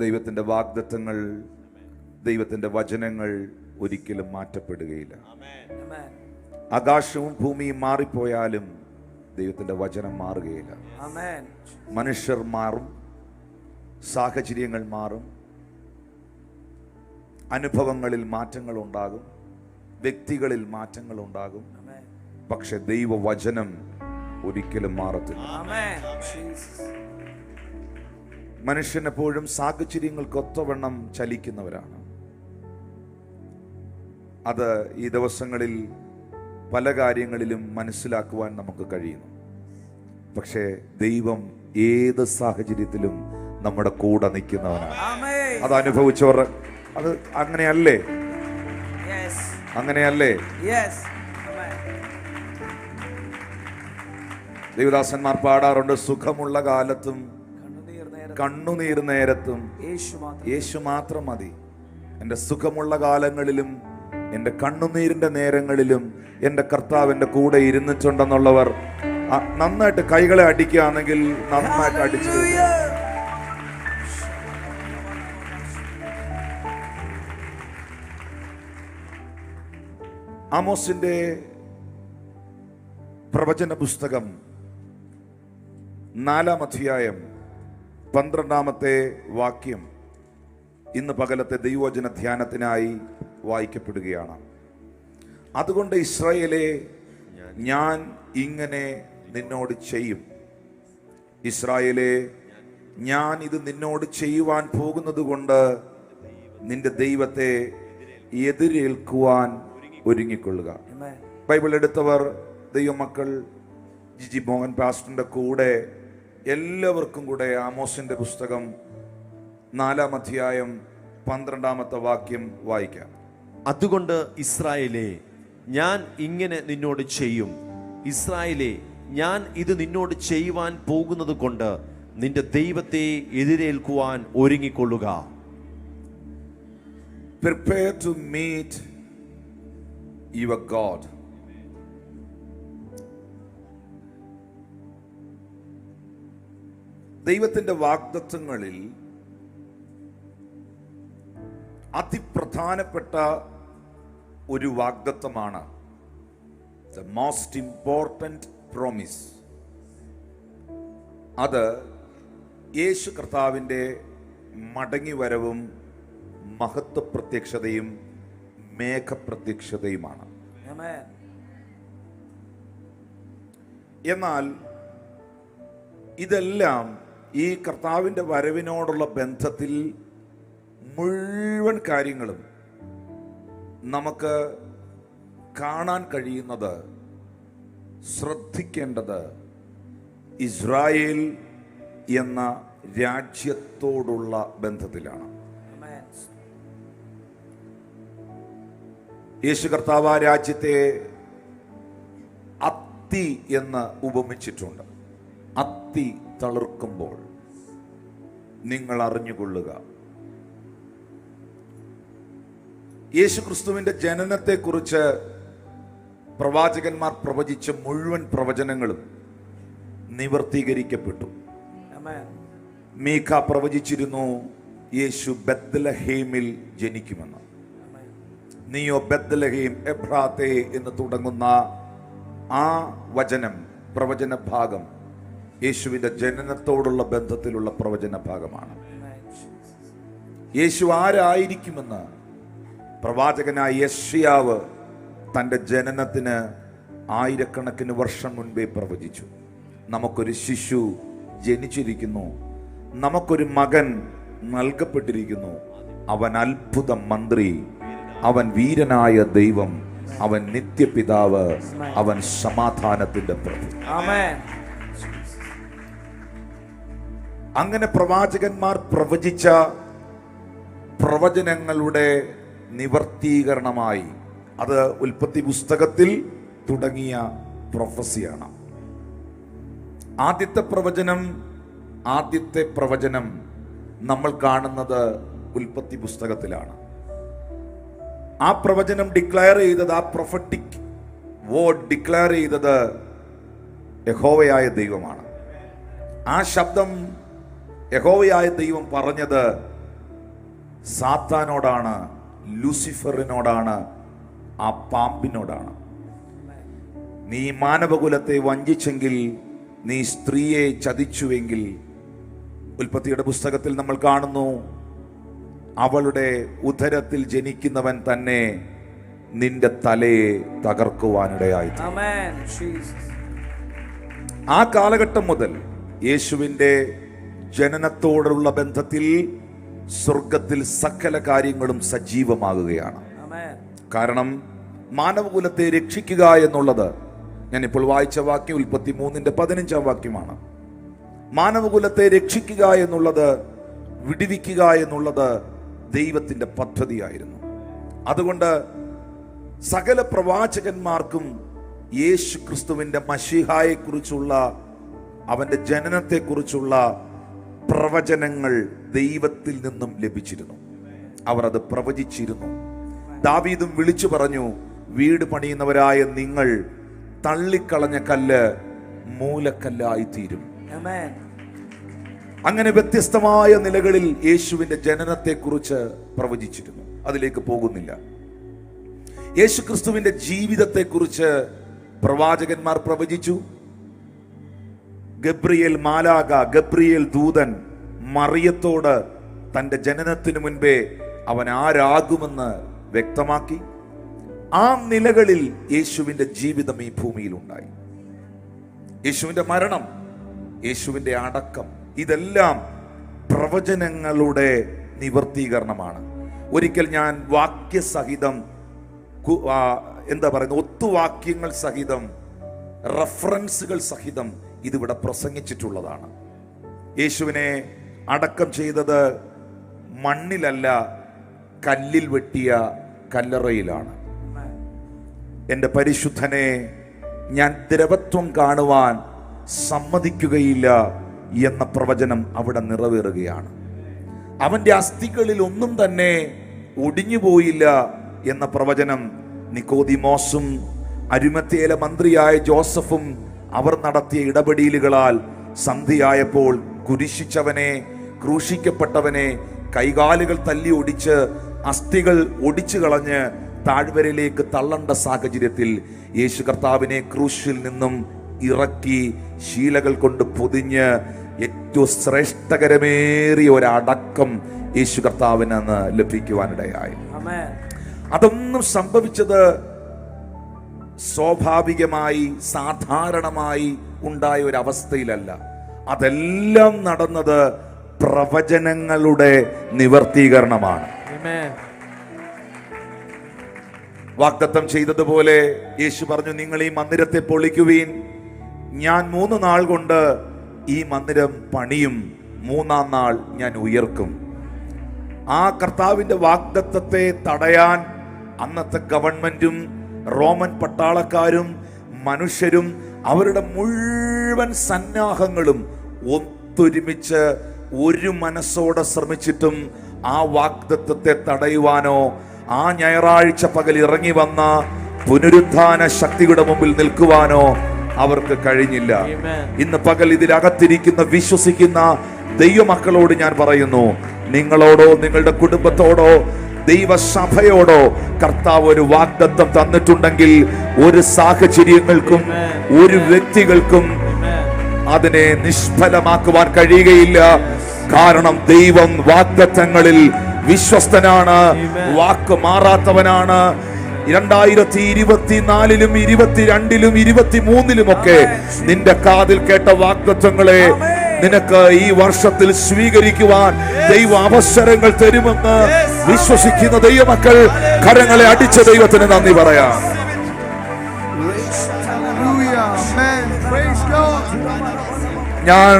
ദൈവത്തിൻ്റെ വാഗ്ദത്തങ്ങൾ, ദൈവത്തിൻ്റെ വചനങ്ങൾ ഒരിക്കലും മാറ്റപ്പെടുകയില്ല. ആകാശവും ഭൂമിയും മാറിപ്പോയാലും ദൈവത്തിൻ്റെ വചനം മാറുകയില്ല. മനുഷ്യർ മാറും, സാഹചര്യങ്ങൾ മാറും, അനുഭവങ്ങളിൽ മാറ്റങ്ങൾ ഉണ്ടാകും, വ്യക്തികളിൽ മാറ്റങ്ങൾ ഉണ്ടാകും. പക്ഷെ ദൈവവചനം ഒരിക്കലും മാറത്തില്ല. മനുഷ്യൻ എപ്പോഴും സാഹചര്യങ്ങൾക്കൊത്തവണ്ണം ചലിക്കുന്നവരാണ്. അത് ഈ ദിവസങ്ങളിൽ പല കാര്യങ്ങളിലും മനസ്സിലാക്കുവാൻ നമുക്ക് കഴിയുന്നു. പക്ഷേ ദൈവം ഏത് സാഹചര്യത്തിലും നമ്മുടെ കൂടെ നിൽക്കുന്നവനാണ്. അത് അനുഭവിച്ചവർ അത് അങ്ങനെയല്ലേ? അങ്ങനെയല്ലേ? ദേവദാസന്മാർ പാടാറുണ്ട്, സുഖമുള്ള കാലത്തും കണ്ണുനീർ നേരത്തും യേശു മാത്രം മതി. എൻ്റെ സുഖമുള്ള കാലങ്ങളിലും എൻ്റെ കണ്ണുനീരിൻ്റെ നേരങ്ങളിലും എൻ്റെ കർത്താവ് എൻ്റെ കൂടെ ഇരുന്നിട്ടുണ്ടെന്നുള്ളവർ നന്നായിട്ട് കൈകളെ അടിക്കുകയാണെങ്കിൽ നന്നായിട്ട് അടിച്ചു. ആമോസിന്റെ പ്രവചന പുസ്തകം 4-ാം അധ്യായം 12-ാമത്തെ വാക്യം ഇന്ന് പകലത്തെ ദൈവവചന ധ്യാനത്തിനായി വായിക്കപ്പെടുകയാണ്. അതുകൊണ്ട് ഇസ്രായേലേ, ഞാൻ ഇങ്ങനെ നിന്നോട് ചെയ്യും. ഇസ്രായേലേ, ഞാൻ ഇത് നിന്നോട് ചെയ്യുവാൻ പോകുന്നത് കൊണ്ട് നിന്റെ ദൈവത്തെ എതിരേൽക്കുവാൻ ഒരുങ്ങിക്കൊള്ളുക. ബൈബിൾ എടുത്തവർ ദൈവമക്കൾ ജിജി മോഹൻ പാസ്റ്ററിന്റെ കൂടെ എല്ലാവർക്കും കൂടെ ആമോസിന്റെ പുസ്തകം 4-ാം അധ്യായം 12-ാമത്തെ വാക്യം വായിക്കാം. അതുകൊണ്ട് ഇസ്രായേലേ, ഞാൻ ഇങ്ങനെ നിന്നോട് ചെയ്യും. ഇസ്രായേലേ, ഞാൻ ഇത് നിന്നോട് ചെയ്യുവാൻ പോകുന്നത് കൊണ്ട് നിന്റെ ദൈവത്തെ എതിരേൽക്കുവാൻ ഒരുങ്ങിക്കൊള്ളുക. Prepare to meet your God. ദൈവത്തിന്റെ വാഗ്ദത്തങ്ങളിൽ അതിപ്രധാനപ്പെട്ട ഒരു വാഗ്ദത്തമാണ് the most important promise. അത് യേശു കർത്താവിൻ്റെ മടങ്ങിവരവും മഹത്വപ്രത്യക്ഷതയും മേഘപ്രത്യക്ഷതയുമാണ്. എന്നാൽ ഇതെല്ലാം ഈ കർത്താവിൻ്റെ വരവിനോടുള്ള ബന്ധത്തിൽ മുഴുവൻ കാര്യങ്ങളും നമുക്ക് കാണാൻ കഴിയുന്നത്, ശ്രദ്ധിക്കേണ്ടത് ഇസ്രായേൽ എന്ന രാജ്യത്തോടുള്ള ബന്ധത്തിലാണ്. യേശു കർത്താവ് ആ രാജ്യത്തെ അത്തി എന്ന് ഉപമിച്ചിട്ടുണ്ട്. അത്തി തളിർക്കുമ്പോൾ നിങ്ങൾ അറിഞ്ഞുകൊള്ളുക. യേശു ക്രിസ്തുവിന്റെ ജനനത്തെക്കുറിച്ച് പ്രവാചകന്മാർ പ്രവചിച്ച മുഴുവൻ പ്രവചനങ്ങളും നിവർത്തീകരിക്കപ്പെട്ടു. മീഖ പ്രവചിച്ചിരുന്നു യേശു ബത്ലഹേമിൽ ജനിക്കുമെന്ന്. നീയോ ബത്ലഹേം എബ്രാത്തെ എന്ന് തുടങ്ങുന്ന ആ വചനം, പ്രവചന ഭാഗം യേശുവിന്റെ ജനനത്തോടുള്ള ബന്ധത്തിലുള്ള പ്രവചന ഭാഗമാണ്. യേശു ആരായിരിക്കുമെന്ന് പ്രവാചകനായ യെശയ്യാവ് തൻ്റെ ജനനത്തിന് ആയിരക്കണക്കിന് വർഷം മുൻപേ പ്രവചിച്ചു. നമുക്കൊരു ശിശു ജനിച്ചിരിക്കുന്നു, നമുക്കൊരു മകൻ നൽകപ്പെട്ടിരിക്കുന്നു. അവൻ അത്ഭുത മന്ത്രി, അവൻ വീരനായ ദൈവം, അവൻ നിത്യപിതാവ്, അവൻ സമാധാനത്തിന്റെ പ്രഭു. അങ്ങനെ പ്രവാചകന്മാർ പ്രവചിച്ച പ്രവചനങ്ങളുടെ നിവർത്തീകരണമായി അത് ഉൽപ്പത്തി പുസ്തകത്തിൽ തുടങ്ങിയ പ്രൊഫസിയാണ്. ആദ്യത്തെ പ്രവചനം നമ്മൾ കാണുന്നത് ഉൽപ്പത്തി പുസ്തകത്തിലാണ്. ആ പ്രവചനം ഡിക്ലയർ ചെയ്തത്, ആ പ്രൊഫറ്റിക് വേർഡ് ഡിക്ലയർ ചെയ്തത് യഹോവയായ ദൈവമാണ്. ആ ശബ്ദം യഹോവയായ ദൈവം പറഞ്ഞത് സാത്താനോടാണ്, ലൂസിഫറിനോടാണ്, ആ പാമ്പിനോടാണ്. നീ മാനവകുലത്തെ വഞ്ചിച്ചെങ്കിൽ, നീ സ്ത്രീയെ ചതിച്ചുവെങ്കിൽ, ഉൽപ്പത്തിയുടെ പുസ്തകത്തിൽ നമ്മൾ കാണുന്നു, അവളുടെ ഉദരത്തിൽ ജനിക്കുന്നവൻ തന്നെ നിന്റെ തലയെ തകർക്കുവാനിടയായി. ആ കാലഘട്ടം മുതൽ യേശുവിൻ്റെ ജനനത്തോടുള്ള ബന്ധത്തിൽ സ്വർഗത്തിൽ സകല കാര്യങ്ങളും സജീവമാകുകയാണ്. കാരണം മാനവകുലത്തെ രക്ഷിക്കുക എന്നുള്ളത്, ഞാനിപ്പോൾ വായിച്ച വാക്യം ഉൽപ്പത്തി 3:15 വാക്യമാണ്. മാനവകുലത്തെ രക്ഷിക്കുക എന്നുള്ളത്, വിടുവിക്കുക എന്നുള്ളത് ദൈവത്തിൻ്റെ പദ്ധതിയായിരുന്നു. അതുകൊണ്ട് സകല പ്രവാചകന്മാർക്കും യേശു ക്രിസ്തുവിൻ്റെ മശീഹായെക്കുറിച്ചുള്ള, അവൻ്റെ ജനനത്തെക്കുറിച്ചുള്ള പ്രവചനങ്ങൾ ദൈവത്തിൽ നിന്നും ലഭിച്ചിരുന്നു. അവർ അത് പ്രവചിച്ചിരുന്നു. ദാവീദും വിളിച്ചു പറഞ്ഞു, വീട് പണിയുന്നവരായ നിങ്ങൾ തള്ളിക്കളഞ്ഞ കല്ല് മൂലക്കല്ലായി തീരും. അങ്ങനെ വ്യത്യസ്തമായ നിലകളിൽ യേശുവിന്റെ ജനനത്തെക്കുറിച്ച് പ്രവചിച്ചിരുന്നു. അതിലേക്ക് പോകുന്നില്ല. യേശു ക്രിസ്തുവിന്റെ ജീവിതത്തെക്കുറിച്ച് പ്രവാചകന്മാർ പ്രവചിച്ചു. ഗബ്രിയേൽ മാലാഖ, ഗബ്രിയേൽ ദൂതൻ മറിയത്തോട് തന്റെ ജനനത്തിനു മുൻപേ അവൻ ആരാകുമെന്ന് വ്യക്തമാക്കി. ആ നിലകളിൽ യേശുവിന്റെ ജീവിതം ഈ ഭൂമിയിൽ ഉണ്ടായി. യേശുവിന്റെ മരണം, യേശുവിന്റെ അടക്കം, ഇതെല്ലാം പ്രവചനങ്ങളുടെ നിവർത്തീകരണമാണ്. ഒരിക്കൽ ഞാൻ വാക്യസഹിതം, ഒത്തുവാക്യങ്ങൾ സഹിതം, റഫറൻസുകൾ സഹിതം ഇതിവിടെ പ്രസംഗിച്ചിട്ടുള്ളതാണ്. യേശുവിനെ അടക്കം ചെയ്തത് മണ്ണിലല്ല, കല്ലിൽ വെട്ടിയ കല്ലറയിലാണ്. എൻ്റെ പരിശുദ്ധനെ ഞാൻ ദ്രവത്വം കാണുവാൻ സമ്മതിക്കുകയില്ല എന്ന പ്രവചനം അവിടെ നിറവേറുകയാണ്. അവന്റെ അസ്ഥികളിൽ ഒന്നും തന്നെ ഒടിഞ്ഞുപോയില്ല എന്ന പ്രവചനം നിക്കോദിമോസും അരിമത്തേയിലെ മന്ത്രിയായ ജോസഫും അവർ നടത്തിയ ഇടപെടലുകളാൽ സന്ധിയായപ്പോൾ കുരിശിച്ചവനെ, ക്രൂശിക്കപ്പെട്ടവനെ കൈകാലുകൾ തല്ലി ഒടിച്ച് അസ്ഥികൾ ഒടിച്ചു കളഞ്ഞ് താഴ്വരയിലേക്ക് തള്ളേണ്ട സാഹചര്യത്തിൽ യേശു കർത്താവിനെ ക്രൂശിൽ നിന്നും ഇറക്കി ശീലകൾ കൊണ്ട് പൊതിഞ്ഞ് ഏറ്റവും ശ്രേഷ്ഠകരമേറിയ ഒരടക്കം യേശു കർത്താവിന് അന്ന് ലഭിക്കുവാനിടയായി. അതൊന്നും സംഭവിച്ചത് സ്വാഭാവികമായി, സാധാരണമായി ഉണ്ടായ ഒരു അവസ്ഥയിലല്ല. അതെല്ലാം നടന്നത് പ്രവചനങ്ങളുടെ നിവർത്തീകരണമാണ്. വാഗ്ദത്തം ചെയ്തതുപോലെ യേശു പറഞ്ഞു, നിങ്ങൾ ഈ മന്ദിരത്തെ പൊളിക്കുവീൻ, ഞാൻ 3 നാൾ കൊണ്ട് ഈ മന്ദിരം പണിയും, 3-ാം നാൾ ഞാൻ ഉയർക്കും. ആ കർത്താവിന്റെ വാഗ്ദത്തത്തെ തടയാൻ അന്നത്തെ ഗവൺമെന്റും റോമൻ പട്ടാളക്കാരും മനുഷ്യരും അവരുടെ മുഴുവൻ സന്നാഹങ്ങളും ഒത്തൊരുമിച്ച് ഒരു മനസ്സോടെ ശ്രമിച്ചിട്ടും ആ വാഗ്ദത്തത്തെ തടയുവാനോ ആ ഞായറാഴ്ച പകൽ ഇറങ്ങി വന്ന പുനരുത്ഥാന ശക്തിയുടെ മുമ്പിൽ നിൽക്കുവാനോ അവർക്ക് കഴിഞ്ഞില്ല. ഇന്ന് പകൽ ഇതിലകത്തിരിക്കുന്ന വിശ്വസിക്കുന്ന ദൈവമക്കളോട് ഞാൻ പറയുന്നു, നിങ്ങളോടോ നിങ്ങളുടെ കുടുംബത്തോടോ ദൈവസഭയോടോ കർത്താവ് ഒരു വാഗ്ദത്തം തന്നിട്ടുണ്ടെങ്കിൽ ഒരു സാഹചര്യങ്ങൾക്കും ഒരു വ്യക്തികൾക്കും അതിനെ നിഷ്ഫലമാക്കുവാൻ കഴിയുകയില്ല. കാരണം ദൈവം വാഗ്ദത്തങ്ങളിൽ വിശ്വസ്തനാണ്, വാക്ക് മാറാത്തവനാണ്. 2024-ലും 22-ലും 23-ലും ഒക്കെ നിന്റെ കാതിൽ കേട്ട വാഗ്ദത്തങ്ങളെ നിനക്ക് ഈ വർഷത്തിൽ സ്വീകരിക്കുവാൻ ദൈവ അവസരങ്ങൾ തരുമെന്ന് വിശ്വസിക്കുന്ന ദൈവമക്കൾ കരങ്ങളെ അടിച്ച ദൈവത്തിന് നന്ദി പറയാം. ഞാൻ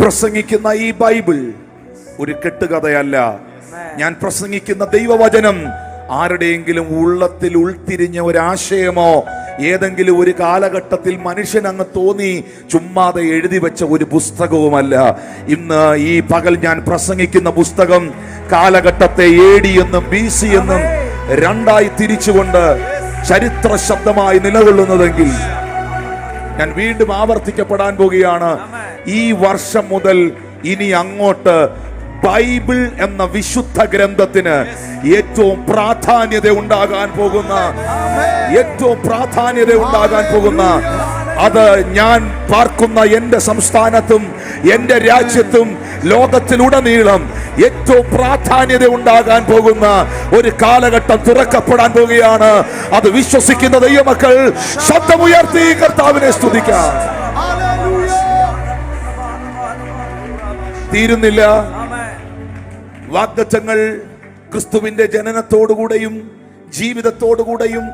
പ്രസംഗിക്കുന്ന ഈ ബൈബിൾ ഒരു കെട്ടുകഥയല്ല. ഞാൻ പ്രസംഗിക്കുന്ന ദൈവവചനം ആരുടെയെങ്കിലും ഉള്ളത്തിൽ ഉൾത്തിരിഞ്ഞ ഒരാശയമോ ഏതെങ്കിലും ഒരു കാലഘട്ടത്തിൽ മനുഷ്യൻ അങ്ങ് തോന്നി ചുമ്മാതെ എഴുതി വെച്ച ഒരു പുസ്തകവുമല്ല. ഇന്ന് ഈ പകൽ ഞാൻ പ്രസംഗിക്കുന്ന പുസ്തകം കാലഘട്ടത്തെ AD എന്നും BC എന്നും രണ്ടായി തിരിച്ചുകൊണ്ട് ചരിത്ര ശബ്ദമായി നിലകൊള്ളുന്നതെങ്കിൽ ഞാൻ വീണ്ടും ആവർത്തിക്കപ്പെടാൻ പോകുകയാണ്. ഈ വർഷം മുതൽ ഇനി അങ്ങോട്ട് ബൈബിൾ എന്ന വിശുദ്ധ ഗ്രന്ഥത്തിന് ഏറ്റവും പ്രാധാന്യത ഉണ്ടാകാൻ പോകുന്ന അത് ഞാൻ പാർക്കുന്ന എന്റെ സംസ്ഥാനത്തും എന്റെ രാജ്യത്തും ലോകത്തിലുടനീളം ഏറ്റവും പ്രാധാന്യത ഉണ്ടാകാൻ പോകുന്ന ഒരു കാലഘട്ടം തുറക്കപ്പെടാൻ പോകുകയാണ്. അത് വിശ്വസിക്കുന്ന ദൈവമക്കൾ ശബ്ദമുയർത്തി കർത്താവിനെ സ്തുതിക്കാം. തീരുന്നില്ല. വാഗ്ദത്തങ്ങൾ ക്രിസ്തുവിന്റെ ജനനത്തോടുകൂടെയും ജീവിതത്തോടുകൂടെയും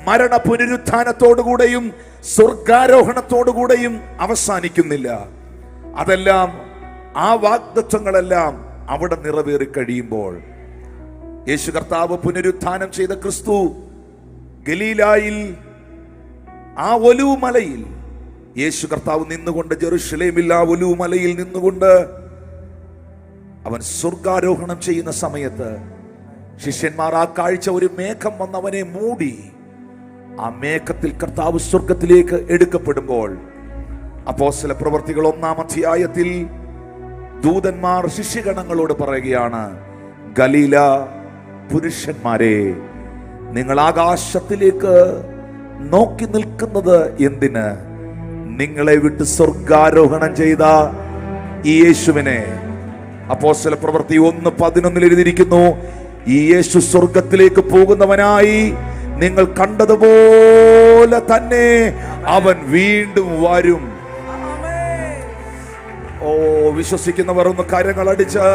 മരണ പുനരുത്ഥാനത്തോടുകൂടെയും സ്വർഗാരോഹണത്തോടുകൂടെയും അവസാനിക്കുന്നില്ല. അതെല്ലാം, ആ വാഗ്ദത്തങ്ങളെല്ലാം അവിടെ നിറവേറി കഴിയുമ്പോൾ യേശു കർത്താവ് പുനരുത്ഥാനം ചെയ്ത ക്രിസ്തു ഗലീലായിൽ ആ ഒലിവ് മലയിൽ യേശു കർത്താവ് നിന്നുകൊണ്ട്, ജെറുസലേമിൽ ആ ഒലിവ് മലയിൽ നിന്നുകൊണ്ട് അവൻ സ്വർഗാരോഹണം ചെയ്യുന്ന സമയത്ത് ശിഷ്യന്മാർ ആ കാഴ്ച, ഒരു മേഘം വന്ന് അവനെ മൂടി. ആ മേഘത്തിൽ കർത്താവ് സ്വർഗത്തിലേക്ക് എടുക്കപ്പെടുമ്പോൾ അപ്പോസ്തല പ്രവർത്തികൾ 1-ാം അധ്യായത്തിൽ ദൂതന്മാർ ശിഷ്യഗണങ്ങളോട് പറയുകയാണ്, ഗലീല പുരുഷന്മാരെ, നിങ്ങൾ ആകാശത്തിലേക്ക് നോക്കി നിൽക്കുന്നത് എന്തിന്? നിങ്ങളെ വിട്ട് സ്വർഗാരോഹണം ചെയ്ത ഈ യേശുവിനെ. അപ്പോസ്തല പ്രവൃത്തി 1:11 എഴുതിയിരിക്കുന്നു, ഈ യേശു സ്വർഗത്തിലേക്ക് പോകുന്നവനായി നിങ്ങൾ കണ്ടതുപോലെ തന്നെ അവൻ വീണ്ടും വരും. ഓ, വിശ്വസിക്കുന്നവർ ഒന്ന് കരങ്ങൾ അടിച്ച്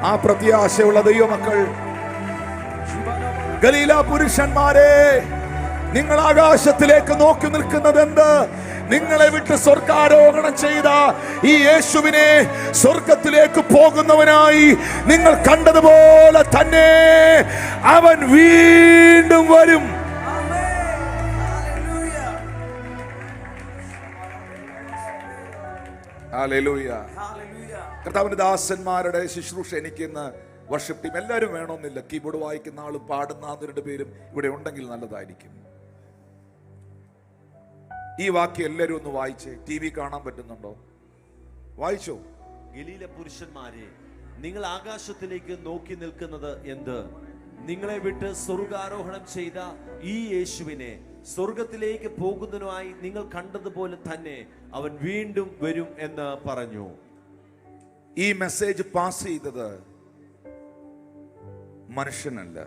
ആ പ്രത്യാശയുള്ള ദൈവമക്കൾ, ഗലീല പുരുഷന്മാരെ, നിങ്ങൾ ആകാശത്തിലേക്ക് നോക്കി നിൽക്കുന്നത് എന്ത്? നിങ്ങളെ വിട്ട് സ്വർഗാരോഹണം ചെയ്ത ഈ യേശുവിനെ സ്വർഗത്തിലേക്ക് പോകുന്നവനായി നിങ്ങൾ കണ്ടതുപോലെ തന്നെ അവൻ വീണ്ടും വരും. ഹല്ലേലൂയ. കർത്താവിന്റെ ദാസന്മാരുടെ ശുശ്രൂഷ എനിക്കിന്ന് വർഷിപ്പ് ടീം എല്ലാവരും വേണമെന്നില്ല. കീബോർഡ് വായിക്കുന്ന ആളും പാടുന്ന ആളുടെ പേരും ഇവിടെ ഉണ്ടെങ്കിൽ നല്ലതായിരിക്കും. ഈ വാക്യം എല്ലാവരും ഒന്ന് വായിച്ചേ. ടി വി കാണാൻ പറ്റുന്നുണ്ടോ? വായിച്ചോ. ഗലീല പുരുഷന്മാരെ, നിങ്ങൾ ആകാശത്തിലേക്ക് നോക്കി നിൽക്കുന്നത് എന്ത്? നിങ്ങളെ വിട്ട് സ്വർഗാരോഹണം ചെയ്ത ഈ യേശുവിനെ സ്വർഗത്തിലേക്ക് പോകുന്നതിനായി നിങ്ങൾ കണ്ടതുപോലെ തന്നെ അവൻ വീണ്ടും വരും എന്ന് പറഞ്ഞു. ഈ മെസ്സേജ് പാസ് ചെയ്തത് മനുഷ്യനല്ല.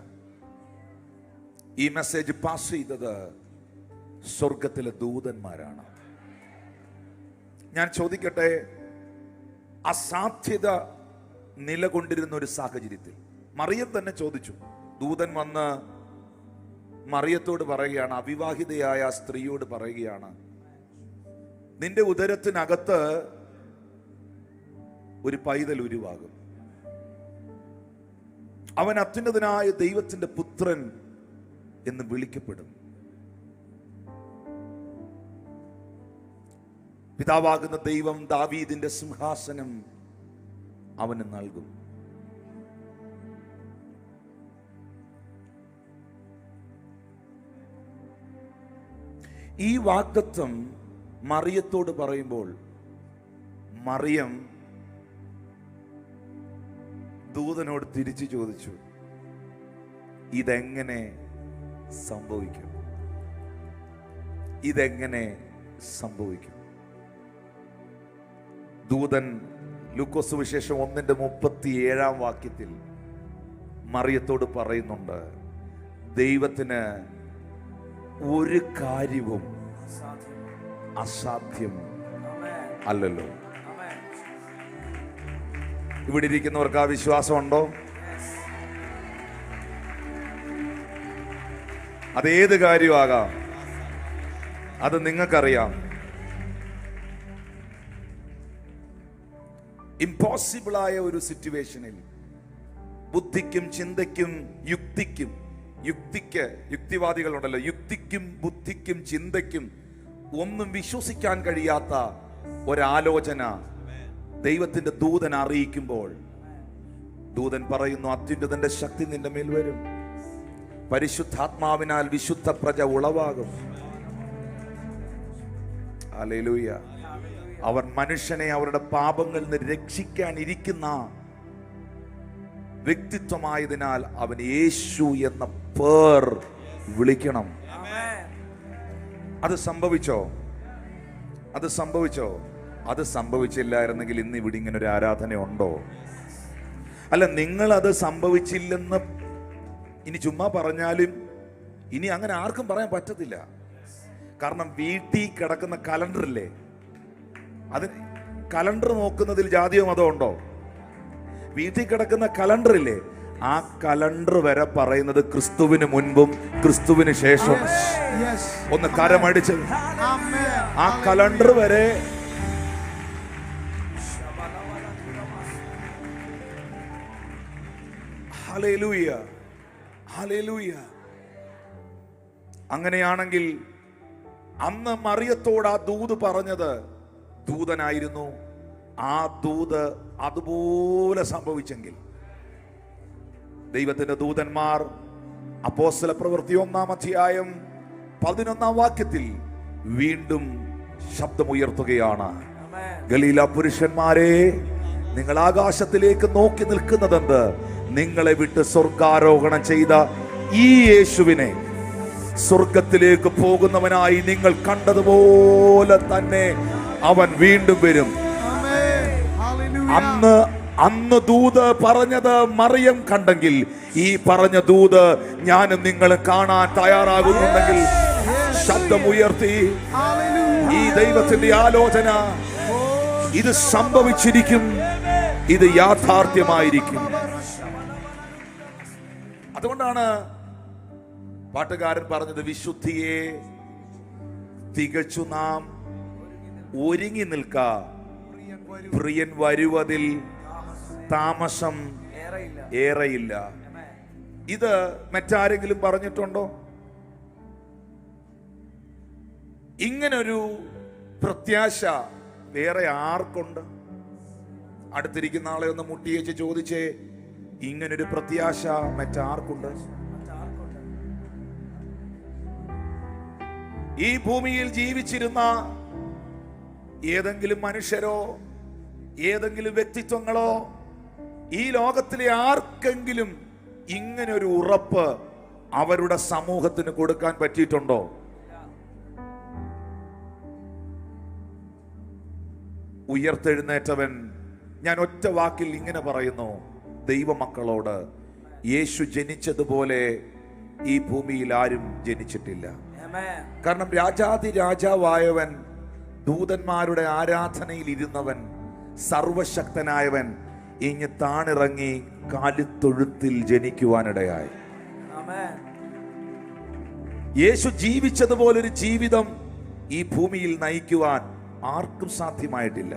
ഈ മെസ്സേജ് പാസ് ചെയ്തത് സ്വർഗത്തിലെ ദൂതന്മാരാണ്. ഞാൻ ചോദിക്കട്ടെ, അസാധ്യത നിലകൊണ്ടിരുന്ന ഒരു സാഹചര്യത്തിൽ മറിയം തന്നെ ചോദിച്ചു. ദൂതൻ വന്ന് മറിയത്തോട് പറയുകയാണ്, അവിവാഹിതയായ സ്ത്രീയോട് പറയുകയാണ്, നിന്റെ ഉദരത്തിനകത്ത് ഒരു പൈതൽ ഉരുവാകും, അവൻ അത്യുന്നതനായ ദൈവത്തിന്റെ പുത്രൻ എന്ന് വിളിക്കപ്പെടും. പിതാവാകുന്ന ദൈവം ദാവീദിന്റെ സിംഹാസനം അവന് നൽകും. ഈ വാഗ്ദത്തം മറിയത്തോട് പറയുമ്പോൾ മറിയം ദൂതനോട് തിരിച്ചു ചോദിച്ചു, ഇതെങ്ങനെ സംഭവിക്കും? ഇതെങ്ങനെ സംഭവിക്കും? ദൂതൻ ലൂക്കോസ് സുവിശേഷം 1:37 വാക്യത്തിൽ മറിയത്തോട് പറയുന്നുണ്ട്, ദൈവത്തിന് ഒരു കാര്യവും അസാധ്യം അല്ലല്ലോ. ഇവിടെ ഇരിക്കുന്നവർക്ക് ആ വിശ്വാസമുണ്ടോ? അതേത് കാര്യമാകാം, അത് നിങ്ങൾക്കറിയാം. ഇമ്പോസിബിളായ ഒരു സിറ്റുവേഷനിൽ ബുദ്ധിക്കും ചിന്തയ്ക്കും യുക്തിവാദികളുണ്ടല്ലോ, യുക്തിക്കും ബുദ്ധിക്കും ചിന്തയ്ക്കും ഒന്നും വിശ്വസിക്കാൻ കഴിയാത്ത ഒരാലോചന ദൈവത്തിന്റെ ദൂതൻ അറിയിക്കുമ്പോൾ ദൂതൻ പറയുന്നു, അത്യുന്നതന്റെ ശക്തി നിന്റെ മേൽ വരും, പരിശുദ്ധാത്മാവിനാൽ വിശുദ്ധ പ്രജ ഉളവാകും. ഹല്ലേലൂയ. അവൻ മനുഷ്യനെ അവരുടെ പാപങ്ങളിൽ നിന്ന് രക്ഷിക്കാൻ ഇരിക്കുന്ന വ്യക്തിത്വമായതിനാൽ അവൻ യേശു എന്ന പേർ വിളിക്കണം. അത് സംഭവിച്ചോ? അത് സംഭവിച്ചോ? അത് സംഭവിച്ചില്ലായിരുന്നെങ്കിൽ ഇന്ന് ഇവിടെ ഇങ്ങനെ ഒരു ആരാധന ഉണ്ടോ? അല്ല, നിങ്ങൾ അത് സംഭവിച്ചില്ലെന്ന് ഇനി ചുമ്മാ പറഞ്ഞാലും ഇനി അങ്ങനെ ആർക്കും പറയാൻ പറ്റത്തില്ല. കാരണം വീട്ടിൽ കിടക്കുന്ന കലണ്ടറില്ലേ, അത് കലണ്ടർ നോക്കുന്നതിൽ ജാതിയോ മതം ഉണ്ടോ? വീട്ടിൽ കിടക്കുന്ന കലണ്ടറില്ലേ, ആ കലണ്ടർ വരെ പറയുന്നത് ക്രിസ്തുവിന് മുൻപും ക്രിസ്തുവിന് ശേഷവും. ഒന്ന് കരമടിച്ച് ആ കലണ്ടർ വരെ ഹല്ലേലൂയ, ഹല്ലേലൂയ. അങ്ങനെയാണെങ്കിൽ അന്ന് മറിയത്തോട് ആ ദൂത് പറഞ്ഞത് ദൂതനായിരുന്നു. ആ ദൂത് അതുപോലെ സംഭവിച്ചെങ്കിൽ ദൈവത്തിന്റെ ദൂതന്മാർ അപ്പോസ്തല പ്രവൃത്തി 1-ാം അധ്യായം 11-ാം വാക്യത്തിൽ വീണ്ടും ശബ്ദമുയർത്തുകയാണ്. ഗലീല പുരുഷന്മാരെ, നിങ്ങൾ ആകാശത്തിലേക്ക് നോക്കി നിൽക്കുന്നതെന്ത്? നിങ്ങളെ വിട്ട് സ്വർഗാരോഹണം ചെയ്ത ഈ യേശുവിനെ സ്വർഗത്തിലേക്ക് പോകുന്നവനായി നിങ്ങൾ കണ്ടതുപോലെ തന്നെ അവൻ വീണ്ടും വരും. അന്ന് ദൂത് പറഞ്ഞത് മറിയം കണ്ടെങ്കിൽ ഈ പറഞ്ഞ ദൂത് ഞാനും നിങ്ങളും കാണാൻ തയ്യാറാകുന്നുണ്ടെങ്കിൽ ശബ്ദമുയർത്തി ഈ ദൈവത്തിന്റെ ആലോചന ഇത് സംഭവിച്ചിരിക്കും, ഇത് യാഥാർത്ഥ്യമായിരിക്കും. അതുകൊണ്ടാണ് പാട്ടുകാരൻ പറഞ്ഞത്, വിശുദ്ധിയെ തികച്ചു നാം ഒരുങ്ങി നിൽക്ക, പ്രിയൻ വരുവതിൽ താമസം ഏറെയില്ല. ഇത് മറ്റാരെങ്കിലും പറഞ്ഞിട്ടുണ്ടോ? ഇങ്ങനൊരു പ്രത്യാശ വേറെ ആർക്കുണ്ട്? അടുത്തിരിക്കുന്ന ആളെ ഒന്ന് മുട്ടിയേച്ച് ചോദിച്ചേ, ഇങ്ങനൊരു പ്രത്യാശ മറ്റാർക്കുണ്ട്? ഈ ഭൂമിയിൽ ജീവിച്ചിരുന്ന ഏതെങ്കിലും മനുഷ്യരോ ഏതെങ്കിലും വ്യക്തിത്വങ്ങളോ ഈ ലോകത്തിലെ ആർക്കെങ്കിലും ഇങ്ങനെ ഒരു ഉറപ്പ് അവരുടെ സമൂഹത്തിന് കൊടുക്കാൻ പറ്റിയിട്ടുണ്ടോ? ഉയർത്തെഴുന്നേറ്റവൻ, ഞാൻ ഒറ്റ വാക്കിൽ ഇങ്ങനെ പറയുന്നു, ദൈവമക്കളോട് യേശു ജനിച്ചതുപോലെ ഈ ഭൂമിയിൽ ആരും ജനിച്ചിട്ടില്ല. കാരണം രാജാതി രാജാവായവൻ, ദൂതന്മാരുടെ ആരാധനയിൽ ഇരുന്നവൻ, സർവശക്തനായവൻ ഇങ്ങ് താണിറങ്ങി കാലിത്തൊഴുത്തിൽ ജനിക്കുവാനിടയായി. യേശു ജീവിച്ചതുപോലൊരു ജീവിതം ഈ ഭൂമിയിൽ നയിക്കുവാൻ ആർക്കും സാധ്യമായിട്ടില്ല.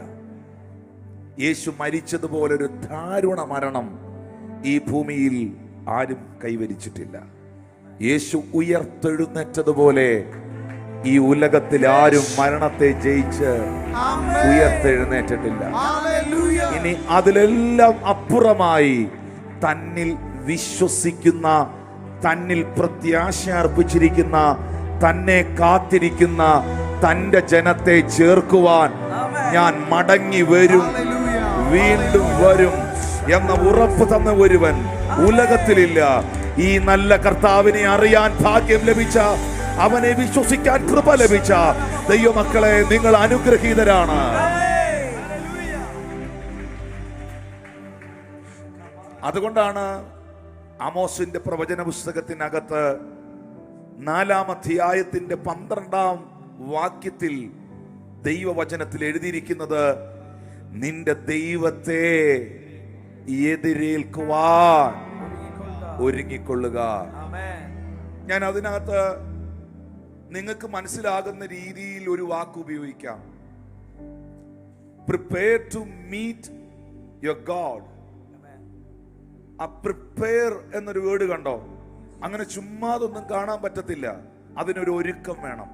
യേശു മരിച്ചതുപോലൊരു ദാരുണ മരണം ഈ ഭൂമിയിൽ ആരും കൈവരിച്ചിട്ടില്ല. യേശു ഉയർത്തെഴുന്നേറ്റതുപോലെ ഈ ഉലകത്തിൽ ആരും മരണത്തെ ജയിച്ച് ഉയർത്തെഴുന്നേറ്റിട്ടില്ല. ഇനി അതിലെല്ലാം അപ്പുറമായി തന്നിൽ വിശ്വസിക്കുന്ന, തന്നിൽ പ്രത്യാശ അർപ്പിച്ചിരിക്കുന്ന, തന്നെ കാത്തിരിക്കുന്ന തന്റെ ജനത്തെ ചേർക്കുവാൻ ഞാൻ മടങ്ങി വരും, വീണ്ടും വരും എന്ന ഉറപ്പ് തന്ന ഒരുവൻ ഉലകത്തിലില്ല. ഈ നല്ല കർത്താവിനെ അറിയാൻ ഭാഗ്യം ലഭിച്ച, അവനെ വിശ്വസിക്കാൻ കൃപ ലഭിച്ച ദൈവമക്കളെ, നിങ്ങൾ അനുഗ്രഹീതരാണ്. അതുകൊണ്ടാണ് ആമോസിന്റെ പ്രവചന പുസ്തകത്തിനകത്ത് 4-ാം അധ്യായത്തിന്റെ 12-ാം വാക്യത്തിൽ ദൈവവചനത്തിൽ എഴുതിയിരിക്കുന്നത്, നിന്റെ ദൈവത്തെ എതിരേൽക്കുവാൻ ഒരുങ്ങിക്കൊള്ളുക. ഞാൻ അതിനകത്ത് നിങ്ങൾക്ക് മനസ്സിലാകുന്ന രീതിയിൽ ഒരു വാക്ക് ഉപയോഗിക്കാം. Prepare to meet your God. ആ പ്രിപ്പയർ എന്നൊരു വേർഡ് കണ്ടോ? അങ്ങനെ ചുമ്മാതൊന്നും കാണാൻ പറ്റത്തില്ല, അതിനൊരു ഒരുക്കം വേണം.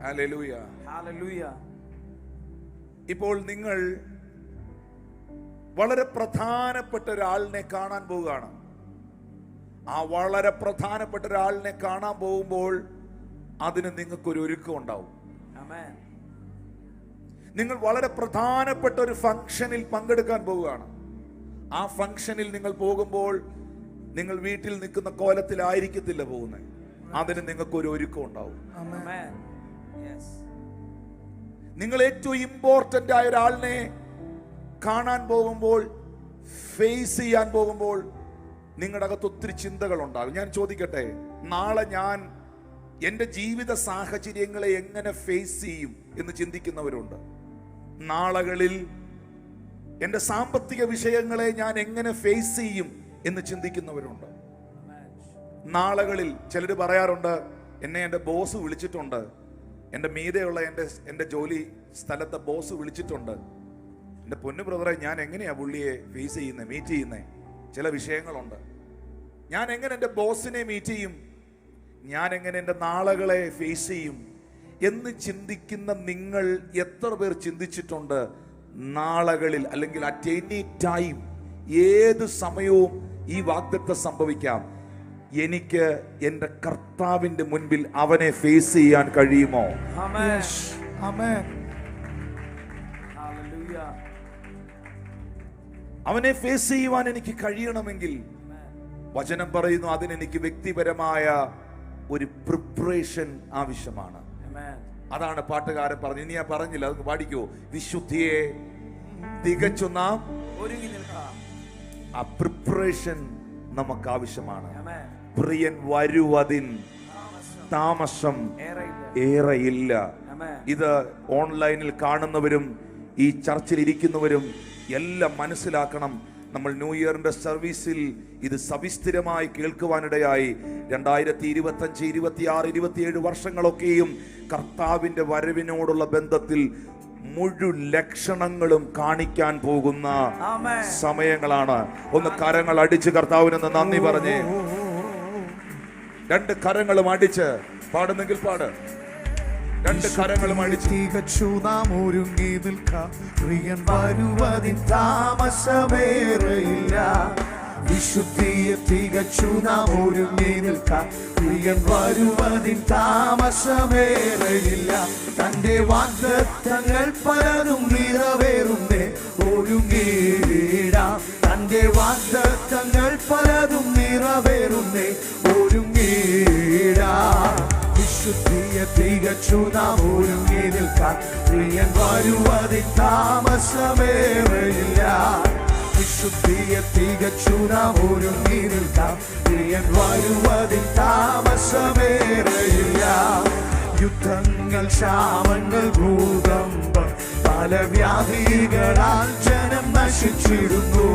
Hallelujah, hallelujah. ഇപ്പോൾ നിങ്ങൾ വളരെ പ്രധാനപ്പെട്ട ഒരാളിനെ കാണാൻ പോവുകയാണ്. ആ വളരെ പ്രധാനപ്പെട്ട ഒരാളിനെ കാണാൻ പോകുമ്പോൾ അതിന് നിങ്ങൾക്കൊരു ഒരുക്കം ഉണ്ടാവും. നിങ്ങൾ വളരെ പ്രധാനപ്പെട്ട ഒരു ഫംഗ്ഷനിൽ പങ്കെടുക്കാൻ പോവുകയാണ്. ആ ഫംഗ്ഷനിൽ നിങ്ങൾ പോകുമ്പോൾ നിങ്ങൾ വീട്ടിൽ നിൽക്കുന്ന കോലത്തിലായിരിക്കത്തില്ല പോകുന്നത്. അതിന് നിങ്ങൾക്ക് ഒരു ഒരുക്കം ഉണ്ടാവും. നിങ്ങൾ ഏറ്റവും ഇമ്പോർട്ടന്റ് ആയ ഒരാളിനെ കാണാൻ പോകുമ്പോൾ, ഫേസ് ചെയ്യാൻ പോകുമ്പോൾ നിങ്ങളുടെ അകത്ത് ഒത്തിരി ചിന്തകൾ ഉണ്ടാകും. ഞാൻ ചോദിക്കട്ടെ, നാളെ ഞാൻ എൻ്റെ ജീവിത സാഹചര്യങ്ങളെ എങ്ങനെ ഫേസ് ചെയ്യും എന്ന് ചിന്തിക്കുന്നവരുണ്ട്. നാളുകളിൽ എൻ്റെ സാമ്പത്തിക വിഷയങ്ങളെ ഞാൻ എങ്ങനെ ഫേസ് ചെയ്യും എന്ന് ചിന്തിക്കുന്നവരുണ്ട്. നാളുകളിൽ ചിലർ പറയാറുണ്ട്, എന്നെ എൻ്റെ ബോസ് വിളിച്ചിട്ടുണ്ട്, എൻ്റെ മീതെയുള്ള എൻ്റെ ജോലി സ്ഥലത്തെ ബോസ് വിളിച്ചിട്ടുണ്ട്. എൻ്റെ പൊന്നു ബ്രദറെ, ഞാൻ എങ്ങനെയാ പുള്ളിയെ ഫേസ് ചെയ്യുന്നത്, മീറ്റ് ചെയ്യുന്നത്? ചില വിഷയങ്ങളുണ്ട്. ഞാൻ എങ്ങനെ എൻ്റെ ബോസിനെ മീറ്റ് ചെയ്യും, ഞാൻ എങ്ങനെ എൻ്റെ നാളുകളെ ഫേസ് ചെയ്യും എന്ന് ചിന്തിക്കുന്ന നിങ്ങൾ എത്ര പേർ ചിന്തിച്ചിട്ടുണ്ട്? നാളുകളിൽ അല്ലെങ്കിൽ അറ്റ് എനി ടൈം, ഏത് സമയവും ഈ വാഗ്ദത്തം സംഭവിക്കാം. എനിക്ക് എൻ്റെ കർത്താവിന്റെ മുൻപിൽ അവനെ ഫേസ് ചെയ്യാൻ കഴിയുമോ? അവനെ ഫേസ് ചെയ്യുവാൻ എനിക്ക് കഴിയണമെങ്കിൽ വചനം പറയുന്നു, അതിനെനിക്ക് വ്യക്തിപരമായ ഒരു പ്രിപ്പറേഷൻ ആവശ്യമാണ്. അതാണ് പാട്ടുകാരൻ പറഞ്ഞു. ഇനി ഞാൻ പറഞ്ഞില്ല, അത് പാടിക്കോ. വിശുദ്ധിയെ തികച്ചു നാം ഒരുങ്ങി നിൽക്കാം. ആ പ്രിപ്പറേഷൻ നമുക്ക് ആവശ്യമാണ്. പ്രിയൻ വരുവതിൻ താമസം ഏറെയില്ല. ഇത് ഓൺലൈനിൽ കാണുന്നവരും ഈ ചർച്ചിൽ ഇരിക്കുന്നവരും എല്ലാം മനസ്സിലാക്കണം. നമ്മൾ ന്യൂ ഇയറിന്റെ സർവീസിൽ ഇത് സവിസ്തരമായി കേൾക്കുവാനിടയായി. 2025, 26, 27 വർഷങ്ങളൊക്കെയും കർത്താവിന്റെ വരവിനോടുള്ള ബന്ധത്തിൽ മുഴുവൻ ലക്ഷണങ്ങളും കാണിക്കാൻ പോകുന്ന സമയങ്ങളാണ്. ഒന്ന് കരങ്ങൾ അടിച്ച് കർത്താവിനൊന്ന് നന്ദി പറഞ്ഞേ. 2 കരങ്ങളും അടിച്ച് പാടുന്നെങ്കിൽ പാട്. 2 കരങ്ങളും അടിച്ച് തികച്ചു നാം ഒരുങ്ങി നിൽക്കാം. പ്രിയൻ വരുവതിൻ താമസമേറെയില്ല. വിശുദ്ധിയെ തികച്ചു നാം ഒരുങ്ങി നിൽക്കാം. പ്രിയൻ വരുവതിൻ താമസമേറെയില്ല. തന്റെ വാഗ്ദത്തങ്ങൾ പലതും നിറവേറുന്നേ ഒരുങ്ങിയിടാം. തന്റെ വാഗ്ദത്തങ്ങൾ പലതും നിറവേറുന്നേ ഒരുങ്ങിയിടാം. വിശുദ്ധിയെ തികച്ചു നാം ഒരുങ്ങി നിൽക്കാം. പ്രിയൻ വരുവതിൻ താമസമേറെയില്ല. വിശുദ്ധിയെ തികച്ചു നാം ഒരുങ്ങി നിൽക്കാം. പ്രിയൻ വരുവതിൻ താമസമേറെയില്ല. യുദ്ധങ്ങൾ, ക്ഷാമങ്ങൾ, ഭൂകമ്പം, പല വ്യാധികളാൽ ജനം നശിച്ചിരുന്നു.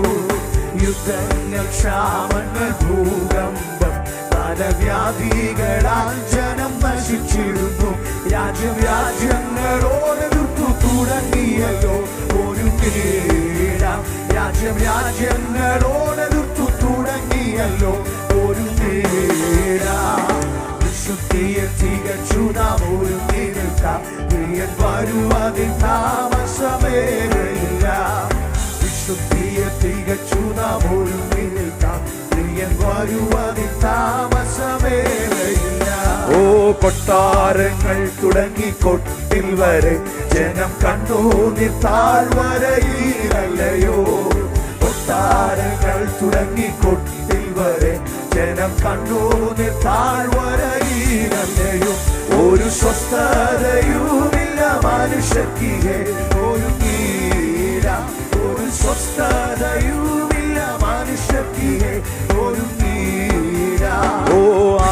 യുദ്ധങ്ങൾ, ക്ഷാമങ്ങൾ, ഭൂകമ്പം, പല വ്യാധികളാൽ ജനം നശിച്ചിരുന്നു. രാജ്യങ്ങളോട് എതിർത്തു തുടങ്ങിയല്ലോ ഒരുങ്ങിയിടാം. രാജ്യങ്ങളോട് എതിർത്തു തുടങ്ങിയല്ലോ ഒരുങ്ങിയിടാം. വിശുദ്ധിയെ തികച്ചു നാം ഒരുങ്ങി നിൽക്കാം. പ്രിയൻ വരുവതിൻ താമസമേറെയില്ല. വിശുദ്ധിയെ തികച്ചു നാം ഒരുങ്ങി നിൽക്കാം. പ്രിയൻ വരുവതിൻ താമസമേറെയില്ല. ഓ കൊട്ടാരങ്ങൾ തുടങ്ങി കൊട്ടിൽ വരെ ജനം കണ്ടു താഴ്വരയിലല്ലയോ. കൊട്ടാരങ്ങൾ തുടങ്ങി കൊട്ടിൽ വരെ ജനം കണ്ടു താഴ്വരയിലല്ലയോ. ഒരു സ്വസ്ഥതയുമില്ല മനുഷ്യർക്കിഹേ ഒരുങ്ങിയിടാം. ഒരു സ്വസ്ഥതയുമില്ല മനുഷ്യർക്കിഹേ ഒരുങ്ങിയിടാം. ഓ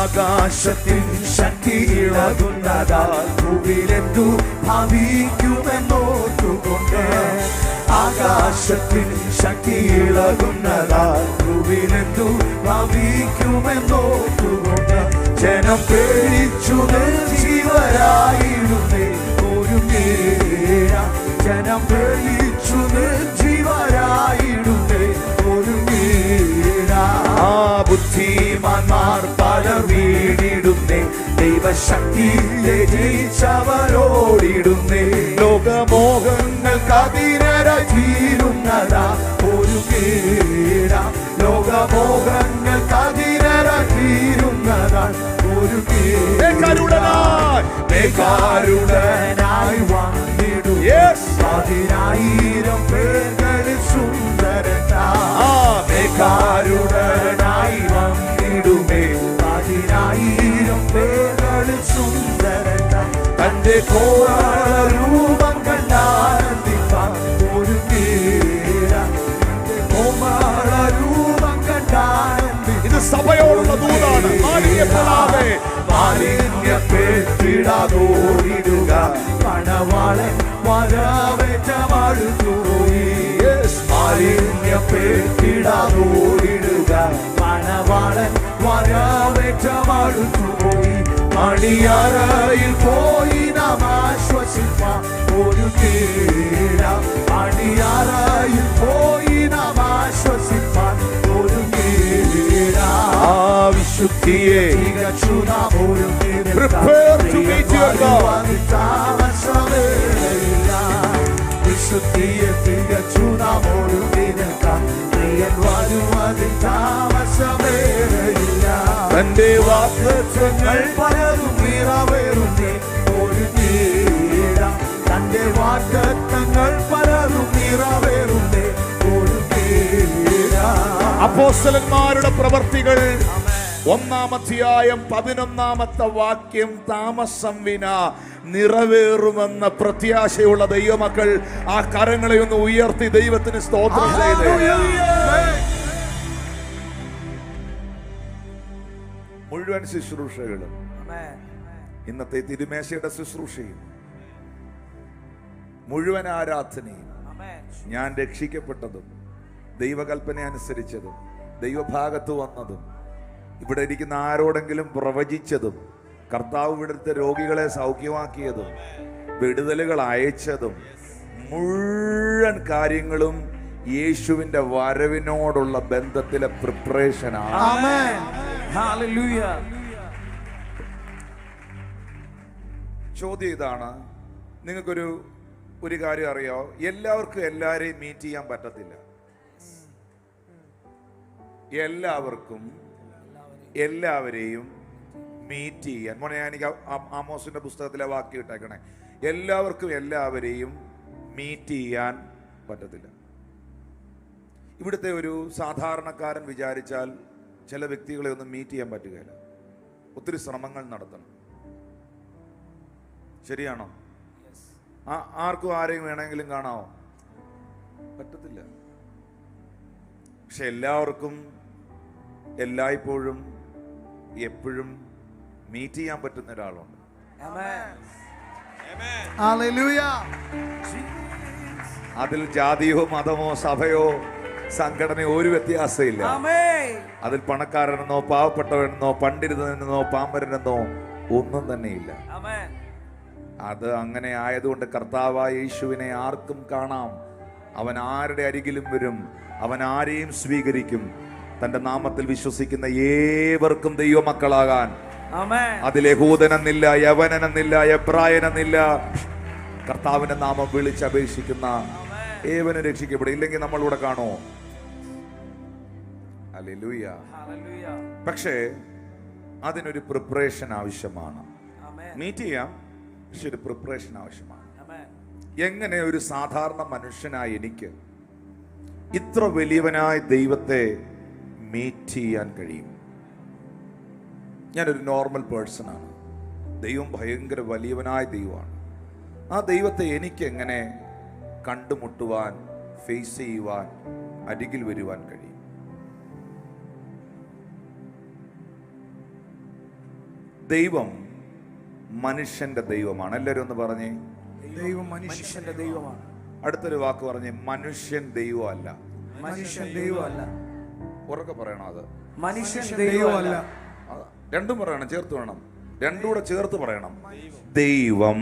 ആകാശത്തിൽ ശക്തി ഇളകുന്നതാൽ ഭൂവിലെന്തു ഭാവിക്കുമെന്നോർത്തുകൊണ്ട്. ആകാശത്തിൽ ശക്തി ഇളകുന്നതാൽ ഭൂവിലെന്തു ഭാവിക്കുമെന്നോർത്തുകൊണ്ട്. ജനം പേടിച്ചു നിർജീവരായിടുന്നേ ഒരുങ്ങിയിടാം. ജനം പേടിച്ചു നിർജീവരായിടുന്നേ ഒരുങ്ങിയിടാം. ആ ബുദ്ധിമാന്മാർ പലർ വീണിടുന്നേ. ദൈവശക്തിയെ ജയിച്ചവരോടിടുന്നേ. ലോകമോഹങ്ങൾക്ക് അതിരായി തീരുന്നതാ ഒരുങ്ങിയിടാം. ലോകമോഹങ്ങൾക്ക് അതിരായി തീരുന്നതാ ഒരുങ്ങിയിടായി വന്നിടും. 10,000 പേർകളിൽ സുന്ദരനാ ആയിരം പേർകളിൽ സുന്ദരൻ തന്റെ കോമളരൂപം കണ്ടാനന്ദിപ്പാൻ ഒരുങ്ങിയിടാം. കോമളരൂപം കണ്ടാനന്ദിപ്പാൻ ഇത് സഭയോടുള്ള ദൂതാണ്. മാലിന്യപ്പെടാതെ മാലിന്യപ്പെട്ടിടാതോടിടുക. മണവാളൻ വരവേറ്റമടുത്തുപോയി. മാലിന്യപ്പെട്ടിടാതോടിടുക. മണവാളൻ വരവേറ്റമടുത്തുപോയി. മണിയറയിൽ പോയി നാം ആശ്വസിപ്പാൻ ഒരുങ്ങിയിടാം. മണിയറയിൽ പോയി നാം ആശ്വസിപ്പാൻ ഒരുങ്ങിയിടാം. ആ വിശുദ്ധിയെ തികച്ചു നാം ഒരുങ്ങിയിടാം. Prepare to meet your God. താമസമേയില്ല. വിശുദ്ധിയെ തികച്ചു നാം ഒരുങ്ങിയിടാം. പ്രിയൻ വരുവതിൽ താമസമേയില്ല. തന്റെ വാഗ്ദത്തങ്ങൾ പലതും നിറവേറുന്നേ ഒരുങ്ങിയിടാം. തന്റെ വാഗ്ദത്തങ്ങൾ പലതും നിറവേറുന്നേ ഒരുങ്ങിയിടാം. അപ്പോസ്തലന്മാരുടെ പ്രവർത്തികൾ 1-ാം അധ്യായം 11-ാമത്തെ വാക്യം താമസം വിന നിറവേറുമെന്ന പ്രത്യാശയുള്ള ദൈവമക്കൾ ആ കരങ്ങളെ ഒന്ന് ഉയർത്തി ദൈവത്തിന് സ്തോത്രം ചെയ്ത് മുഴുവൻ ശുശ്രൂഷകളും ഇന്നത്തെ തിരുമേശയുടെ ശുശ്രൂഷയും മുഴുവൻ ആരാധനയും ഞാൻ രക്ഷിക്കപ്പെട്ടതും ദൈവകൽപ്പന അനുസരിച്ചതും ദൈവഭാഗത്ത് വന്നതും ഇവിടെ ഇരിക്കുന്ന ആരോടെങ്കിലും പ്രവചിച്ചതും കർത്താവ് ഇവിടുത്തെ രോഗികളെ സൗഖ്യമാക്കിയതും വിടുതലുകൾ അയച്ചതും മുഴുവൻ കാര്യങ്ങളും യേശുവിന്റെ വരവിനോടുള്ള ബന്ധത്തിലെ പ്രിപ്പറേഷനാണ്. ചോദ്യം ഇതാണ്, നിങ്ങൾക്കൊരു കാര്യം അറിയാമോ? എല്ലാവർക്കും എല്ലാവരെയും മീറ്റ് ചെയ്യാൻ പറ്റത്തില്ല. എല്ലാവർക്കും എല്ലാവരെയും മീറ്റ് ചെയ്യാൻ എനിക്ക് ആമോസിന്റെ പുസ്തകത്തിലെ വാക്യം ഇട്ടേക്കണേ. എല്ലാവർക്കും എല്ലാവരെയും മീറ്റ് ചെയ്യാൻ പറ്റത്തില്ല. ഇവിടുത്തെ ഒരു സാധാരണക്കാരൻ വിചാരിച്ചാൽ ചില വ്യക്തികളെ ഒന്നും മീറ്റ് ചെയ്യാൻ പറ്റുകയില്ല. ഒത്തിരി ശ്രമങ്ങൾ നടത്തണം. ശരിയാണോ? ആർക്കും ആരെയും വേണമെങ്കിലും കാണാമോ? പറ്റത്തില്ല. പക്ഷെ എല്ലാവർക്കും എല്ലായ്പ്പോഴും എപ്പോഴും മീറ്റ് ചെയ്യാൻ പറ്റുന്ന ഒരാളുണ്ട്. അതിൽ ജാതിയോ മതമോ സഭയോ സംഘടനയോ ഒരു വ്യത്യാസമില്ല. അതിൽ പണക്കാരനെന്നോ പാവപ്പെട്ടവനെന്നോ പണ്ഡിതനെന്നോ പാമ്പരനെന്നോ ഒന്നും തന്നെയില്ല. അത് അങ്ങനെ ആയതുകൊണ്ട് കർത്താവായ യേശുവിനെ ആർക്കും കാണാം. അവൻ ആരുടെ അരികിലും വരും. അവൻ ആരെയും സ്വീകരിക്കും. തന്റെ നാമത്തിൽ വിശ്വസിക്കുന്ന ഏവർക്കും ദൈവമക്കളാകാൻ അതിലെ യഹൂദനെന്നില്ല, യവനനെന്നില്ല, എബ്രായനെന്നില്ല. കർത്താവിന്റെ നാമം വിളിച്ചപേക്ഷിക്കുന്ന ഏവനും രക്ഷിക്കപ്പെടും. ഇല്ലെങ്കിൽ നമ്മളിവിടെ കാണുമോ? ഹല്ലേലൂയ. പക്ഷേ അതിനൊരു പ്രിപ്പറേഷൻ ആവശ്യമാണ്. മീറ്റ് ചെയ്യാം, പക്ഷെ ഒരു പ്രിപ്പറേഷൻ ആവശ്യമാണ്. എങ്ങനെ ഒരു സാധാരണ മനുഷ്യനായി എനിക്ക് ഇത്ര വലിയവനായ ദൈവത്തെ മീറ്റ് ചെയ്യാൻ കഴിയും? ഞാനൊരു നോർമൽ പേഴ്സണാണ്. ദൈവം ഭയങ്കര വലിയവനായ ദൈവമാണ്. ആ ദൈവത്തെ എനിക്ക് എങ്ങനെ കണ്ടുമുട്ടുവാൻ, ഫേസ് ചെയ്യുവാൻ, അരികിൽ വരുവാൻ കഴിയും? ദൈവം മനുഷ്യന്റെ ദൈവമാണ്. എല്ലാവരും ഒന്ന് പറഞ്ഞേ, ദൈവം മനുഷ്യന്റെ ദൈവമാണ്. അടുത്തൊരു വാക്ക് പറഞ്ഞേ, മനുഷ്യൻ ദൈവമല്ല. മനുഷ്യൻ ദൈവമല്ല. ഉറക്കെ പറയണം. അത് മനുഷ്യൻ ദൈവമല്ല. രണ്ടും പറയണം, ചേർത്ത് വേണം. രണ്ടുകൂടെ ചേർത്ത് പറയണം. ദൈവം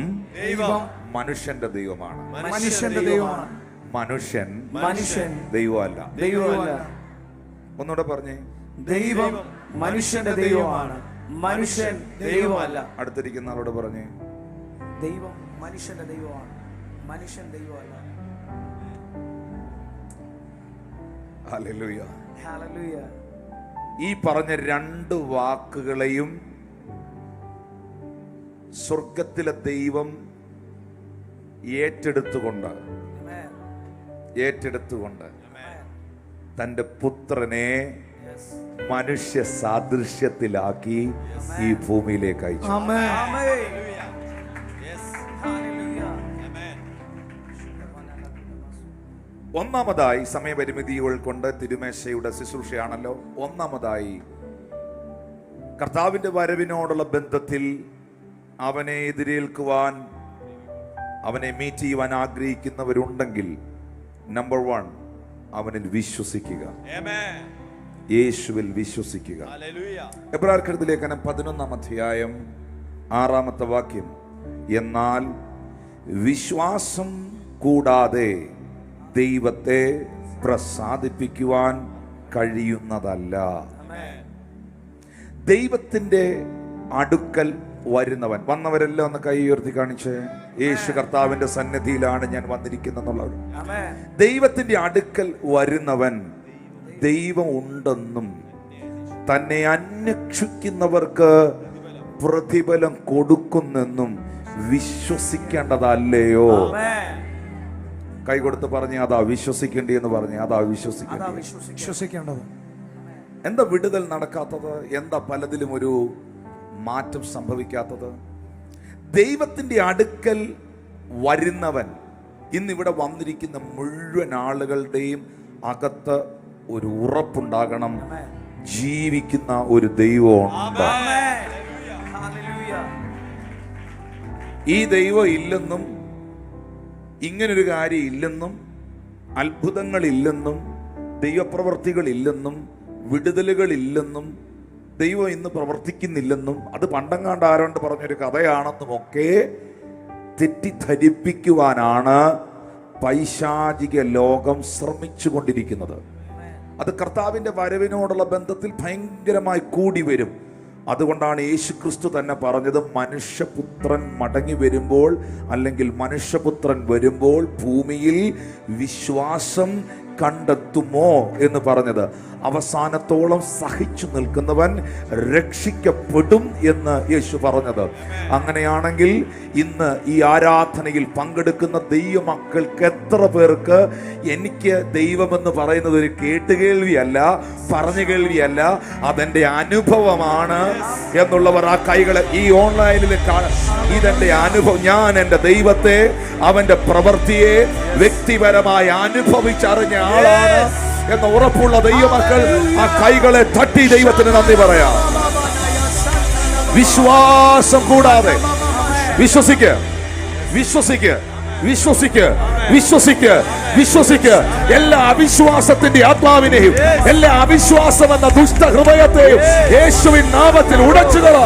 മനുഷ്യന്റെ ദൈവമാണ്. മനുഷ്യന്റെ ദൈവമാണ്. മനുഷ്യൻ ദൈവമല്ല. ഒന്നുകൂടെ പറഞ്ഞേ, ദൈവം മനുഷ്യന്റെ ദൈവമാണ്. മനുഷ്യൻ ദൈവമല്ല. അടുത്തിരിക്കുന്ന ആളോട് പറഞ്ഞേ, ദൈവം മനുഷ്യന്റെ ദൈവമാണ്. മനുഷ്യൻ ദൈവമല്ല. ഹല്ലേലൂയ. ഹല്ലേലൂയ. ഈ പറഞ്ഞ രണ്ട് വാക്കുകളെയും സ്വർഗത്തിലെ ദൈവം ഏറ്റെടുത്തുകൊണ്ട് തൻ്റെ പുത്രനെ മനുഷ്യ സാദൃശ്യത്തിലാക്കി ഈ ഭൂമിയിലേക്ക് അയച്ചു. ഒന്നാമതായി, സമയപരിമിതികൾ കൊണ്ട് തിരുമേശയുടെ ശുശ്രൂഷയാണല്ലോ, ഒന്നാമതായി കർത്താവിന്റെ വരവിനോടുള്ള ബന്ധത്തിൽ അവനെ എതിരേൽക്കുവാൻ, അവനെ മീറ്റ് ചെയ്യുവാൻ ആഗ്രഹിക്കുന്നവരുണ്ടെങ്കിൽ നമ്പർ 1, അവനിൽ വിശ്വസിക്കുക, യേശുവിൽ വിശ്വസിക്കുക. എബ്രായർക്കെഴുതിയ ലേഖനം 11-ാം അധ്യായം 6-ാമത്തെ വാക്യം, എന്നാൽ വിശ്വാസം കൂടാതെ ദൈവത്തെ പ്രസാദിപ്പിക്കുവാൻ കഴിയുന്നതല്ല. ദൈവത്തിന്റെ അടുക്കൽ വരുന്നവൻ, വന്നവരെല്ലാം ഒന്ന് കൈ ഉയർത്തി കാണിച്ച്, യേശു കർത്താവിന്റെ സന്നിധിയിലാണ് ഞാൻ വന്നിരിക്കുന്നെന്നുള്ളവർ. ദൈവത്തിന്റെ അടുക്കൽ വരുന്നവൻ ദൈവം ഉണ്ടെന്നും തന്നെ അന്വേഷിക്കുന്നവർക്ക് പ്രതിഫലം കൊടുക്കുന്നെന്നും വിശ്വസിക്കേണ്ടതല്ലയോ? കൈ കൊടുത്ത് പറഞ്ഞ് അതാ വിശ്വസിക്കേണ്ടി എന്ന് പറഞ്ഞ്, അതാ വിശ്വസിക്കേണ്ടത്. എന്താ വിടുതൽ നടക്കാത്തത്? എന്താ പലതിലും ഒരു മാറ്റം സംഭവിക്കാത്തത്? ദൈവത്തിന്റെ അടുക്കൽ വരുന്നവൻ, ഇന്നിവിടെ വന്നിരിക്കുന്ന മുഴുവൻ ആളുകളുടെയും അകത്ത് ഒരു ഉറപ്പുണ്ടാകണം, ജീവിക്കുന്ന ഒരു ദൈവമുണ്ട്. ഈ ദൈവം ഇല്ലെന്നും, ഇങ്ങനൊരു കാര്യം ഇല്ലെന്നും, അത്ഭുതങ്ങളില്ലെന്നും, ദൈവപ്രവർത്തികളില്ലെന്നും, വിടുതലുകളില്ലെന്നും, ദൈവം ഇന്ന് പ്രവർത്തിക്കുന്നില്ലെന്നും, അത് പണ്ടങ്ങാണ്ട് ആരോണ്ട് പറഞ്ഞൊരു കഥയാണെന്നും ഒക്കെ തെറ്റിദ്ധരിപ്പിക്കുവാനാണ് പൈശാചിക ലോകം ശ്രമിച്ചു കൊണ്ടിരിക്കുന്നത്. അത് കർത്താവിന്റെ വരവിനോടുള്ള ബന്ധത്തിൽ ഭയങ്കരമായി കൂടി വരും. അതുകൊണ്ടാണ് യേശുക്രിസ്തു തന്നെ പറഞ്ഞത്, മനുഷ്യപുത്രൻ മടങ്ങി വരുമ്പോൾ, അല്ലെങ്കിൽ മനുഷ്യപുത്രൻ വരുമ്പോൾ ഭൂമിയിൽ വിശ്വാസം കണ്ടെത്തുമോ എന്ന് പറഞ്ഞത്. അവസാനത്തോളം സഹിച്ചു നിൽക്കുന്നവൻ രക്ഷിക്കപ്പെടും എന്ന് യേശു പറഞ്ഞത്. അങ്ങനെയാണെങ്കിൽ ഇന്ന് ഈ ആരാധനയിൽ പങ്കെടുക്കുന്ന ദൈവമക്കൾക്ക് എത്ര പേർക്ക് എനിക്ക് ദൈവമെന്ന് പറയുന്നത് ഒരു കേട്ടുകേൾവിയല്ല, പറഞ്ഞു കേൾവിയല്ല, അതെന്റെ അനുഭവമാണ് എന്നുള്ളവർ ആ കൈകളെ ഈ ഓൺലൈനിൽ ഇതെന്റെ അനുഭവം, ഞാൻ എൻ്റെ ദൈവത്തെ, അവന്റെ പ്രവൃത്തിയെ വ്യക്തിപരമായി അനുഭവിച്ചറിഞ്ഞ ആളാണ് എന്ന ഉറപ്പുള്ള ദൈവമക്കൾ ആ കൈകളെ തട്ടി ദൈവത്തിന് നന്ദി പറയാം. വിശ്വാസം കൂടാതെ വിശ്വസിക്ക്, വിശ്വസിക്ക്, വിശ്വസിക്ക്, വിശ്വസിക്ക്, വിശ്വസിക്ക്. എല്ലാ അവിശ്വാസത്തിന്റെ ആത്മാവിനെയും, എല്ലാ അവിശ്വാസം എന്ന ദുഷ്ടഹൃദയത്തെയും യേശുവിൻ നാമത്തിൽ ഉടച്ചുകള.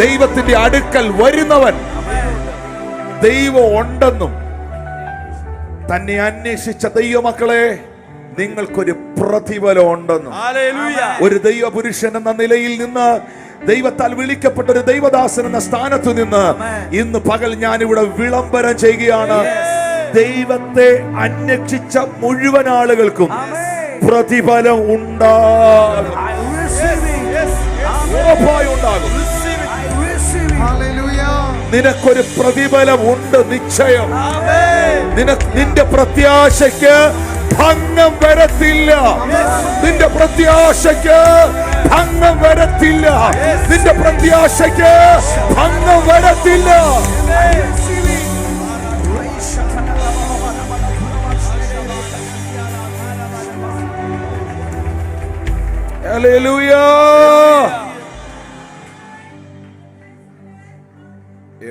ദൈവത്തിന്റെ അടുക്കൽ വരുന്നവൻ ദൈവം ഉണ്ടെന്നും, തന്നെ അന്വേഷിച്ച ദൈവമക്കളെ നിങ്ങൾക്കൊരു പ്രതിഫലം ഉണ്ടെന്നും, ഒരു ദൈവപുരുഷൻ എന്ന നിലയിൽ നിന്ന്, ദൈവത്താൽ വിളിക്കപ്പെട്ട ഒരു ദൈവദാസൻ എന്ന സ്ഥാനത്ത് നിന്ന് ഇന്ന് പകൽ ഞാനിവിടെ വിളംബരം ചെയ്യുകയാണ്. ദൈവത്തെ അന്വേഷിച്ച മുഴുവൻ ആളുകൾക്കും പ്രതിഫലം ഉണ്ടാകും, ഉറപ്പായുണ്ടാകും. നിനക്കൊരു പ്രതിഫലം ഉണ്ട്, നിശ്ചയം. നിന്റെ പ്രത്യാശയ്ക്ക് ഭംഗം വരത്തില്ല, നിന്റെ പ്രത്യാശയ്ക്ക് ഭംഗം വരത്തില്ല, നിന്റെ പ്രത്യാശയ്ക്ക് ഭംഗം വരത്തില്ല. ഹല്ലേലൂയ,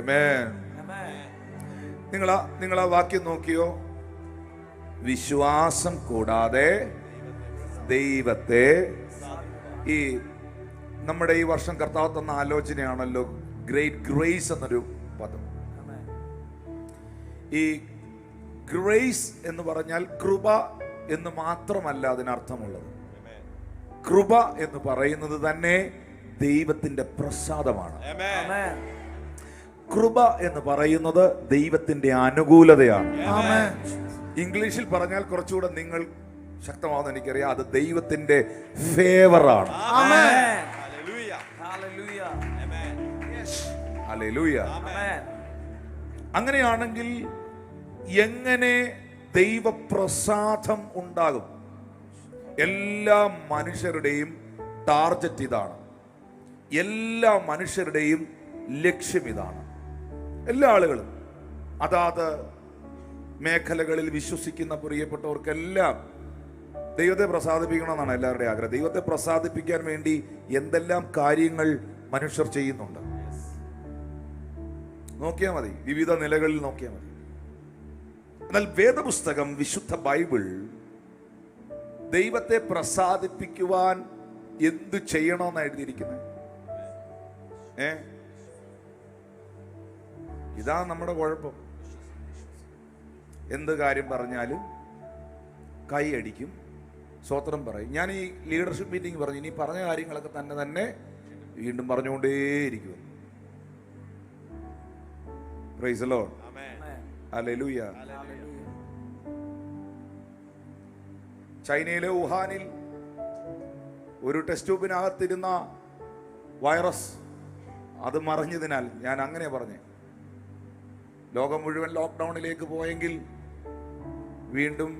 ആമേൻ. നിങ്ങളാ വാക്യം നോക്കിയോ? വിശ്വാസം കൂടാതെ ദൈവത്തെ. ഈ നമ്മുടെ ഈ വർഷം കർത്താവ് തന്ന ആലോചനയാണല്ലോ ഗ്രേറ്റ് ഗ്രേസ് എന്നൊരു പദം. ഈ ഗ്രേസ് എന്ന് പറഞ്ഞാൽ കൃപ എന്ന് മാത്രമല്ല അതിനർത്ഥമുള്ളത്. കൃപ എന്ന് പറയുന്നത് തന്നെ ദൈവത്തിന്റെ പ്രസാദമാണ്. കൃപ എന്ന് പറയുന്നത് ദൈവത്തിന്റെ അനുകൂലതയാണ്. ഇംഗ്ലീഷിൽ പറഞ്ഞാൽ കുറച്ചുകൂടെ നിങ്ങൾ ശക്തമാവുന്ന എനിക്കറിയാം, അത് ദൈവത്തിന്റെ ഫേവറാണ്. ഹല്ലേലൂയ. അങ്ങനെയാണെങ്കിൽ എങ്ങനെ ദൈവപ്രസാദം ഉണ്ടാകും? എല്ലാ മനുഷ്യരുടെയും ടാർഗറ്റ് ഇതാണ്. എല്ലാ മനുഷ്യരുടെയും ലക്ഷ്യം ഇതാണ്. എല്ലാ ആളുകളും അതാത് മേഖലകളിൽ വിശ്വസിക്കുന്ന പ്രിയപ്പെട്ടവർക്കെല്ലാം ദൈവത്തെ പ്രസാദിപ്പിക്കണമെന്നാണ് എല്ലാവരുടെയും ആഗ്രഹം. ദൈവത്തെ പ്രസാദിപ്പിക്കാൻ വേണ്ടി എന്തെല്ലാം കാര്യങ്ങൾ മനുഷ്യർ ചെയ്യുന്നുണ്ട് നോക്കിയാൽ മതി, വിവിധ നിലകളിൽ നോക്കിയാൽ മതി. എന്നാൽ വേദപുസ്തകം, വിശുദ്ധ ബൈബിൾ ദൈവത്തെ പ്രസാദിപ്പിക്കുവാൻ എന്തു ചെയ്യണമെന്ന് എഴുതിയിരിക്കുന്നത്. ഇതാണ് നമ്മുടെ കുഴപ്പം. എന്ത് കാര്യം പറഞ്ഞാലും കൈ അടിക്കും, സ്വോത്രം പറയും. ഞാൻ ഈ ലീഡർഷിപ്പ് മീറ്റിംഗ് പറഞ്ഞു, ഇനി പറഞ്ഞ കാര്യങ്ങളൊക്കെ തന്നെ വീണ്ടും പറഞ്ഞുകൊണ്ടേയിരിക്കും. Praise the lord. ഹല്ലേലൂയ. ചൈനയിലെ വുഹാനിൽ ഒരു ടെസ്റ്റ് ട്യൂബിനകത്തിരുന്ന വൈറസ് അത് മറിഞ്ഞതിനാൽ, ഞാൻ അങ്ങനെ പറഞ്ഞേ, ലോകം മുഴുവൻ ലോക്ക്ഡൗണിലേക്ക് പോയെങ്കിൽ വീണ്ടും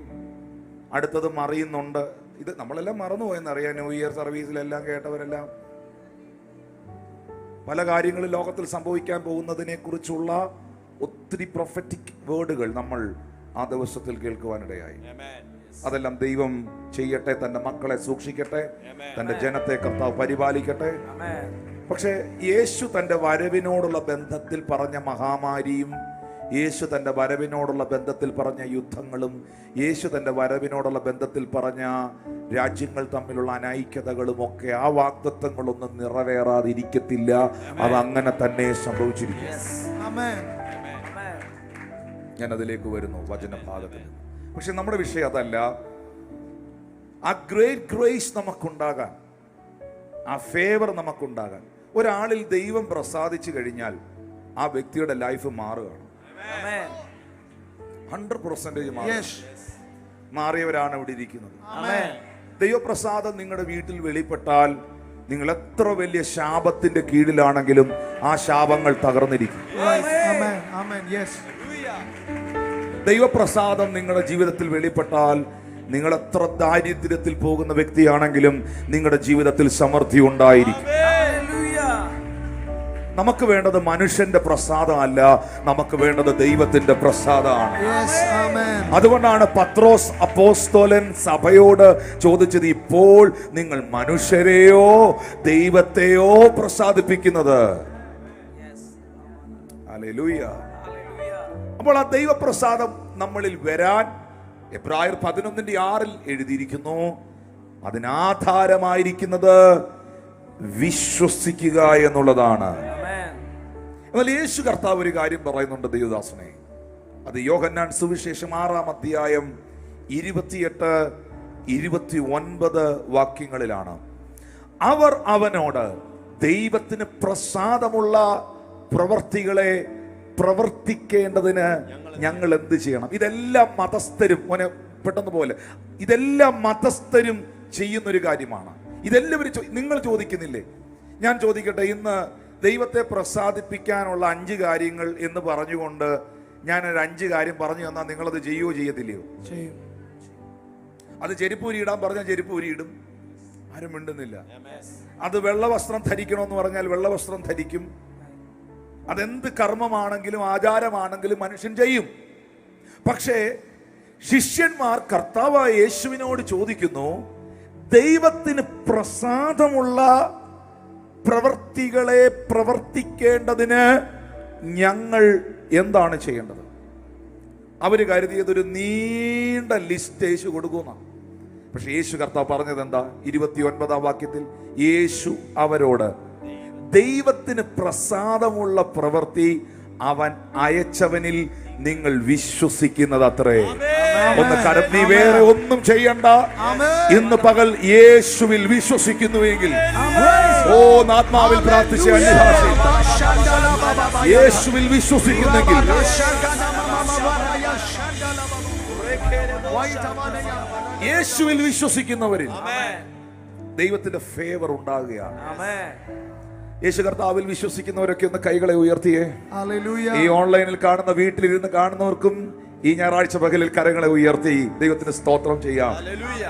അടുത്തത് മറിയുന്നുണ്ട്. ഇത് നമ്മളെല്ലാം മറന്നുപോയെന്നറിയാം. ന്യൂ ഇയർ സർവീസിലെല്ലാം കേട്ടവരെല്ലാം പല കാര്യങ്ങളും ലോകത്തിൽ സംഭവിക്കാൻ പോകുന്നതിനെ കുറിച്ചുള്ള ഒത്തിരി പ്രൊഫറ്റിക് വേർഡുകൾ നമ്മൾ ആ ദിവസത്തിൽ കേൾക്കുവാനിടയായി. അതെല്ലാം ദൈവം ചെയ്യട്ടെ, തന്റെ മക്കളെ സൂക്ഷിക്കട്ടെ, തന്റെ ജനത്തെ കർത്താവ് പരിപാലിക്കട്ടെ. പക്ഷെ യേശു തന്റെ വരവിനോടുള്ള ബന്ധത്തിൽ പറഞ്ഞ മഹാമാരിയും, യേശു തന്റെ വരവിനോടുള്ള ബന്ധത്തിൽ പറഞ്ഞ യുദ്ധങ്ങളും, യേശു തന്റെ വരവിനോടുള്ള ബന്ധത്തിൽ പറഞ്ഞ രാജ്യങ്ങൾ തമ്മിലുള്ള അനൈക്യതകളും ഒക്കെ, ആ വാഗ്ദത്തങ്ങളൊന്നും നിറവേറാതിരിക്കത്തില്ല. അത് അങ്ങനെ തന്നെ സംഭവിച്ചിരിക്കും. ഞാൻ അതിലേക്ക് വരുന്നു വചനഭാഗത്തിൽ. പക്ഷെ നമ്മുടെ വിഷയം അതല്ല. ആ ഗ്രേറ്റ് ഗ്രേസ് നമുക്കുണ്ടാകാൻ, ആ ഫേവർ നമുക്കുണ്ടാകാൻ, ഒരാളിൽ ദൈവം പ്രസാദിച്ചു കഴിഞ്ഞാൽ ആ വ്യക്തിയുടെ ലൈഫ് മാറുകയാണ്. 100% മാറിയവരാണ് ഇവിടെ ഇരിക്കുന്നത്. ദൈവപ്രസാദം നിങ്ങളുടെ വീട്ടിൽ വെളിപ്പെട്ടാൽ നിങ്ങൾ എത്ര വലിയ ശാപത്തിന്റെ കീഴിലാണെങ്കിലും ആ ശാപങ്ങൾ തകർന്നിരിക്കും. ദൈവപ്രസാദം നിങ്ങളുടെ ജീവിതത്തിൽ വെളിപ്പെട്ടാൽ നിങ്ങൾ എത്ര ദാരിദ്ര്യത്തിൽ പോകുന്ന വ്യക്തിയാണെങ്കിലും നിങ്ങളുടെ ജീവിതത്തിൽ സമൃദ്ധി ഉണ്ടായിരിക്കും. നമുക്ക് വേണ്ടത് മനുഷ്യന്റെ പ്രസാദമല്ല, നമുക്ക് വേണ്ടത് ദൈവത്തിന്റെ പ്രസാദമാണ്. അതുകൊണ്ടാണ് പത്രോസ് അപ്പോസ്തലൻ സഭയോട് ചോദിച്ചത്, ഇപ്പോൾ നിങ്ങൾ മനുഷ്യരെയോ ദൈവത്തെയോ പ്രസാദിപ്പിക്കുന്നത്? ഹല്ലേലൂയ. അപ്പോൾ ആ ദൈവപ്രസാദം നമ്മളിൽ വരാൻ എബ്രായർ 11:6 എഴുതിയിരിക്കുന്നു, അതിനാധാരമായിരിക്കുന്നത് വിശ്വസിക്കുക എന്നുള്ളതാണ്. എന്നാൽ യേശു കർത്താവ് ഒരു കാര്യം പറയുന്നുണ്ട് ദൈവദാസനെ. അത് യോഹന്നാൻ സുവിശേഷം 6-ാം അധ്യായം 28-29 വാക്യങ്ങളിലാണ്. അവർ അവനോട്, ദൈവത്തിന് പ്രസാദമുള്ള പ്രവർത്തികളെ പ്രവർത്തിക്കേണ്ടതിന് ഞങ്ങൾ എന്ത് ചെയ്യണം? ഇതെല്ലാം മതസ്ഥരും, പെട്ടെന്ന് പോലെ, ഇതെല്ലാം മതസ്ഥരും ചെയ്യുന്നൊരു കാര്യമാണ്. ഇതെല്ലാവരും നിങ്ങൾ ചോദിക്കുന്നില്ലേ? ഞാൻ ചോദിക്കട്ടെ, ഇന്ന് ദൈവത്തെ പ്രസാദിപ്പിക്കാനുള്ള 5 കാര്യങ്ങൾ എന്ന് പറഞ്ഞുകൊണ്ട് ഞാനൊരു 5 കാര്യം പറഞ്ഞു തന്നാൽ നിങ്ങളത് ചെയ്യുകയോ ചെയ്യത്തില്ലയോ? ചെയ്യും. അത് ചെരുപ്പൂരി ഇടാൻ പറഞ്ഞാൽ ചെരുപ്പൂരി ഇടും, ആരും മിണ്ടുന്നില്ല. അത് വെള്ളവസ്ത്രം ധരിക്കണമെന്ന് പറഞ്ഞാൽ വെള്ളവസ്ത്രം ധരിക്കും. അതെന്ത് കർമ്മമാണെങ്കിലും ആചാരമാണെങ്കിലും മനുഷ്യൻ ചെയ്യും. പക്ഷേ ശിഷ്യന്മാർ കർത്താവായ യേശുവിനോട് ചോദിക്കുന്നു, ദൈവത്തിന് പ്രസാദമുള്ള പ്രവർത്തികളെ പ്രവർത്തിക്കേണ്ടതിന് ഞങ്ങൾ എന്താണ് ചെയ്യേണ്ടത്? അവര് കരുതിയത് ഒരു നീണ്ട ലിസ്റ്റ് യേശു കൊടുക്കുന്ന. പക്ഷെ യേശു കർത്താവ് പറഞ്ഞത് എന്താ? 29-ാം വാക്യത്തിൽ യേശു അവരോട്, ദൈവത്തിന് പ്രസാദമുള്ള പ്രവൃത്തി അവൻ അയച്ചവനിൽ നിങ്ങൾ വിശ്വസിക്കുന്നത് അത്രേ. ഒന്ന് കരം, നീ വേറെ ഒന്നും ചെയ്യണ്ട. ഇന്ന് പകൽ യേശുവിൽ വിശ്വസിക്കുന്നുവെങ്കിൽ, ഓ ആത്മാവിൽ പ്രാർത്ഥിച്ച അന്യഭാഷയിൽ യേശുവിൽ വിശ്വസിക്കുന്നെങ്കിൽ, യേശുവിൽ വിശ്വസിക്കുന്നവരിൽ ദൈവത്തിന്റെ ഫേവർ ഉണ്ടാകുകയാണ്. യേശു കർത്താവിൽ വിശ്വസിക്കുന്നവരൊക്കെ ഒന്ന് കൈകളെ ഉയർത്തിയേ. ഈ ഓൺലൈനിൽ കാണുന്ന, വീട്ടിലിരുന്ന് കാണുന്നവർക്കും ഈ ഞായറാഴ്ച പകലിൽ കരങ്ങളെ ഉയർത്തി ദൈവത്തിന് സ്തോത്രം ചെയ്യാം.